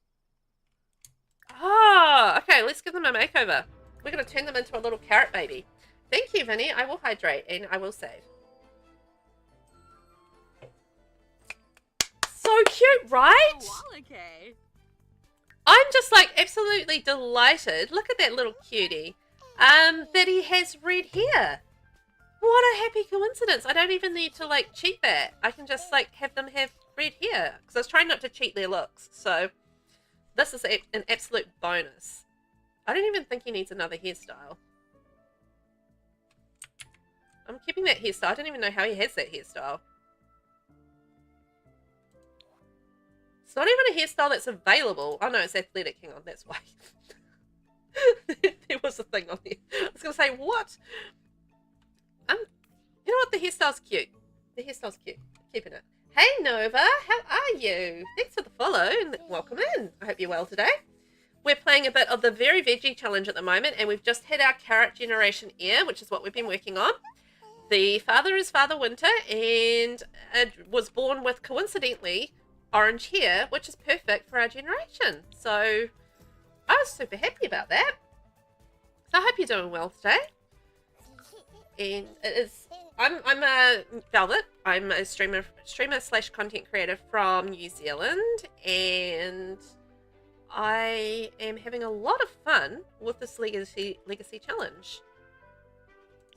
Oh, okay, let's give them a makeover. We're going to turn them into a little carrot baby. Thank you, Vinny. I will hydrate and I will save. So cute, right? I'm just like absolutely delighted. Look at that little cutie. That he has red hair. What a happy coincidence. I don't even need to like cheat that. I can just like have them have red hair because I was trying not to cheat their looks. So this is an absolute bonus. I don't even think he needs another hairstyle. I'm keeping that hairstyle. I don't even know how he has that hairstyle. It's not even a hairstyle that's available. Oh no, it's athletic. Hang on, that's why. There was a thing on there. I was going to say, what? You know what? The hairstyle's cute. The hairstyle's cute. Keeping it. Hey, Nova. How are you? Thanks for the follow and welcome in. I hope you're well today. We're playing a bit of the Very Veggie Challenge at the moment, and we've just had our carrot generation heir, which is what we've been working on. The father is Father Winter, and it was born with, coincidentally, orange hair, which is perfect for our generation. So I was super happy about that. So I hope you're doing well today. And it is, I'm a Velvet. I'm a streamer slash content creator from New Zealand, and I am having a lot of fun with this Legacy Challenge.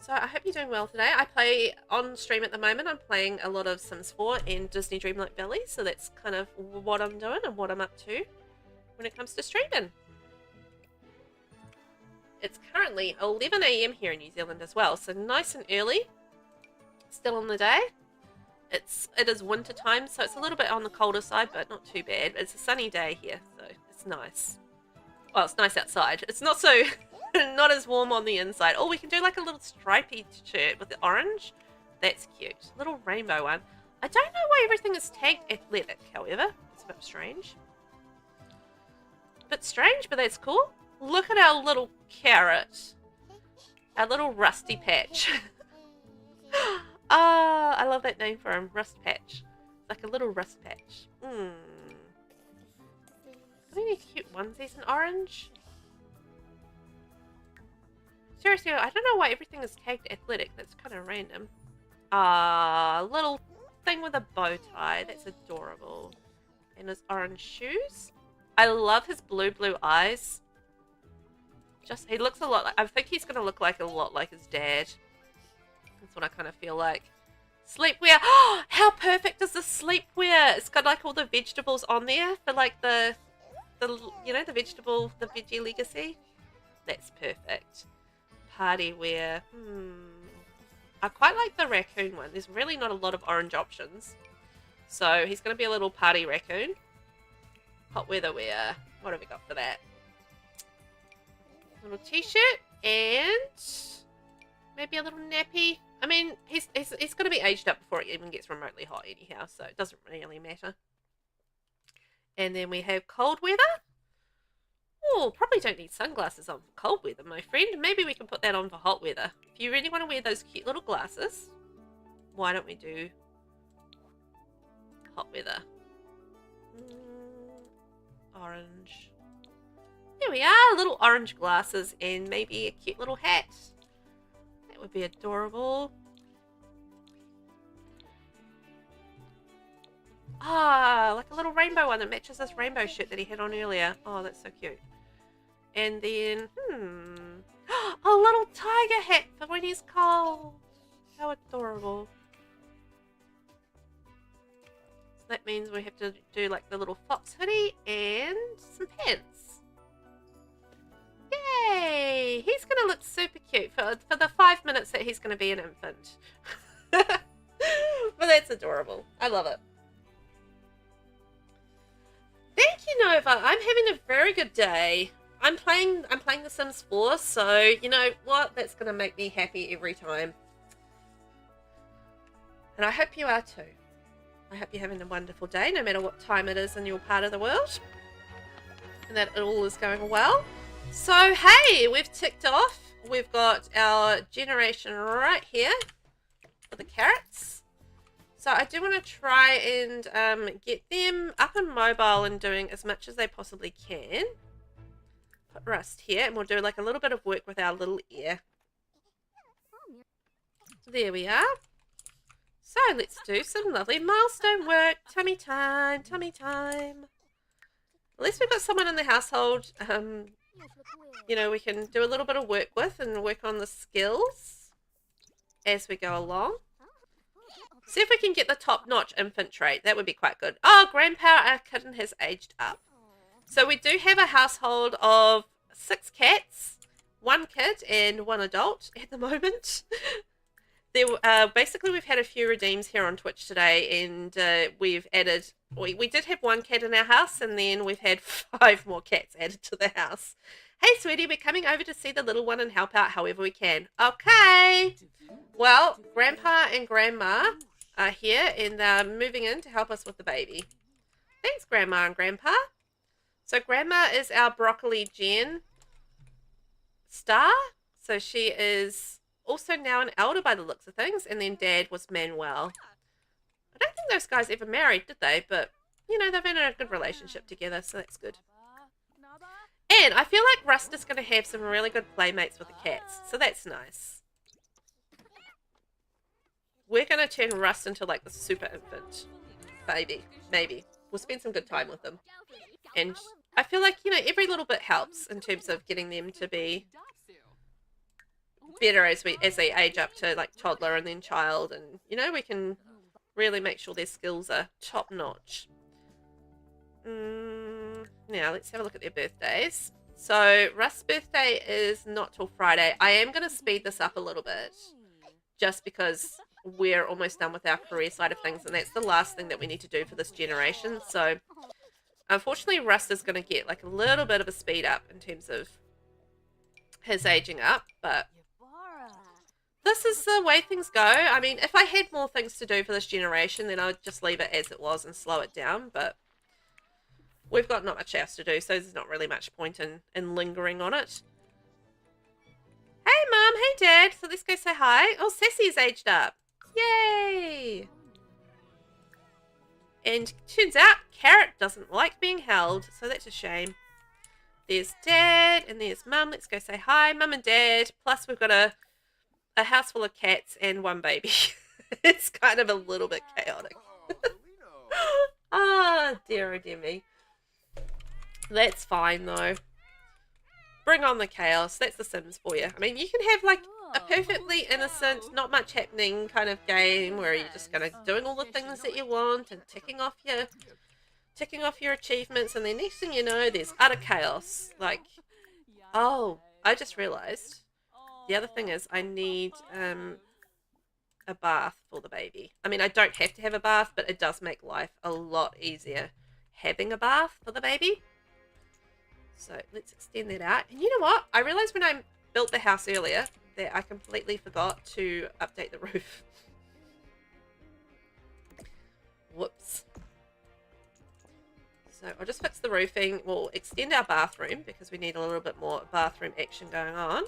So I hope you're doing well today. I play on stream at the moment. I'm playing a lot of Sims 4 and Disney Dreamlight Valley, so that's kind of what I'm doing and what I'm up to when it comes to streaming. It's currently 11 AM here in New Zealand as well, so nice and early. Still on the day. It is winter time, so it's a little bit on the colder side, but not too bad. It's a sunny day here, so it's nice. Well, it's nice outside. It's not so not as warm on the inside. Oh, we can do like a little stripy shirt with the orange. That's cute. Little rainbow one. I don't know why everything is tagged athletic, however. It's a bit strange. Bit strange, but that's cool. Look at our little carrot. Our little rusty patch. Ah, I love that name for him. Rust patch. Like a little rust patch. Got any cute onesies in orange? Seriously, I don't know why everything is tagged athletic. That's kind of random. Ah, little thing with a bow tie. That's adorable. And his orange shoes. I love his blue eyes. He looks a lot like, I think he's going to look like a lot like his dad. That's what I kind of feel like. Sleepwear. Oh, how perfect is the sleepwear? It's got like all the vegetables on there for like the you know, the vegetable, the Veggie Legacy. That's perfect. Party wear. I quite like the raccoon one. There's really not a lot of orange options. So he's going to be a little party raccoon. Hot weather wear. What have we got for that? Little t-shirt and maybe a little nappy. I mean, he's going to be aged up before it even gets remotely hot anyhow, so it doesn't really matter. And then we have cold weather. Oh, probably don't need sunglasses on for cold weather, my friend. Maybe we can put that on for hot weather. If you really want to wear those cute little glasses, why don't we do hot weather? Orange. Here we are, little orange glasses and maybe a cute little hat. That would be adorable. Ah, like a little rainbow one that matches this rainbow shirt that he had on earlier. Oh, that's so cute. And then, a little tiger hat for when he's cold. How adorable. So that means we have to do like the little fox hoodie and some pants. Yay! He's going to look super cute for the 5 minutes that he's going to be an infant. But that's adorable. I love it. Thank you, Nova. I'm having a very good day. I'm playing The Sims 4, so you know what? That's going to make me happy every time. And I hope you are too. I hope you're having a wonderful day, no matter what time it is in your part of the world. And that it all is going well. So, hey, we've ticked off. We've got our generation right here for the carrots. So I do want to try and get them up and mobile and doing as much as they possibly can. Put Rust here and we'll do like a little bit of work with our little ear. There we are. So let's do some lovely milestone work. Tummy time, tummy time. At least we've got someone in the household, you know, we can do a little bit of work with and work on the skills as we go along. See if we can get the top-notch infant trait. That would be quite good. Oh, Grandpa, our kitten has aged up. So we do have a household of 6 cats, 1 kid and 1 adult at the moment. Basically, we've had a few redeems here on Twitch today, and we've added... We did have 1 cat in our house, and then we've had 5 more cats added to the house. Hey, sweetie, we're coming over to see the little one and help out however we can. Okay. Well, Grandpa and Grandma are here, and they're moving in to help us with the baby. Thanks, Grandma and Grandpa. So Grandma is our Broccoli Jen star. So she is also now an elder by the looks of things. And then Dad was Manuel. I don't think those guys ever married, did they? But, you know, they've been in a good relationship together, so that's good. And I feel like Rust is going to have some really good playmates with the cats. So that's nice. We're going to turn Rust into like the super infant baby. Maybe. We'll spend some good time with them. And I feel like, you know, every little bit helps in terms of getting them to be better as they age up to like toddler and then child. And, you know, we can really make sure their skills are top notch. Now, let's have a look at their birthdays. So, Rust's birthday is not till Friday. I am going to speed this up a little bit. Just because we're almost done with our career side of things. And that's the last thing that we need to do for this generation. So, unfortunately, Rust is going to get like a little bit of a speed up in terms of his aging up. But this is the way things go. I mean, if I had more things to do for this generation, then I would just leave it as it was and slow it down. But we've got not much else to do, so there's not really much point in lingering on it. Hey, Mum. Hey, Dad. So let's go say hi. Oh, Sassy's aged up. Yay! And turns out Carrot doesn't like being held, so that's a shame. There's Dad and there's Mum. Let's go say hi, Mum and Dad. Plus we've got a house full of cats and 1 baby. It's kind of a little bit chaotic. Oh, dear me. That's fine though. Bring on the chaos. That's The Sims for you. I mean, you can have like a perfectly innocent, not much happening kind of game where you're just kind of doing all the things that you want and ticking off ticking off your achievements, and then next thing you know, there's utter chaos. Like, oh, I just realized the other thing is I need a bath for the baby. I mean, I don't have to have a bath, but it does make life a lot easier having a bath for the baby. So let's extend that out. And you know what? I realized when I built the house earlier that I completely forgot to update the roof. Whoops. So I'll just fix the roofing. We'll extend our bathroom because we need a little bit more bathroom action going on.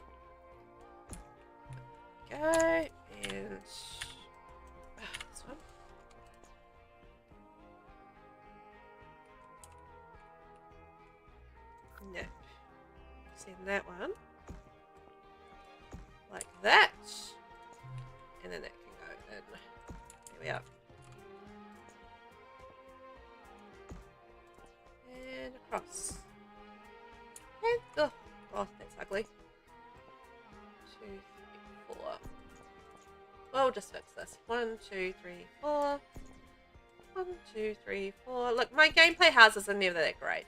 Go, and this one. No. Send that one. Like that. And then that can go in. Here we are. And across. And, oh, that's ugly. 2, 3, 4. We'll just fix this. 1, 2, 3, 4. 1, 2, 3, 4. Look, my gameplay houses are never that great.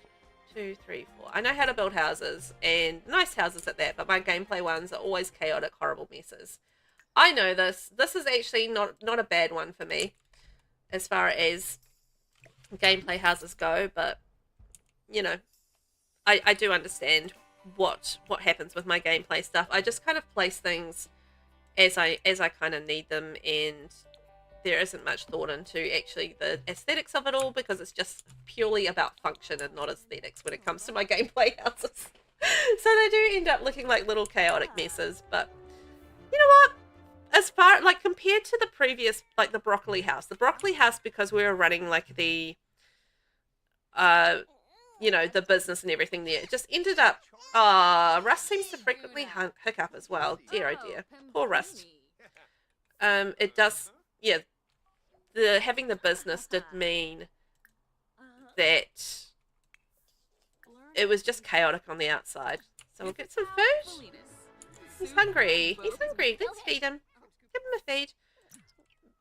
2, 3, 4. I know how to build houses, and nice houses at that, but my gameplay ones are always chaotic, horrible messes. I know this. This is actually not a bad one for me as far as gameplay houses go, but you know, I do understand what happens with my gameplay stuff. I just kind of place things as I kind of need them, and there isn't much thought into actually the aesthetics of it all because it's just purely about function and not aesthetics when it comes to my gameplay houses. So they do end up looking like little chaotic messes, but you know what? As far, like, compared to the previous, like the broccoli house, because we were running like the you know, the business and everything there, it just ended up, Rust seems to frequently hiccup as well. Dear, oh dear. Poor Rust. It does, yeah, having the business did mean that it was just chaotic on the outside. So we'll get some food. He's hungry. He's hungry. Let's feed him. Give him a feed.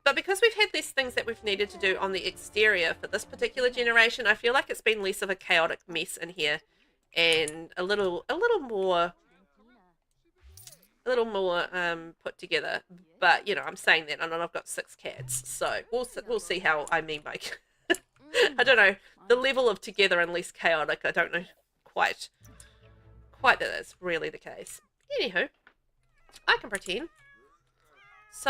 But because we've had less things that we've needed to do on the exterior for this particular generation, I feel like it's been less of a chaotic mess in here and a little more put together. But you know, I'm saying that, and I've got 6 cats, so we'll see how I mean by I don't know, the level of together and less chaotic. I don't know quite that that's really the case. Anywho, I can pretend. So,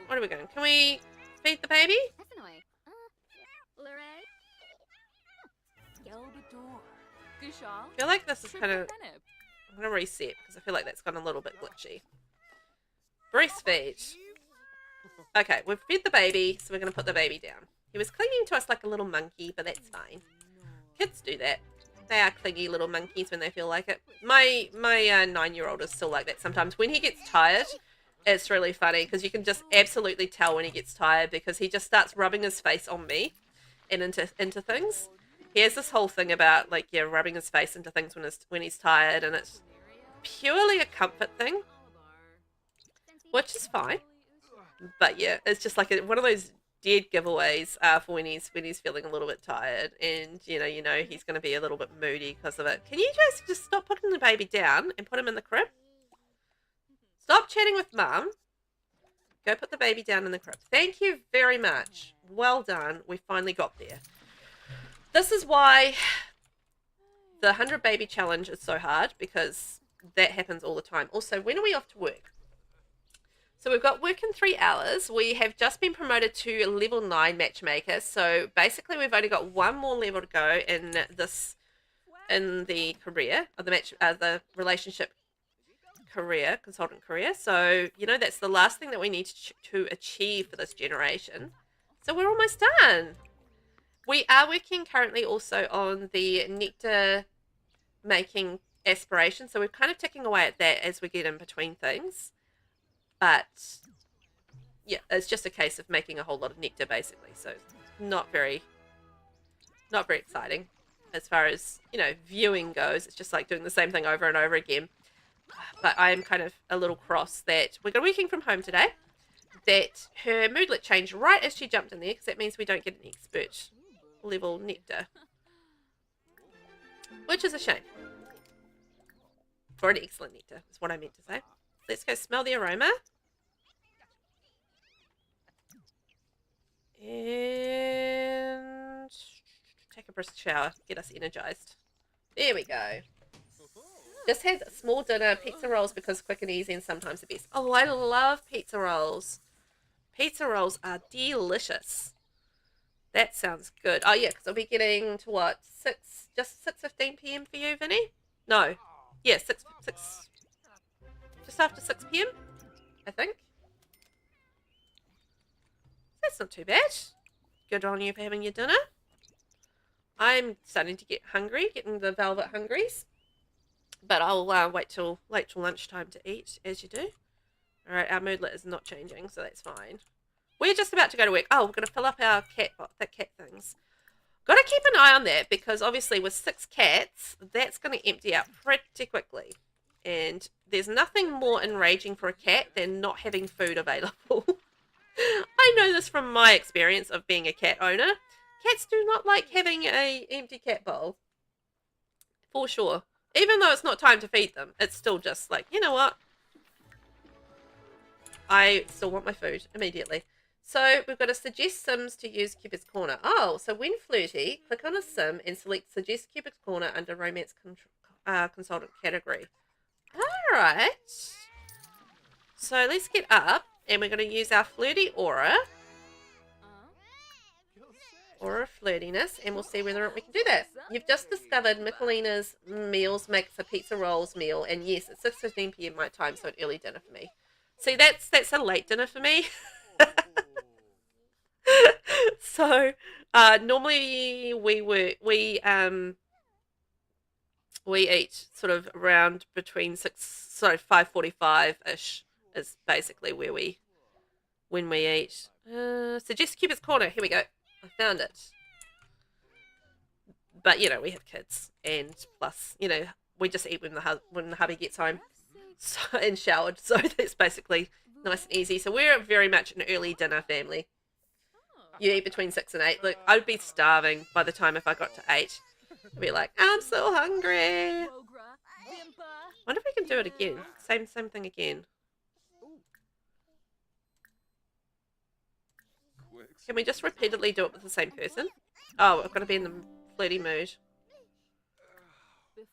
what are we going? Can we feed the baby? I feel like this is kind of... I'm going to reset because I feel like that's gone a little bit glitchy. Breastfeed. Okay, we've fed the baby, so we're going to put the baby down. He was clinging to us like a little monkey, but that's fine. Kids do that. They are clingy little monkeys when they feel like it. My 9-year-old is still like that sometimes. When he gets tired, it's really funny because you can just absolutely tell when he gets tired because he just starts rubbing his face on me and into things. He has this whole thing about, like, yeah, rubbing his face into things when he's tired, and it's purely a comfort thing, which is fine. But yeah, it's just like one of those dead giveaways for when he's feeling a little bit tired, and you know he's going to be a little bit moody because of it. Can you guys just stop putting the baby down and put him in the crib? Stop chatting with Mum. Go put the baby down in the crib. Thank you very much. Well done. We finally got there. This is why the 100 baby challenge is so hard, because that happens all the time. Also, when are we off to work? So we've got work in 3 hours. We have just been promoted to level 9 matchmaker. So basically we've only got one more level to go in the career, or the relationship career, consultant career. So, you know, that's the last thing that we need to achieve for this generation. So we're almost done. We are working currently also on the nectar making aspiration. So we're kind of ticking away at that as we get in between things. But yeah, it's just a case of making a whole lot of nectar basically. So not very exciting as far as, you know, viewing goes. It's just like doing the same thing over and over again. But I am kind of a little cross that we're working from home today, that her moodlet changed right as she jumped in there, because that means we don't get an expert level nectar. Which is a shame. For an excellent nectar, is what I meant to say. Let's go smell the aroma. And take a brisk shower. Get us energized. There we go. Just had a small dinner. Pizza rolls because quick and easy and sometimes the best. Oh, I love pizza rolls. Pizza rolls are delicious. That sounds good. Oh, yeah, because I'll be getting to what? Just 6:15 p.m. for you, Vinny? No. Yeah, 6, just after 6 p.m., I think. That's not too bad. Good on you for having your dinner. I'm starting to get hungry, getting the velvet hungries. But I'll wait till lunchtime to eat, as you do. All right, our moodlet is not changing, so that's fine. We're just about to go to work. Oh, we're going to fill up our cat things. Got to keep an eye on that because obviously with 6 cats, that's going to empty out pretty quickly. And there's nothing more enraging for a cat than not having food available. I know this from my experience of being a cat owner. Cats do not like having an empty cat bowl. For sure. Even though it's not time to feed them, it's still just like, you know what? I still want my food immediately. So we've got to suggest Sims to use Cupid's Corner. Oh, so when flirty, click on a Sim and select Suggest Cupid's Corner under Romance Consultant category. Alright. So let's get up and we're going to use our flirty aura. Aura of flirtiness, and we'll see whether we can do that. You've just discovered Michelina's Meals makes a pizza rolls meal, and yes, it's 6:15 p.m. my time, so an early dinner for me. See, that's a late dinner for me. So normally we eat sort of around between 5:45 ish is basically when we eat. Suggest Cupid's Corner. Here we go. I found it. But you know we have kids, and plus you know we just eat when the hubby gets home, and showered. So that's basically nice and easy. So we're very much an early dinner family. You eat between 6 and 8. Look, I'd be starving by the time if I got to 8. I'd be like, I'm so hungry. Wonder if we can do it again. Same thing again. Can we just repeatedly do it with the same person? Oh, we've got to be in the flirty mood. It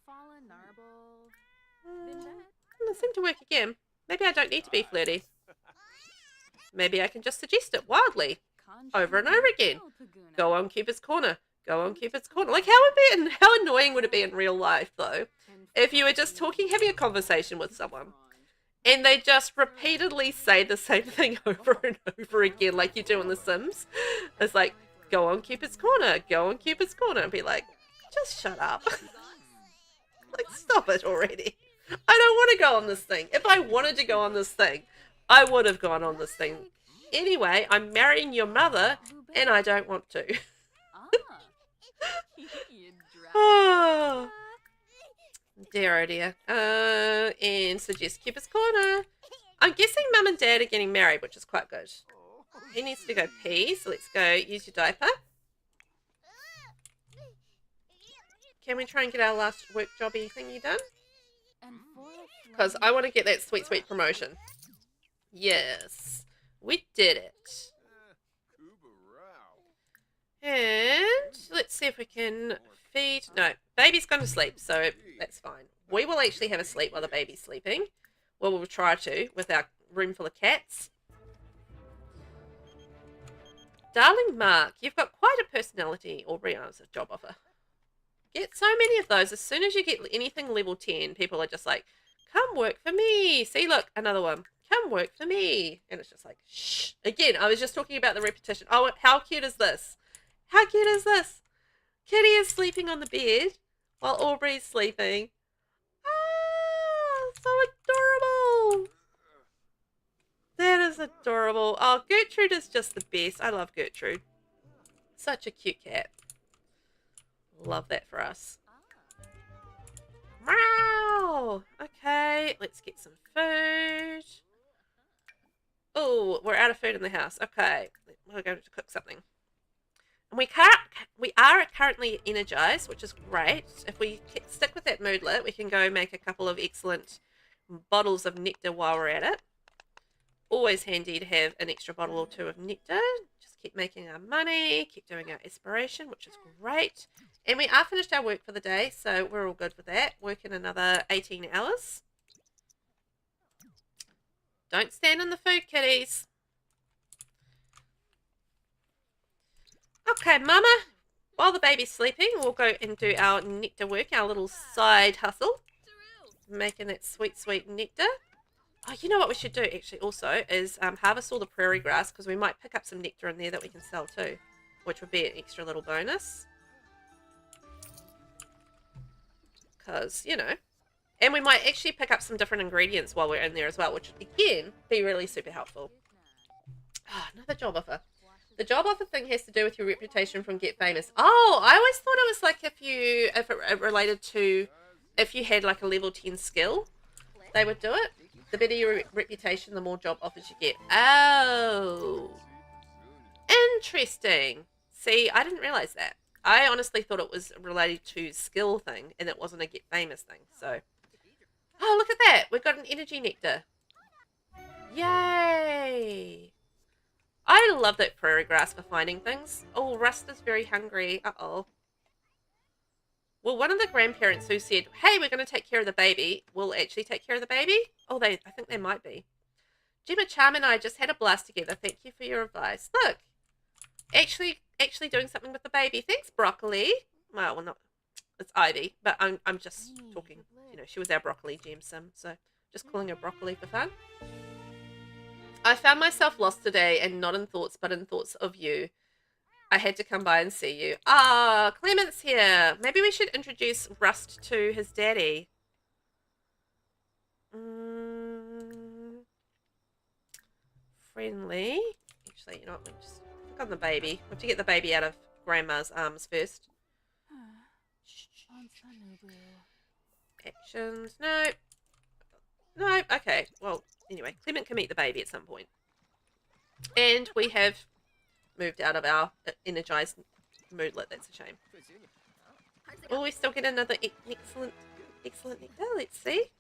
seemed to work again. Maybe I don't need to be flirty. Maybe I can just suggest it wildly. Over and over again. Go on Cupid's Corner. Go on Cupid's Corner. Like, how annoying would it be in real life, though, if you were just having a conversation with someone, and they just repeatedly say the same thing over and over again, like you do in The Sims. It's like, go on Cupid's Corner. Go on Cupid's Corner. And be like, just shut up. Like, stop it already. I don't want to go on this thing. If I wanted to go on this thing, I would have gone on this thing. Anyway, I'm marrying your mother, and I don't want to. Oh, dear, oh dear. And suggest Cupid's Corner. I'm guessing Mum and Dad are getting married, which is quite good. He needs to go pee, so let's go use your diaper. Can we try and get our last work jobby thingy done? Because I want to get that sweet, sweet promotion. Yes, we did it. And let's see if we can feed. No, baby's gone to sleep, so that's fine. We will actually have a sleep while the baby's sleeping. Well, we'll try to with our room full of cats. Darling Mark, you've got quite a personality. Aubrey has a job offer. Get so many of those. As soon as you get anything level 10, people are just like, come work for me. See, look, another one. Come work for me. And it's just like, shh. Again, I was just talking about the repetition. Oh, how cute is this? How cute is this? Kitty is sleeping on the bed while Aubrey's sleeping. Ah, so adorable. That is adorable. Oh, Gertrude is just the best. I love Gertrude. Such a cute cat. Love that for us. Wow. Okay, let's get some food. Oh, we're out of food in the house. Okay, we're going to cook something. We are currently energized, which is great. If we stick with that moodlet, we can go make a couple of excellent bottles of nectar while we're at it. Always handy to have an extra bottle or two of nectar. Just keep making our money, keep doing our aspiration, which is great. And we are finished our work for the day, so we're all good with that. Working another 18 hours. Don't stand in the food, kitties. Okay, Mama. While the baby's sleeping, we'll go and do our nectar work, our little side hustle. Making that sweet, sweet nectar. Oh, you know what we should do, actually, also, is harvest all the prairie grass, because we might pick up some nectar in there that we can sell too, which would be an extra little bonus. Because, you know, and we might actually pick up some different ingredients while we're in there as well, which would, again, be really super helpful. Oh, another job offer. The job offer thing has to do with your reputation from Get Famous. Oh, I always thought it was like if it related to if you had like a level 10 skill, they would do it. The better your reputation, the more job offers you get. Oh, interesting. See, I didn't realize that. I honestly thought it was related to skill thing and it wasn't a Get Famous thing. So, oh, look at that. We've got an energy nectar. Yay. I love that prairie grass for finding things. Oh, Rust is very hungry. Uh-oh. Well, one of the grandparents who said, hey, we're going to take care of the baby, will actually take care of the baby? Oh, I think they might be. Gemma Charm and I just had a blast together. Thank you for your advice. Look. Actually doing something with the baby. Thanks, Broccoli. Well, not. It's Ivy, but I'm just talking. You know, she was our Broccoli Gem Sim, so just calling her Broccoli for fun. I found myself lost today and not in thoughts, but in thoughts of you. I had to come by and see you. Ah, Clement's here. Maybe we should introduce Rust to his daddy. Friendly. Actually, you know what? We'll just click on the baby. We have to get the baby out of Grandma's arms first. Actions. No. No. Okay. Well, anyway, Clement can meet the baby at some point. And we have moved out of our energized moodlet. That's a shame. Will we still get another excellent nectar? Let's see.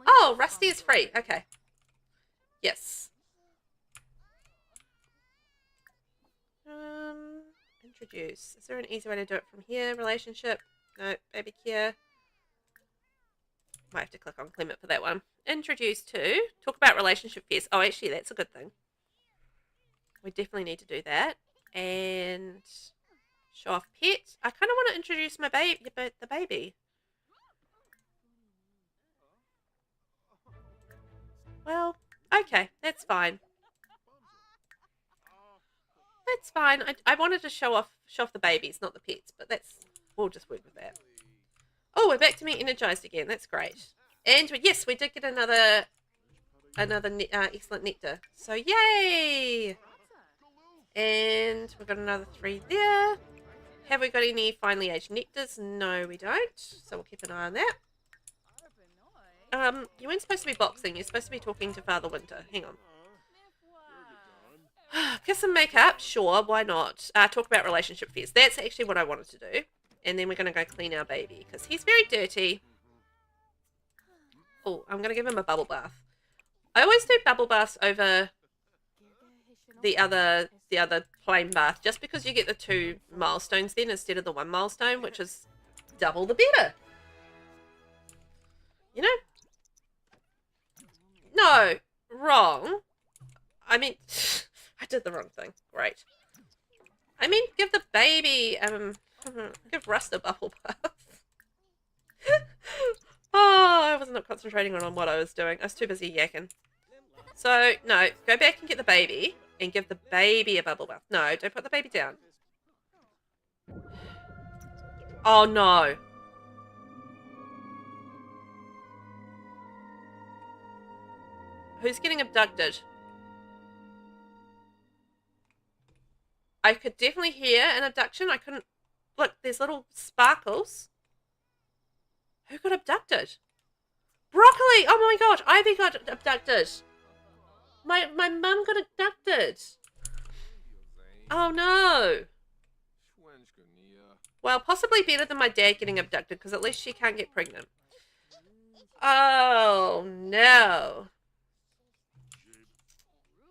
Oh, Rusty is free. Okay. Yes. Introduce. Is there an easy way to do it from here? Relationship. No. Baby care. Might have to click on Clement for that one. Introduce to. Talk about relationship fears. Oh, actually, that's a good thing. We definitely need to do that. And show off pet. I kind of want to introduce my baby, the baby. Well, okay, that's fine. That's fine. I wanted to show off the babies, not the pets, but we'll just work with that. Oh, we're back to me energized again. That's great. And yes, we did get another excellent nectar. So yay! And we've got another 3 there. Have we got any finely aged nectars? No, we don't. So we'll keep an eye on that. You weren't supposed to be boxing. You're supposed to be talking to Father Winter. Hang on. Kiss and make up? Sure, why not? Talk about relationship fears. That's actually what I wanted to do. And then we're going to go clean our baby because he's very dirty. Oh, I'm going to give him a bubble bath. I always do bubble baths over the other plain bath just because you get the 2 milestones then instead of the 1 milestone, which is double the better. You know? No, wrong. I mean, I did the wrong thing. Great. I mean, give the baby, give Rust a bubble bath. Oh, I was not concentrating on what I was doing. I was too busy yakking. So, no, go back and get the baby and give the baby a bubble bath. No, don't put the baby down. Oh, no. Who's getting abducted? I could definitely hear an abduction. I couldn't... Look, there's little sparkles. Who got abducted? Broccoli! Oh my gosh, Ivy got abducted. My mum got abducted. Oh no. Well, possibly better than my dad getting abducted, because at least she can't get pregnant. Oh, no.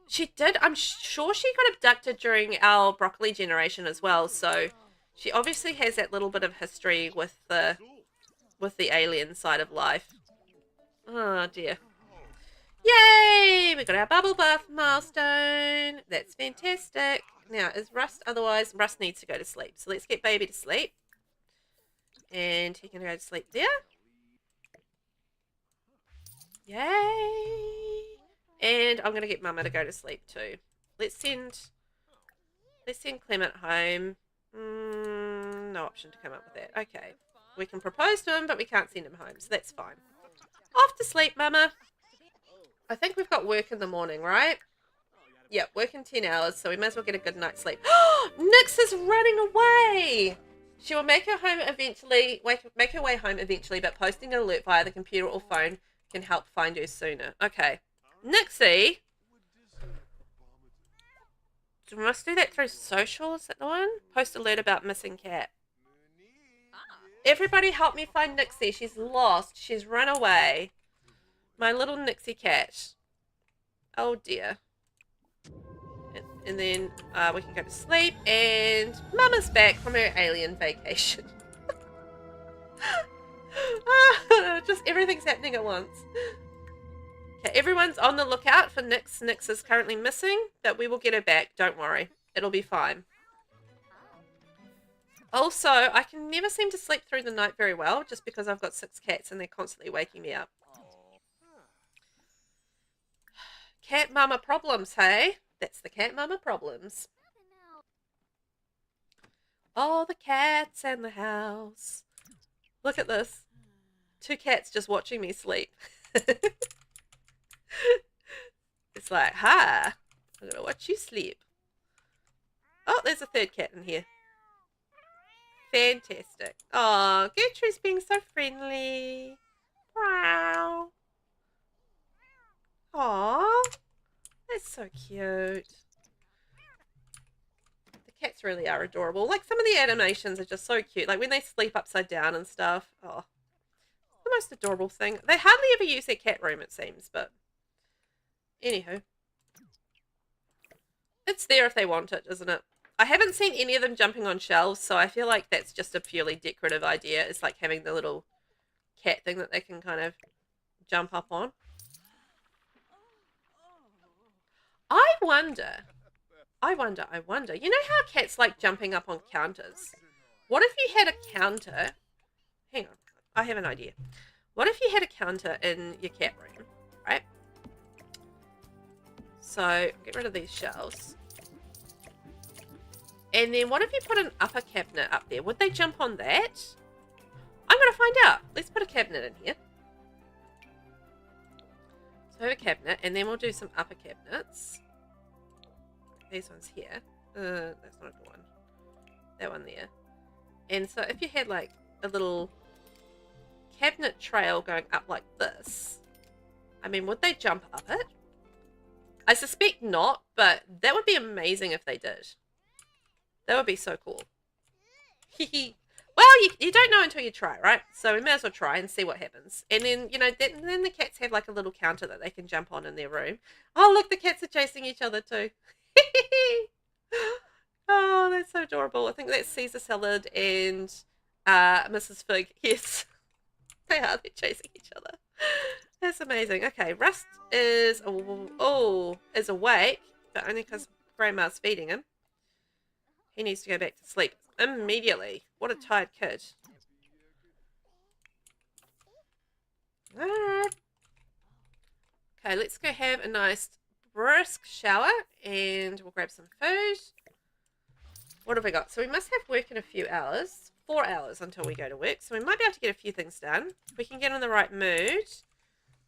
She did. I'm sure she got abducted during our broccoli generation as well, so she obviously has that little bit of history with the alien side of life. Oh, dear. Yay! We got our bubble bath milestone. That's fantastic. Now, is Rust otherwise? Rust needs to go to sleep. So let's get baby to sleep. And he can go to sleep there. Yay! And I'm going to get Mama to go to sleep too. Let's send Clement home. No option to come up with that. Okay. We can propose to him, but we can't send him home. So that's fine. Off to sleep, Mama. I think we've got work in the morning, right? Yep, work in 10 hours, so we might as well get a good night's sleep. Nyx is running away! She will make her home eventually, make her way home eventually, but posting an alert via the computer or phone can help find her sooner. Okay. Nyxie! We must do that through social, is that the one? Post alert about missing cat. Everybody help me find Nyxie. She's lost. She's run away. My little Nyxie cat. Oh dear. And then we can go to sleep, and Mama's back from her alien vacation. Just everything's happening at once. Okay, everyone's on the lookout for Nyx. Nyx is currently missing, but we will get her back. Don't worry. It'll be fine. Also, I can never seem to sleep through the night very well, just because I've got 6 cats and they're constantly waking me up. Cat mama problems, hey? That's the cat mama problems. All the cats and the house. Look at this. 2 cats just watching me sleep. It's like, ha, I'm gonna watch you sleep. Oh, there's a 3rd cat in here. Fantastic. Oh, Gertrude's being so friendly. Wow. Aww. That's so cute. The cats really are adorable. Like, some of the animations are just so cute. Like, when they sleep upside down and stuff. Oh. It's the most adorable thing. They hardly ever use their cat room, it seems, but... Anywho. It's there if they want it, isn't it? I haven't seen any of them jumping on shelves, so I feel like that's just a purely decorative idea. It's like having the little cat thing that they can kind of jump up on. I wonder. You know how cats like jumping up on counters? What if you had a counter? Hang on. I have an idea. What if you had a counter in your cat room, right? So, get rid of these shelves. And then what if you put an upper cabinet up there? Would they jump on that? I'm going to find out. Let's put a cabinet in here. So I have a cabinet, and then we'll do some upper cabinets. These ones here. That's not a good one. That one there. And so if you had like a little cabinet trail going up like this, I mean, would they jump up it? I suspect not, but that would be amazing if they did. That would be so cool. Well, you don't know until you try, right? So we may as well try and see what happens. And then, you know, then the cats have like a little counter that they can jump on in their room. Oh, look, the cats are chasing each other too. Oh, that's so adorable. I think that's Caesar salad and Mrs. Fig. Yes, they are. They're chasing each other. That's amazing. Okay, Rust is awake, but only because Grandma's feeding him. He needs to go back to sleep immediately. What a tired kid. Alright. Okay, let's go have a nice brisk shower and we'll grab some food. What have we got? So we must have work in a few hours. 4 hours until we go to work. So we might be able to get a few things done. If we can get in the right mood,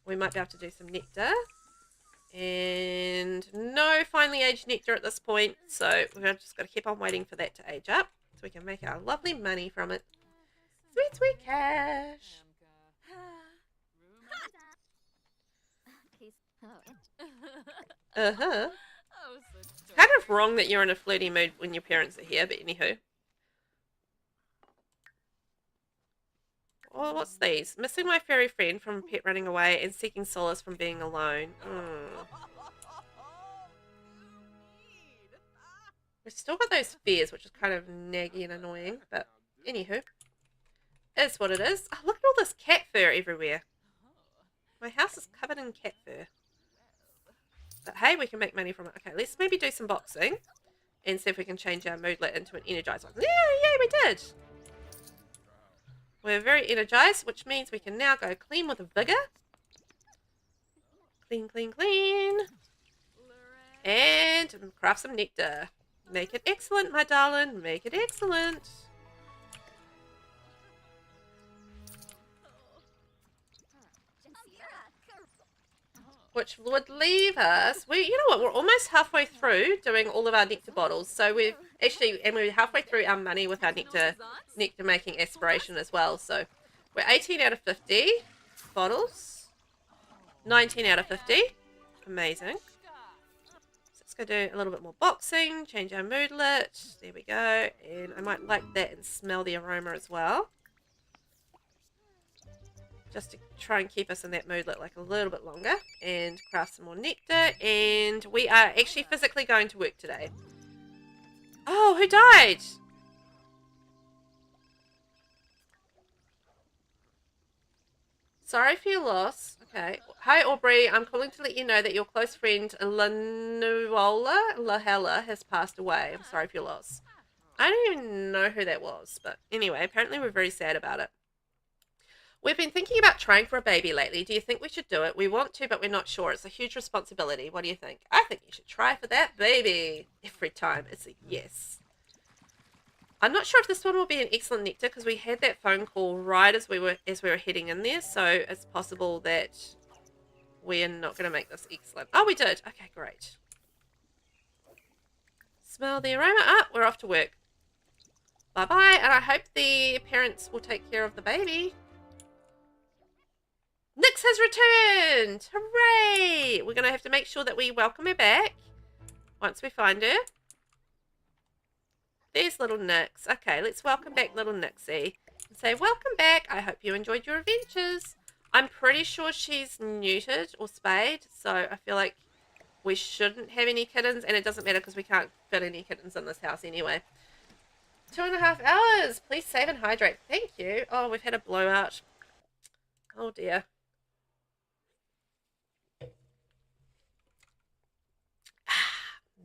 we might be able to do some nectar. And no finely aged nectar at this point, so we've just got to keep on waiting for that to age up so we can make our lovely money from it. Sweet, sweet cash. It's kind of wrong that you're in a flirty mood when your parents are here, but anywho. Oh, what's these? Missing my fairy friend from a pet running away and seeking solace from being alone. We've still got those fears, which is kind of naggy and annoying, but anywho. Is what it is. Oh, look at all this cat fur everywhere. My house is covered in cat fur. But hey, we can make money from it. Okay, let's maybe do some boxing and see if we can change our moodlet into an energized one. Yeah, we did. We're very energized, which means we can now go clean with a vigor. Clean, clean, clean. And craft some nectar. Make it excellent, my darling. Make it excellent. Which would leave us, you know what, we're almost halfway through doing all of our nectar bottles. So we're halfway through our money with our nectar making aspiration as well. So we're 18 out of 50 bottles. 19 out of 50. Amazing. So let's go do a little bit more boxing, change our moodlet. There we go. And I might like that and smell the aroma as well. Just to try and keep us in that moodlet like a little bit longer. And craft some more nectar. And we are actually physically going to work today. Oh, who died? Sorry for your loss. Okay. Hi, Aubrey. I'm calling to let you know that your close friend Lahela has passed away. I'm sorry for your loss. I don't even know who that was. But anyway, apparently we're very sad about it. We've been thinking about trying for a baby lately. Do you think we should do it? We want to, but we're not sure. It's a huge responsibility. What do you think? I think you should try for that baby. Every time it's a yes. I'm not sure if this one will be an excellent nectar because we had that phone call right as we were heading in there. So it's possible that we're not going to make this excellent. Oh, we did. Okay, great. Smell the aroma. Ah, we're off to work. Bye-bye. And I hope the parents will take care of the baby. Nyx has returned! Hooray! We're going to have to make sure that we welcome her back once we find her. There's little Nyx. Okay, let's welcome back little Nyxie. And say, welcome back. I hope you enjoyed your adventures. I'm pretty sure she's neutered or spayed, so I feel like we shouldn't have any kittens, and it doesn't matter because we can't fit any kittens in this house anyway. 2.5 hours. Please save and hydrate. Thank you. Oh, we've had a blowout. Oh, dear.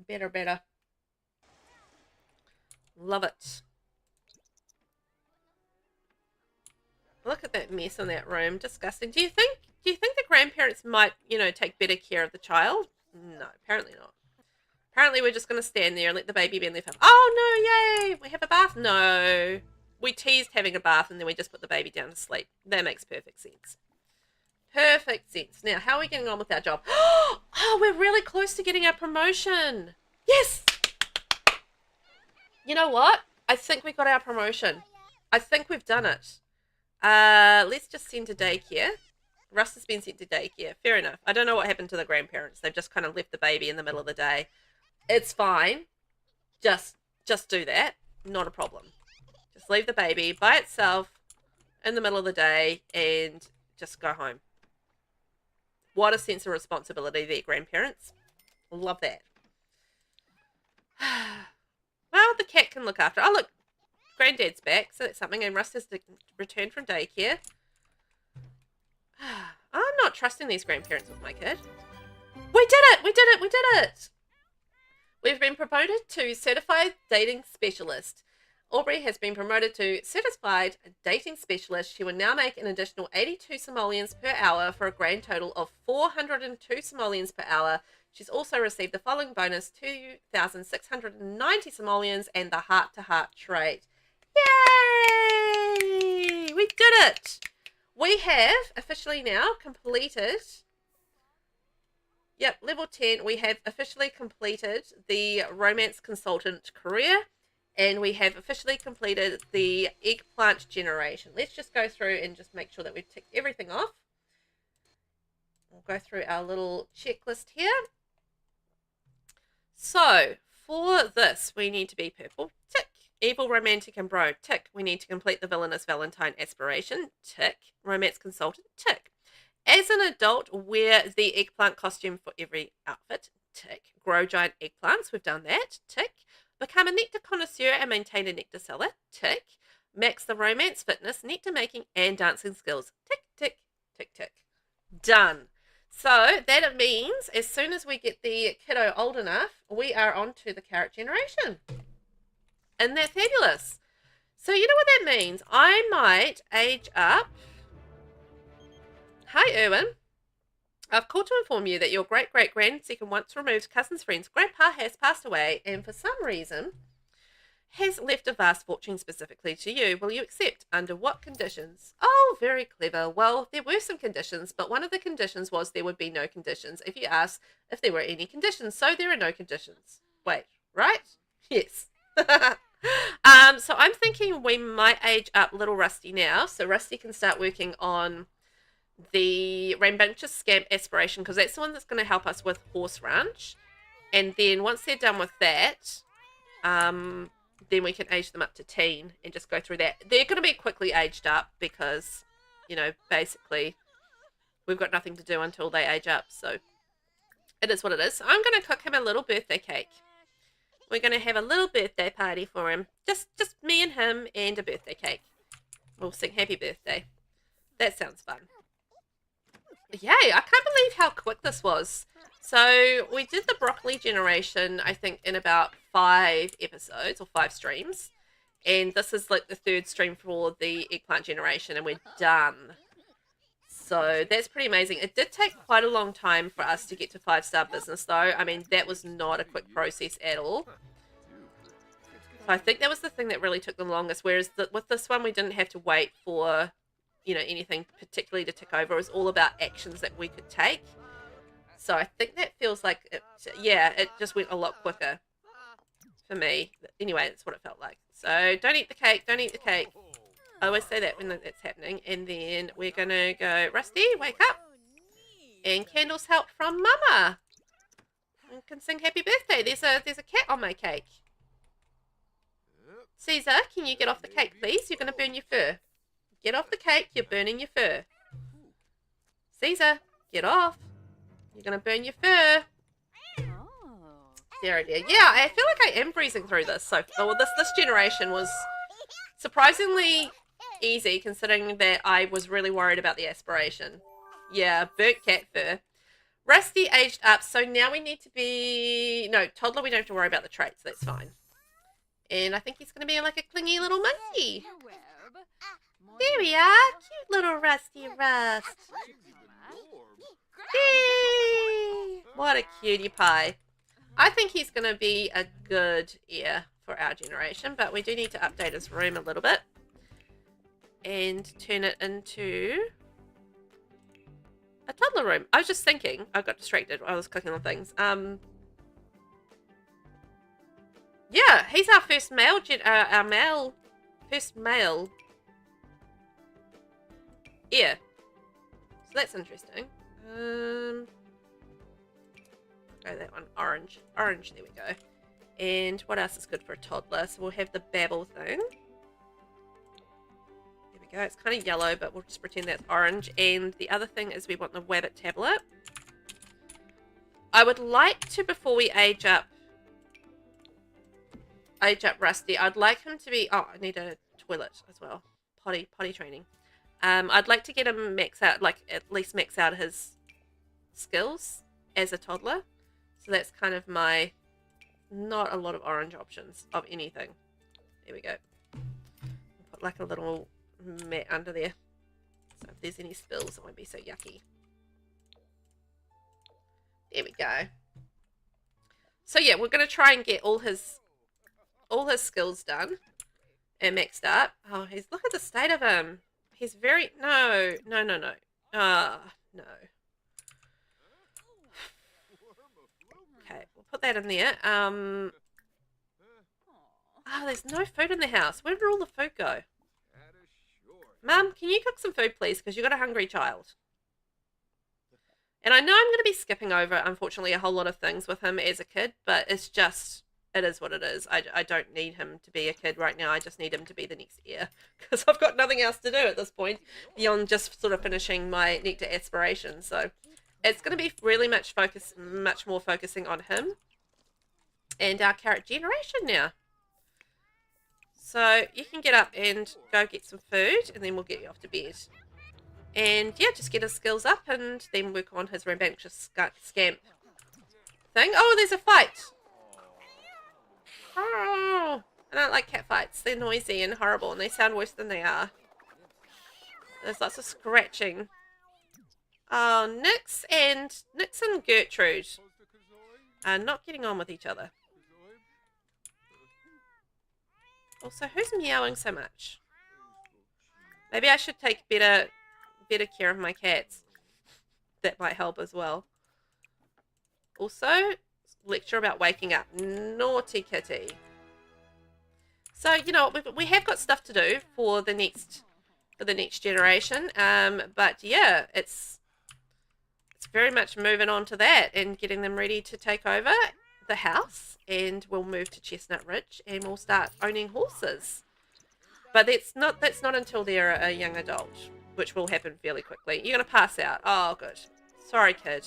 Better. Love it. Look at that mess in that room. Disgusting. Do you think the grandparents might, take better care of the child? No, apparently not. Apparently we're just going to stand there and let the baby be in their home. Oh, no, yay! We have a bath? No. We teased having a bath and then we just put the baby down to sleep. That makes perfect sense. Perfect sense. Now, how are we getting on with our job? Oh, we're really close to getting our promotion. Yes! You know what? I think we got our promotion. I think we've done it. Let's just send to daycare. Russ has been sent to daycare. Fair enough. I don't know what happened to the grandparents. They've just kind of left the baby in the middle of the day. It's fine. Just do that. Not a problem. Just leave the baby by itself in the middle of the day and just go home. What a sense of responsibility there, grandparents. Love that. Well, the cat can look after. Oh, look. Granddad's back, so that's something. And Russ has returned from daycare. I'm not trusting these grandparents with my kid. We did it! We've been promoted to Certified Dating Specialist. Aubrey has been promoted to Certified Dating Specialist. She will now make an additional 82 simoleons per hour for a grand total of 402 simoleons per hour. She's also received the following bonus, 2,690 simoleons and the heart-to-heart trait. Yay! We did it! We have officially now completed, level 10, we have officially completed the romance consultant career. And we have officially completed the eggplant generation. Let's just go through and just make sure that we've ticked everything off. We'll go through our little checklist here. So, for this, we need to be purple. Tick. Evil, romantic, and bro. Tick. We need to complete the villainous Valentine aspiration. Tick. Romance consultant. Tick. As an adult, wear the eggplant costume for every outfit. Tick. Grow giant eggplants. We've done that. Tick. Become a nectar connoisseur and maintain a nectar cellar. Tick. Max the romance, fitness, nectar making, and dancing skills. Tick, tick, tick, tick. Done. So that means as soon as we get the kiddo old enough, we are on to the carrot generation. Isn't that fabulous? So you know what that means? I might age up. Hi, Erwin. I've called to inform you that your great-great-grandsecond once removed cousin's friend's grandpa has passed away and for some reason has left a vast fortune specifically to you. Will you accept? Under what conditions? Oh, very clever. Well, there were some conditions, but one of the conditions was there would be no conditions if you asked if there were any conditions. So there are no conditions. Wait, right? Yes. So I'm thinking we might age up little Rusty now, so Rusty can start working on the rambunctious scamp aspiration, because that's the one that's going to help us with Horse Ranch. And then once they're done with that, then we can age them up to teen and just go through that. They're going to be quickly aged up because, you know, basically we've got nothing to do until they age up. So it is what it is. So I'm going to cook him a little birthday cake. We're going to have a little birthday party for him. Just me and him and a birthday cake. We'll sing happy birthday. That sounds fun. Yay, I can't believe how quick this was. So we did the broccoli generation, I think, in about 5 episodes or 5 streams. And this is like the 3rd stream for the eggplant generation and we're done. So that's pretty amazing. It did take quite a long time for us to get to 5-star business though. I mean, that was not a quick process at all. So I think that was the thing that really took the longest. Whereas with this one, we didn't have to wait for, you know, anything particularly to tick over. It was all about actions that we could take. So I think that feels like, it just went a lot quicker for me. Anyway, that's what it felt like. So don't eat the cake, don't eat the cake. I always say that when that's happening. And then we're going to go, Rusty, wake up. And candles help from Mama. I can sing happy birthday. There's a cat on my cake. Caesar, can you get off the cake, please? You're going to burn your fur. Get off the cake. You're burning your fur. Caesar, get off. You're going to burn your fur. Dear, oh dear. Yeah, I feel like I am breezing through this. So this generation was surprisingly easy, considering that I was really worried about the aspiration. Yeah, burnt cat fur. Rusty aged up, so now we need to be... No, toddler, we don't have to worry about the traits. That's fine. And I think he's going to be like a clingy little monkey. There we are. Cute little Rusty Rust. Yay! What a cutie pie. I think he's going to be a good heir for our generation, but we do need to update his room a little bit and turn it into a toddler room. I was just thinking, I got distracted while I was clicking on things. Yeah, he's our first male, first male heir. So that's interesting. Go that one, orange. Orange, there we go. And what else is good for a toddler? So we'll have the babble thing. There we go. It's kind of yellow, but we'll just pretend that's orange. And the other thing is we want the Wabbit tablet. I would like to, before we age up Rusty, I'd like him to be... Oh, I need a toilet as well. Potty training. I'd like to get him max out, like at least max out his skills as a toddler. So that's kind of my... Not a lot of orange options of anything. There we go. Put like a little mat under there. So if there's any spills, it won't be so yucky. There we go. So yeah, we're going to try and get all his skills done and maxed up. Oh, look at the state of him. He's very... No. No. Okay, we'll put that in there. Oh, there's no food in the house. Where did all the food go? Mum, can you cook some food, please? Because you've got a hungry child. And I know I'm going to be skipping over, unfortunately, a whole lot of things with him as a kid, but it's just it is what it is. I don't need him to be a kid right now. I just need him to be the next heir because I've got nothing else to do at this point beyond just sort of finishing my nectar aspiration. So it's going to be really much more focusing on him and our carrot generation now. So you can get up and go get some food, and then we'll get you off to bed. And yeah, just get his skills up and then work on his rambunctious scamp thing. Oh, there's a fight. Oh, I don't like cat fights. They're noisy and horrible, and they sound worse than they are. There's lots of scratching. Oh, Nix and Gertrude are not getting on with each other. Also, who's meowing so much? Maybe I should take better care of my cats. That might help as well. Also, lecture about waking up. Naughty kitty. So, you know, we have got stuff to do for the next generation. But yeah, it's very much moving on to that and getting them ready to take over the house, and we'll move to Chestnut Ridge and we'll start owning horses. But that's not until they're a young adult, which will happen fairly quickly. You're gonna pass out. Oh, good. Sorry, kid.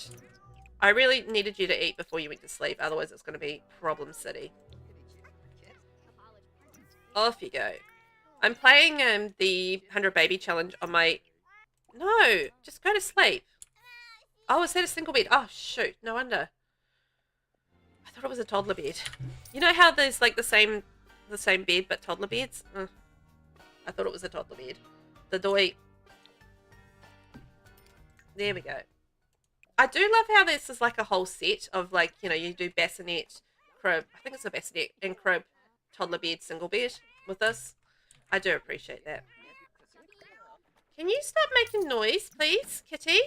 I really needed you to eat before you went to sleep, otherwise it's gonna be problem city. Off you go. I'm playing the 100 baby challenge on my... No, just go to sleep. Oh, is that a single bed? Oh, shoot. No wonder. I thought it was a toddler bed. You know how there's like the same bed but toddler beds? I thought it was a toddler bed. The doy. There we go. I do love how this is like a whole set of, like, you know, you do bassinet, crib. I think it's a bassinet and crib, toddler bed, single bed with this. I do appreciate that. Can you stop making noise, please, kitty?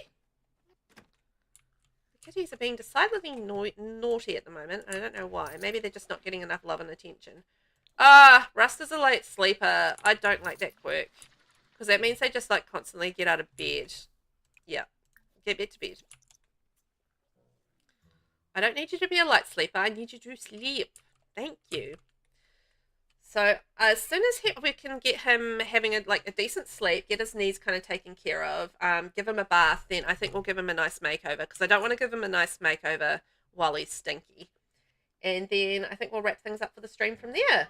Kitties are being decidedly naughty at the moment. I don't know why. Maybe they're just not getting enough love and attention. Rust is a late sleeper. I don't like that quirk. Because that means they just, like, constantly get out of bed. Yeah. Get back to bed. I don't need you to be a light sleeper. I need you to sleep. Thank you. So, as soon as we can get him having a decent sleep, get his knees kind of taken care of, give him a bath, then I think we'll give him a nice makeover, because I don't want to give him a nice makeover while he's stinky. And then I think we'll wrap things up for the stream from there.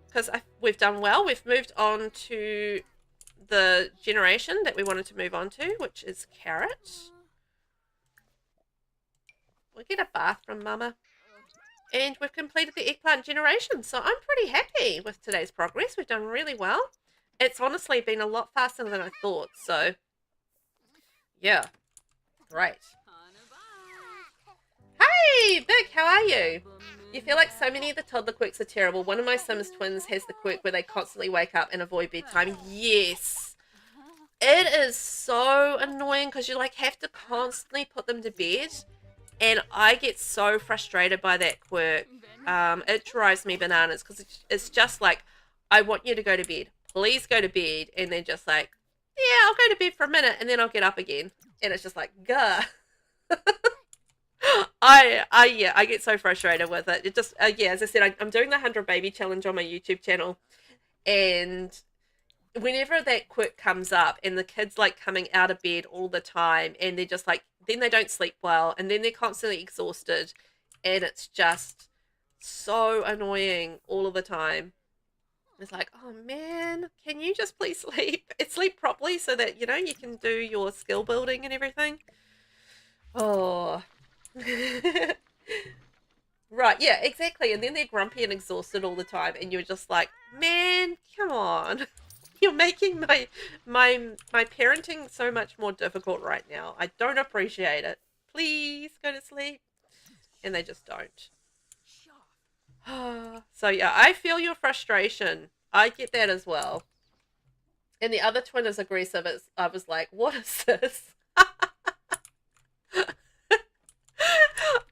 Because we've done well. We've moved on to the generation that we wanted to move on to, which is carrot. We'll get a bath from Mama. And we've completed the eggplant generation, so I'm pretty happy with today's progress. We've done really well. It's honestly been a lot faster than I thought, so yeah, great. Hey, Vic, how are you? You feel like so many of the toddler quirks are terrible. One of my Sims twins has the quirk where they constantly wake up and avoid bedtime. Yes, it is so annoying because you like have to constantly put them to bed. And I get so frustrated by that quirk. It drives me bananas because it's just like, I want you to go to bed. Please go to bed. And they're just like, yeah, I'll go to bed for a minute and then I'll get up again. And it's just like, gah. I get so frustrated with it. It just, yeah, as I said, I'm doing the 100 baby challenge on my YouTube channel. And whenever that quirk comes up and the kid's like coming out of bed all the time and they're just like, then they don't sleep well, and then they're constantly exhausted, and it's just so annoying all of the time. It's like, oh man, can you just please sleep? Sleep properly so that, you know, you can do your skill building and everything. Oh. Right, yeah, exactly. And then they're grumpy and exhausted all the time, and you're just like, man, come on. You're making my parenting so much more difficult right now. I don't appreciate it. Please go to sleep. And they just don't. So yeah, I feel your frustration. I get that as well. And the other twin is aggressive. I was like, what is this?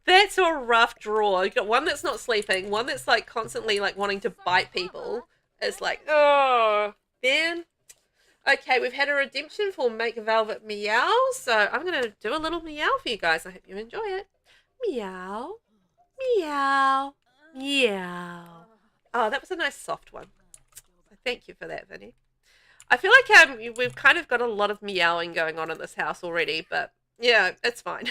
That's a rough draw. You got one that's not sleeping, one that's like constantly like wanting to bite people. It's like, oh. Then, okay, we've had a redemption for Make Velvet Meow, so I'm going to do a little meow for you guys. I hope you enjoy it. Meow, Meow. Meow. Oh, that was a nice soft one. So thank you for that, Vinny. I feel like we've kind of got a lot of meowing going on in this house already, but yeah, it's fine.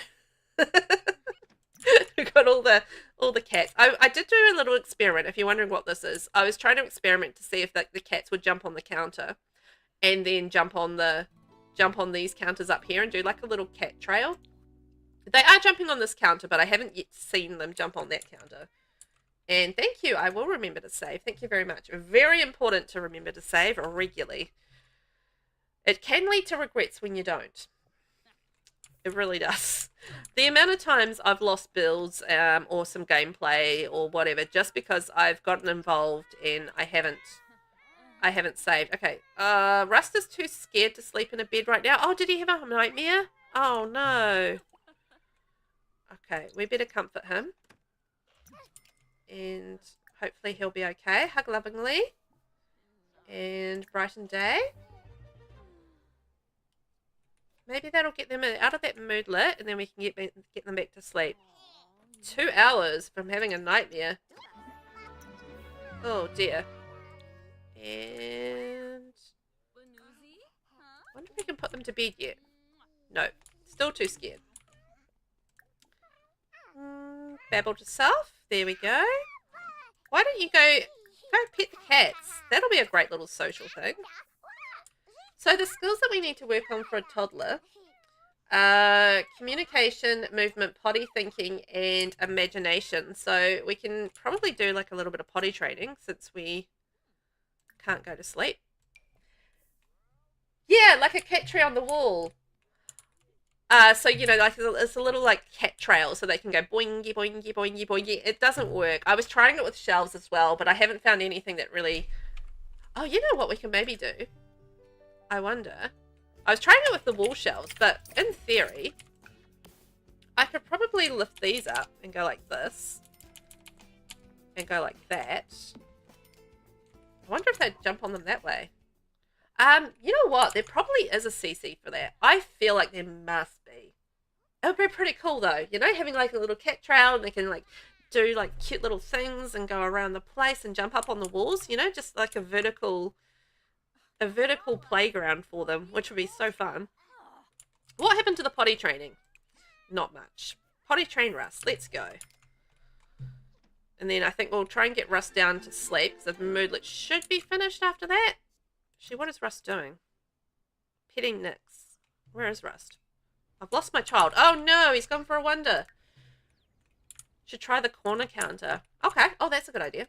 We've got all the cats. I did do a little experiment. If you're wondering what this is, I was trying to experiment to see if the cats would jump on the counter, and then jump on these counters up here and do like a little cat trail. They are jumping on this counter, but I haven't yet seen them jump on that counter. And thank you. I will remember to save. Thank you very much. Very important to remember to save regularly. It can lead to regrets when you don't. It really does. The amount of times I've lost builds or some gameplay or whatever just because I've gotten involved and I haven't saved. Okay, Rust is too scared to sleep in a bed right now. Oh, did he have a nightmare? Oh, no. Okay, we better comfort him. And hopefully he'll be okay. Hug lovingly. And brighten day. Maybe that'll get them out of that moodlet, and then we can get them back to sleep. 2 hours from having a nightmare. Oh dear. And I wonder if we can put them to bed yet. No, still too scared. Babble to self. There we go. Why don't you go pet the cats? That'll be a great little social thing. So the skills that we need to work on for a toddler, communication, movement, potty thinking, and imagination. So we can probably do like a little bit of potty training since we can't go to sleep. Yeah, like a cat tree on the wall. So, you know, like it's a little like cat trail so they can go boingy, boingy, boingy, boingy. It doesn't work. I was trying it with shelves as well, but I haven't found anything that really... Oh, you know what we can maybe do? I wonder. I was trying it with the wall shelves, but in theory, I could probably lift these up and go like this. And go like that. I wonder if they'd jump on them that way. You know what? There probably is a CC for that. I feel like there must be. It would be pretty cool though. You know, having like a little cat trail and they can like do like cute little things and go around the place and jump up on the walls. You know, just like a vertical playground for them, which would be so fun. What happened to the potty training? Not much. Potty train Rust. Let's go. And then I think we'll try and get Rust down to sleep because the moodlet should be finished after that. Actually, what is Rust doing? Petting Nyx. Where is Rust? I've lost my child. Oh no, he's gone for a wander. Should try the corner counter. Okay. Oh, that's a good idea.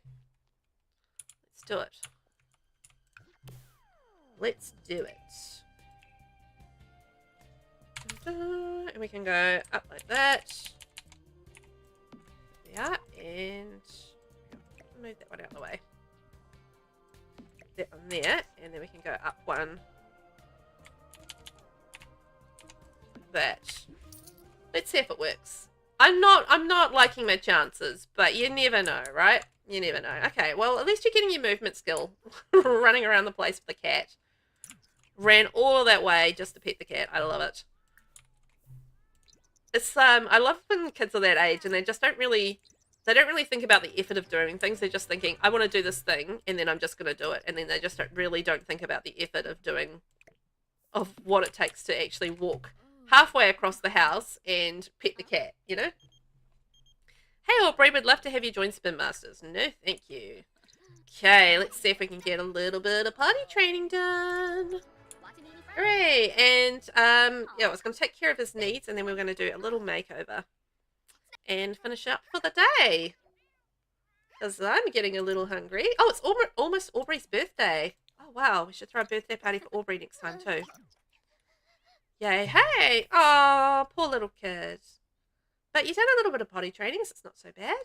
Let's do it. Let's do it. And we can go up like that. Yeah, and move that one out of the way. That one there, and then we can go up one. Like that. Let's see if it works. I'm not liking my chances, but you never know, right? You never know. Okay, well, at least you're getting your movement skill. Running around the place with the cat. Ran all that way just to pet the cat. I love it. It's I love when kids are that age and they don't really think about the effort of doing things. They're just thinking, I want to do this thing and then I'm just going to do it. And then they just don't think about the effort of what it takes to actually walk halfway across the house and pet the cat, you know? Hey Aubrey, would love to have you join Spin Masters. No, thank you. Okay, let's see if we can get a little bit of potty training done. Hooray! And, yeah, I was going to take care of his needs and then we we're going to do a little makeover. And finish up for the day. Because I'm getting a little hungry. Oh, it's almost Aubrey's birthday. Oh, wow. We should throw a birthday party for Aubrey next time, too. Yay. Hey! Oh, poor little kid. But you've done a little bit of potty training, so it's not so bad.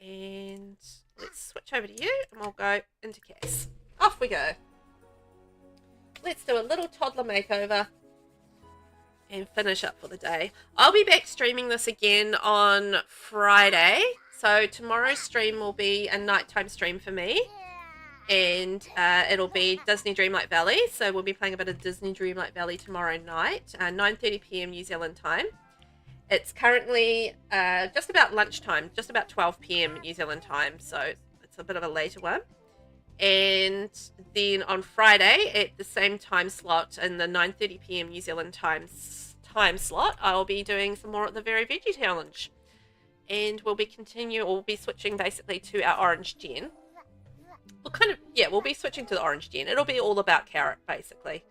And let's switch over to you, and we'll go into Cass. Off we go. Let's do a little toddler makeover and finish up for the day. I'll be back streaming this again on Friday. So tomorrow's stream will be a nighttime stream for me. And it'll be Disney Dreamlight Valley. So we'll be playing a bit of Disney Dreamlight Valley tomorrow night, 9:30 p.m. New Zealand time. It's currently just about lunchtime, just about 12 p.m. New Zealand time, so it's a bit of a later one. And then on Friday at the same time slot in the 9:30 p.m. New Zealand time slot, I'll be doing some more at the Very Veggie Challenge. And we'll be switching basically to our orange gen. We'll be switching to the orange gen. It'll be all about carrot basically.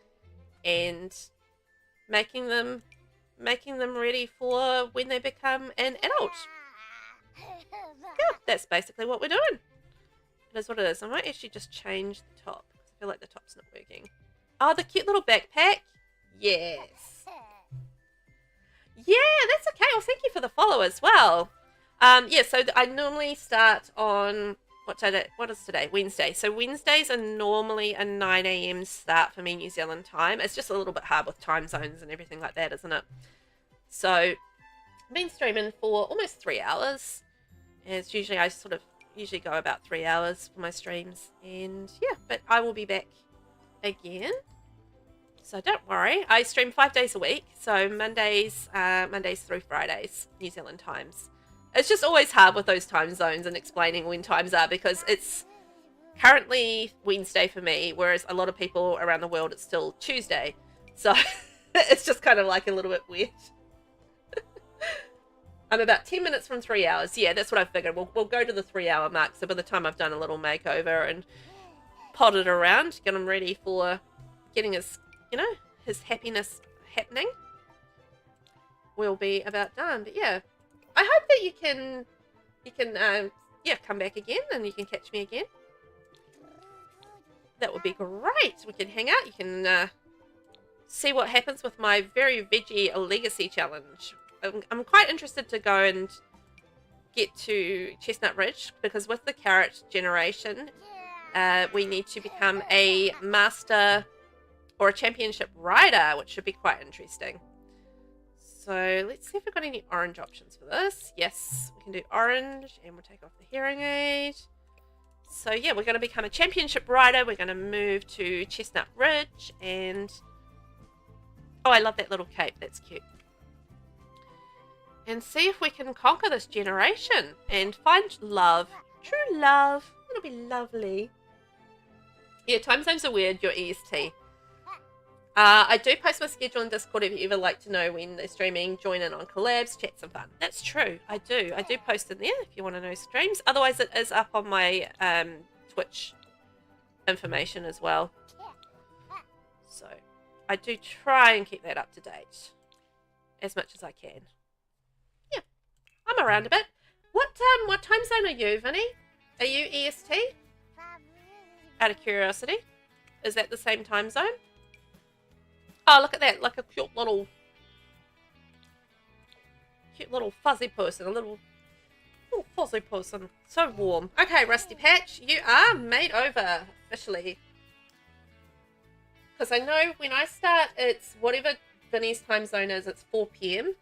And making them ready for when they become an adult. Yeah, that's basically what we're doing. It is what it is. I might actually just change the top because I feel like the top's not working. Oh, the cute little backpack. Yes. Yeah, that's okay. Well, thank you for the follow as well. Yeah, so I normally start on what is today? Wednesday. So Wednesdays are normally a 9 a.m. start for me New Zealand time. It's just a little bit hard with time zones and everything like that, isn't it? So I've been streaming for almost 3 hours. And it's usually I usually go about 3 hours for my streams. And yeah, but I will be back again. So don't worry. I stream 5 days a week. So Mondays through Fridays, New Zealand times. It's just always hard with those time zones and explaining when times are because it's currently Wednesday for me, whereas a lot of people around the world it's still Tuesday. So it's just kind of like a little bit weird. I'm about 10 minutes from 3 hours. Yeah, that's what I figured. We'll go to the 3 hour mark. So by the time I've done a little makeover and potted around, get him ready for getting his happiness happening, we'll be about done. But yeah. I hope that you can come back again and you can catch me again. That would be great. We can hang out. You can see what happens with my Very Veggie Legacy challenge. I'm quite interested to go and get to Chestnut Ridge because with the carrot generation, we need to become a master or a championship rider, which should be quite interesting. So let's see if we've got any orange options for this. Yes, we can do orange and we'll take off the hearing aid. So yeah, we're going to become a championship rider. We're going to move to Chestnut Ridge and... Oh, I love that little cape. That's cute. And see if we can conquer this generation and find love. True love. It'll be lovely. Yeah, time zones are weird. Your EST. I do post my schedule in Discord if you ever like to know when they're streaming, join in on collabs, chat some fun. That's true. I do post in there if you want to know streams. Otherwise, it is up on my Twitch information as well. So I do try and keep that up to date as much as I can. Yeah, I'm around a bit. What time zone are you, Vinny? Are you EST? Out of curiosity, is that the same time zone? Oh, look at that, like a cute little fuzzy person, a little fuzzy person. So warm. Okay, Rusty Patch, you are made over, officially. Because I know when I start, it's whatever Vinny's time zone is, it's 4 p.m.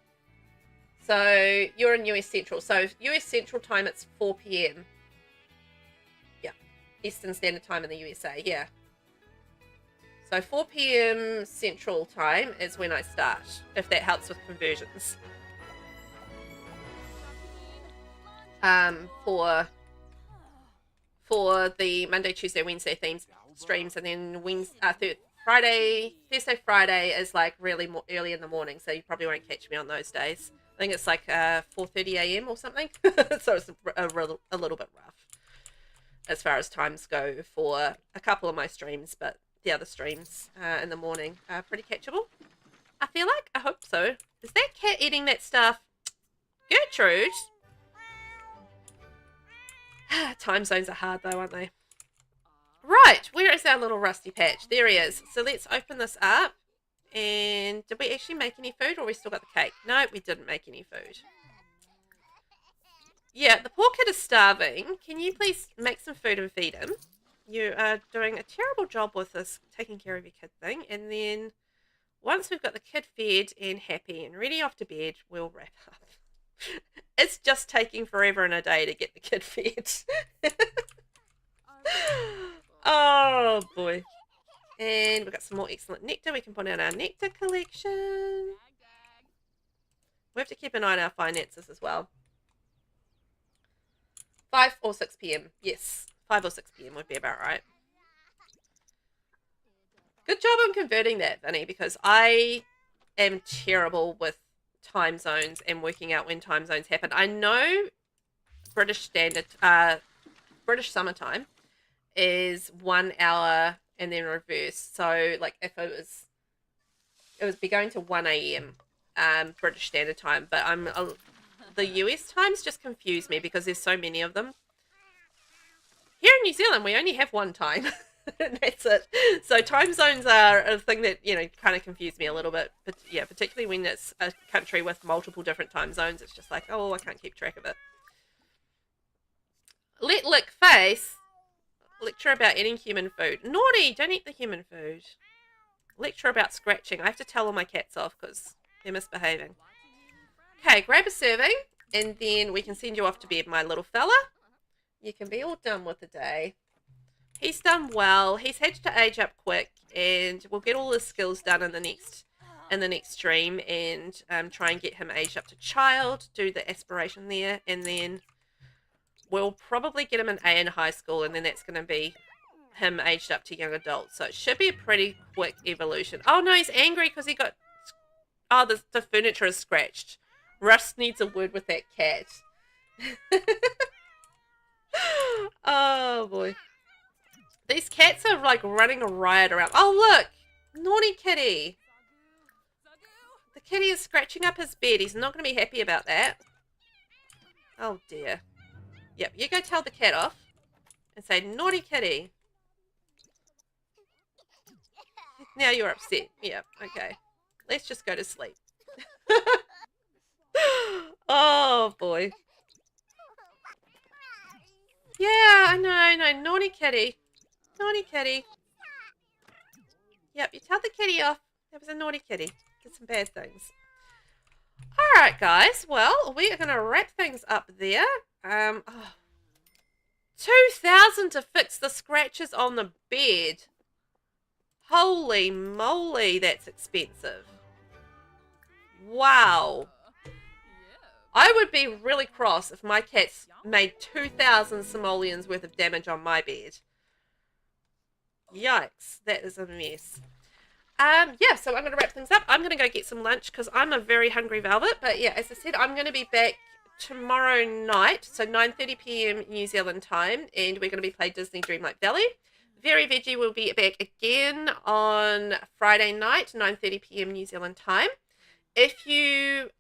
So you're in US Central. So US Central time, it's 4 p.m. Yeah, Eastern Standard Time in the USA, yeah. So 4 p.m. Central Time is when I start, if that helps with conversions. For the Monday, Tuesday, Wednesday themes streams, and then Thursday, Friday is like really more early in the morning, so you probably won't catch me on those days. I think it's like 4:30 a.m. or something, so it's a little bit rough as far as times go for a couple of my streams, but the other streams in the morning are pretty catchable. I feel like. I hope so. Is that cat eating that stuff? Gertrude? Time zones are hard though, aren't they? Right, where is our little Rusty Patch? There he is. So let's open this up. And did we actually make any food or we still got the cake? No, we didn't make any food. Yeah, the poor kid is starving. Can you please make some food and feed him? You are doing a terrible job with this taking care of your kid thing. And then once we've got the kid fed and happy and ready off to bed, we'll wrap up. It's just taking forever and a day to get the kid fed. Oh boy. And we've got some more excellent nectar. We can put in our nectar collection. We have to keep an eye on our finances as well. 5 or 6 p.m. Yes, 5 or 6 p.m. would be about right. Good job on converting that, Vinny, because I am terrible with time zones and working out when time zones happen. I know British standard, British summertime is 1 hour and then reverse. So like if it would be going to 1 a.m. British standard time, but the US times just confuse me because there's so many of them. Here in New Zealand, we only have one time. And that's it. So time zones are a thing that, you know, kind of confuse me a little bit. But yeah, particularly when it's a country with multiple different time zones, it's just like, oh, I can't keep track of it. Let lick face. Lecture about eating human food. Naughty, don't eat the human food. Lecture about scratching. I have to tell all my cats off because they're misbehaving. Okay, grab a serving and then we can send you off to bed, my little fella. You can be all done with the day. He's done well. He's had to age up quick, and we'll get all his skills done in the next stream, and try and get him aged up to child. Do the aspiration there, and then we'll probably get him an A in high school, and then that's going to be him aged up to young adult. So it should be a pretty quick evolution. Oh no, he's angry because he got. Oh, the furniture is scratched. Russ needs a word with that cat. Oh boy. These cats are like running a riot around. Oh look! Naughty kitty. The kitty is scratching up his bed. He's not going to be happy about that. Oh dear. Yep, you go tell the cat off. And say, naughty kitty. Now you're upset. Yep, okay. Let's just go to sleep. Oh boy. Yeah, I know. Naughty kitty. Naughty kitty. Yep, you tell the kitty off. That was a naughty kitty. Did some bad things. Alright, guys. Well, we are going to wrap things up there. 2,000 to fix the scratches on the bed. Holy moly, that's expensive. Wow. I would be really cross if my cats made 2,000 simoleons worth of damage on my bed. Yikes, that is a mess. Yeah, so I'm going to wrap things up. I'm going to go get some lunch because I'm a very hungry Velvet. But yeah, as I said, I'm going to be back tomorrow night, so 9:30 p.m. New Zealand time, and we're going to be playing Disney Dreamlight Valley. Very Veggie will be back again on Friday night, 9:30 p.m. New Zealand time. If you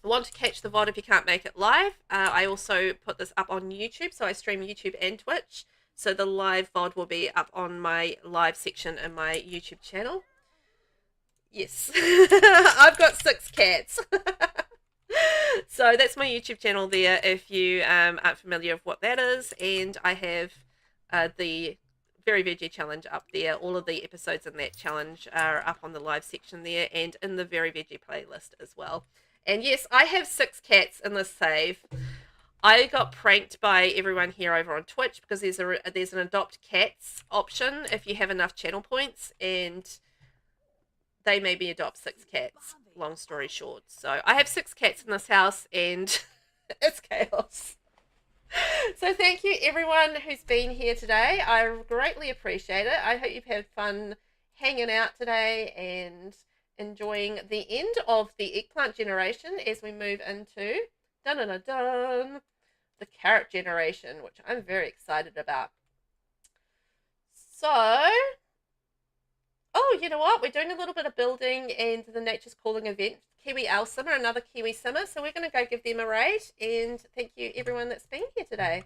want to catch the VOD if you can't make it live, I also put this up on YouTube, so I stream YouTube and Twitch. So the live VOD will be up on my live section in my YouTube channel. Yes, I've got 6 cats. So that's my YouTube channel there if you aren't familiar with what that is. And I have the Very Veggie challenge up there. All of the episodes in that challenge are up on the live section there and in the Very Veggie playlist as well. And yes, I have 6 cats in this save. I got pranked by everyone here over on Twitch because there's an adopt cats option if you have enough channel points, and they made me adopt 6 cats, long story short. So I have 6 cats in this house, and it's chaos. So thank you everyone who's been here today. I greatly appreciate it. I hope you've had fun hanging out today and enjoying the end of the eggplant generation as we move into the carrot generation, which I'm very excited about. So, oh, you know what? We're doing a little bit of building and the Nature's Calling event. Kiwi Owl Simmer, another Kiwi Simmer. So we're going to go give them a raid. And thank you everyone that's been here today.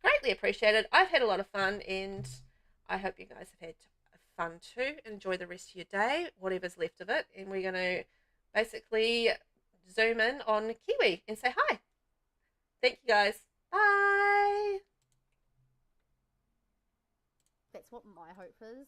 Greatly appreciated. I've had a lot of fun, and I hope you guys have had fun too. Enjoy the rest of your day, whatever's left of it. And we're going to basically zoom in on Kiwi and say hi. Thank you guys. Bye. That's what my hope is.